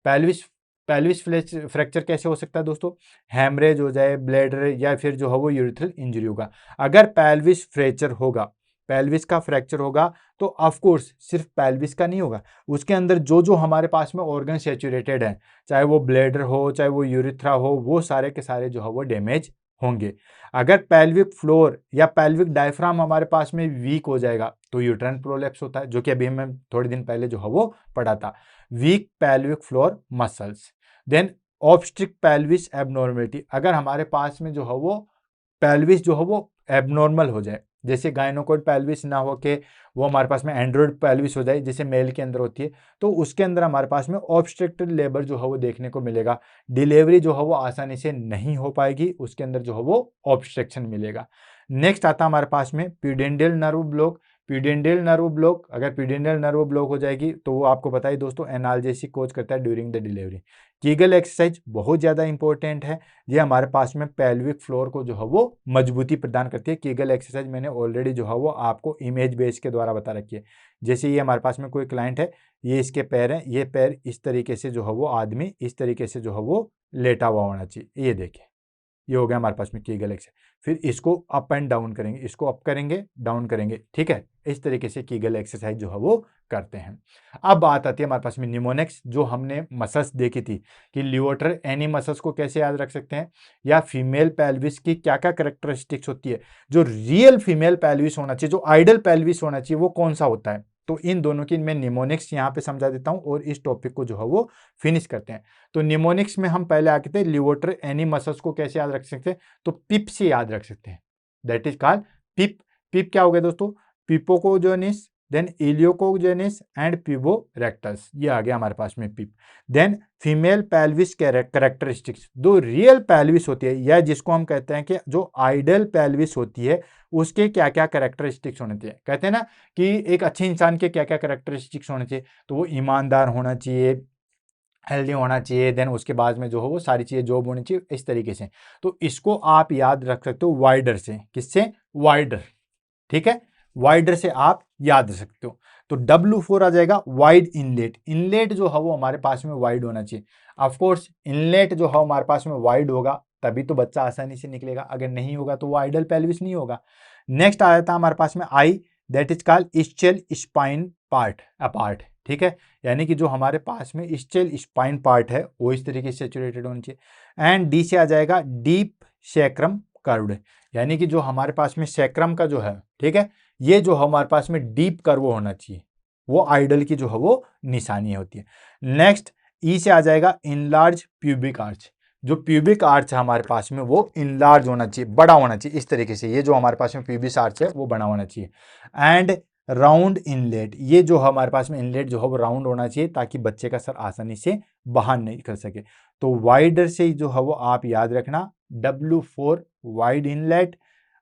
Speaker 1: Pelvis pelvis fracture कैसे हो सकता है दोस्तों? हैमरेज हो जाए, ब्लैडर, या फिर जो है वो यूरिथ्रल इंजरी होगा। अगर पेल्विस फ्रैक्चर होगा, पेल्विस का फ्रैक्चर होगा, तो ऑफ कोर्स सिर्फ पेल्विस का नहीं होगा, उसके अंदर जो जो हमारे पास में ऑर्गन सैचुरेटेड है, चाहे वो ब्लैडर हो चाहे वो यूरिथ्रा हो, वो सारे के सारे जो है वो डैमेज होंगे। अगर पेल्विक फ्लोर या पेल्विक डायफ्राम हमारे पास में वीक हो जाएगा तो यूट्राइन प्रोलैप्स होता है, जो कि अभी हमें थोड़े दिन पहले जो है वो पढ़ा था। Weak pelvic floor muscles. Then obstetric pelvis abnormality, अगर हमारे पास में जो है वो पेल्विस जो है वो एबनॉर्मल हो जाए, जैसे गायनोकोड पेल्विस ना हो के वो हमारे पास में एंड्रॉइड पेल्विस हो जाए जैसे मेल के अंदर होती है, तो उसके अंदर हमारे पास में ऑब्स्ट्रक्टेड लेबर जो है वो देखने को मिलेगा। डिलीवरी जो है वो आसानी से नहीं हो पाएगी, उसके अंदर जो है वो ऑब्स्ट्रक्शन मिलेगा। नेक्स्ट आता है हमारे पास में प्यूडेंडियल नर्व ब्लॉक। प्यूडेंडियल नर्व ब्लॉक, अगर प्यूडेंडियल नर्व ब्लॉक हो जाएगी तो वो आपको पता है दोस्तों एनाल्जेसिक कोज करता है during the delivery. Kegel exercise बहुत ज़्यादा इंपॉर्टेंट है, ये हमारे पास में पेल्विक फ्लोर को जो है वो मजबूती प्रदान करती है। कीगल एक्सरसाइज मैंने ऑलरेडी जो है वो आपको इमेज बेस के द्वारा बता रखी है। जैसे ये हमारे पास में कोई क्लाइंट है, ये इसके पैर हैं, ये पैर इस तरीके से जो है वो आदमी इस तरीके से जो है वो लेटा हुआ होना चाहिए। ये देखिए, ये हो गया हमारे पास में कीगल एक्सरसाइज। फिर इसको अप एंड डाउन करेंगे, इसको अप करेंगे, डाउन करेंगे, ठीक है। इस तरीके से कीगल एक्सरसाइज जो है वो करते हैं। अब बात आती है हमारे पास में निमोनिक्स, जो हमने मसल्स देखी थी कि लियोटर एनी मसल्स को कैसे याद रख सकते हैं, या फीमेल पेल्विस की क्या क्या कैरेक्टरिस्टिक्स होती है। जो रियल फीमेल पेल्विस होना चाहिए, जो आइडल पेल्विस होना चाहिए, वो कौन सा होता है। तो इन दोनों की मैं निमोनिक्स यहाँ पे समझा देता हूँ और इस टॉपिक को जो है वो फिनिश करते हैं। तो निमोनिक्स में हम पहले आके थे लियोटर एनी मसल्स को कैसे याद रख सकते हैं, तो पिप से याद रख सकते हैं। दैट इज कॉल्ड पिप। पिप क्या हो गया दोस्तों, पिपोकोजेनिस, देन इलियोकोजेनिस एंड पिबोरेक्टस, ये आ गया हमारे पास में पिप। देन फीमेल पेल्विस कैरेक्टरिस्टिक्स, जो रियल पेल्विस होती है या जिसको हम कहते हैं कि जो आइडल पेल्विस होती है, उसके क्या क्या कैरेक्टरिस्टिक्स होने चाहिए। कहते हैं ना कि एक अच्छे इंसान के क्या क्या कैरेक्टरिस्टिक्स होने चाहिए, तो वो ईमानदार होना चाहिए, हेल्दी होना चाहिए, देन उसके बाद में जो हो वो सारी चीज़ें जॉब होनी चाहिए, इस तरीके से। तो इसको आप याद रख सकते हो वाइडर से। किससे, वाइडर, ठीक है, वाइडर से आप याद रख सकते हो। तो W4 आ जाएगा वाइड इनलेट। इनलेट जो है वो हमारे पास में वाइड होना चाहिए। ऑफकोर्स इनलेट जो है हमारे पास में वाइड होगा तभी तो बच्चा आसानी से निकलेगा, अगर नहीं होगा तो वो आइडल पेल्विस नहीं होगा। नेक्स्ट आ जाता है हमारे पास में आई, that is called ischial spine part apart, ठीक है। यानी कि जो हमारे पास में इस्चेल स्पाइन पार्ट है वो इस तरीके से सेचुरेटेड होना चाहिए। एंड डी से आ जाएगा डीप सैक्रम कर्व्ड, यानी कि जो हमारे पास में सैक्रम का जो है, ठीक है, ये जो हमारे पास में डीप कर्व होना चाहिए, वो आइडल की जो है वो निशानी होती है। नेक्स्ट ई से आ जाएगा इनलार्ज प्यूबिक आर्च। जो प्यूबिक आर्च है हमारे पास में वो इनलार्ज होना चाहिए, बड़ा होना चाहिए, इस तरीके से। ये जो हमारे पास में प्यूबिक आर्च है वो बड़ा होना चाहिए। एंड राउंड इनलेट, ये जो हमारे पास में इनलेट जो है वो राउंड होना चाहिए ताकि बच्चे का सर आसानी से बाहर नहीं कर सके। तो वाइडर से जो है वो आप याद रखना, W4 wide inlet,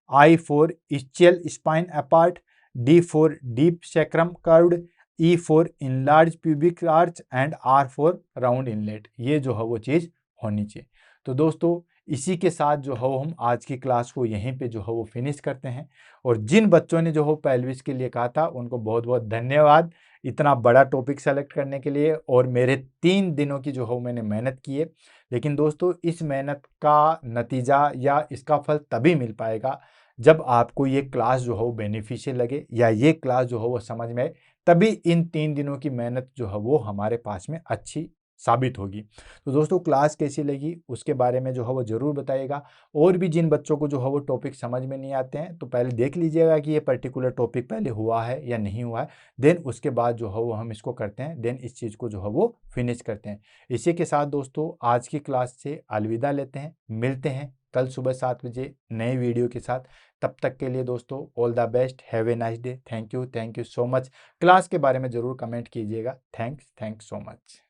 Speaker 1: I4 ischial spine apart, D4 deep sacrum curved, E4 enlarged pubic arch and R4 round inlet, ये जो है वो चीज़ होनी चाहिए। तो दोस्तों इसी के साथ जो है हम आज की क्लास को यहीं पे जो है वो फिनिश करते हैं। और जिन बच्चों ने जो है पेल्विस के लिए कहा था उनको बहुत बहुत धन्यवाद इतना बड़ा टॉपिक सेलेक्ट करने के लिए, और मेरे 3 दिनों की जो है मैंने मेहनत की है। लेकिन दोस्तों इस मेहनत का नतीजा या इसका फल तभी मिल पाएगा जब आपको ये क्लास जो है वो बेनिफिशियल लगे, या ये क्लास जो है वो समझ में आए, तभी इन 3 दिनों की मेहनत जो है वो हमारे पास में अच्छी साबित होगी। तो दोस्तों क्लास कैसी लगी उसके बारे में जो है वो ज़रूर बताइएगा। और भी जिन बच्चों को जो है वो टॉपिक समझ में नहीं आते हैं तो पहले देख लीजिएगा कि ये पर्टिकुलर टॉपिक पहले हुआ है या नहीं हुआ है, देन उसके बाद जो है वो हम इसको करते हैं, देन इस चीज़ को जो है वो फिनिश करते हैं। इसी के साथ दोस्तों आज की क्लास से अलविदा लेते हैं, मिलते हैं कल सुबह 7 बजे नए वीडियो के साथ। तब तक के लिए दोस्तों all the best, have a nice day, thank you so much. Class के बारे में ज़रूर कमेंट कीजिएगा। Thanks so much.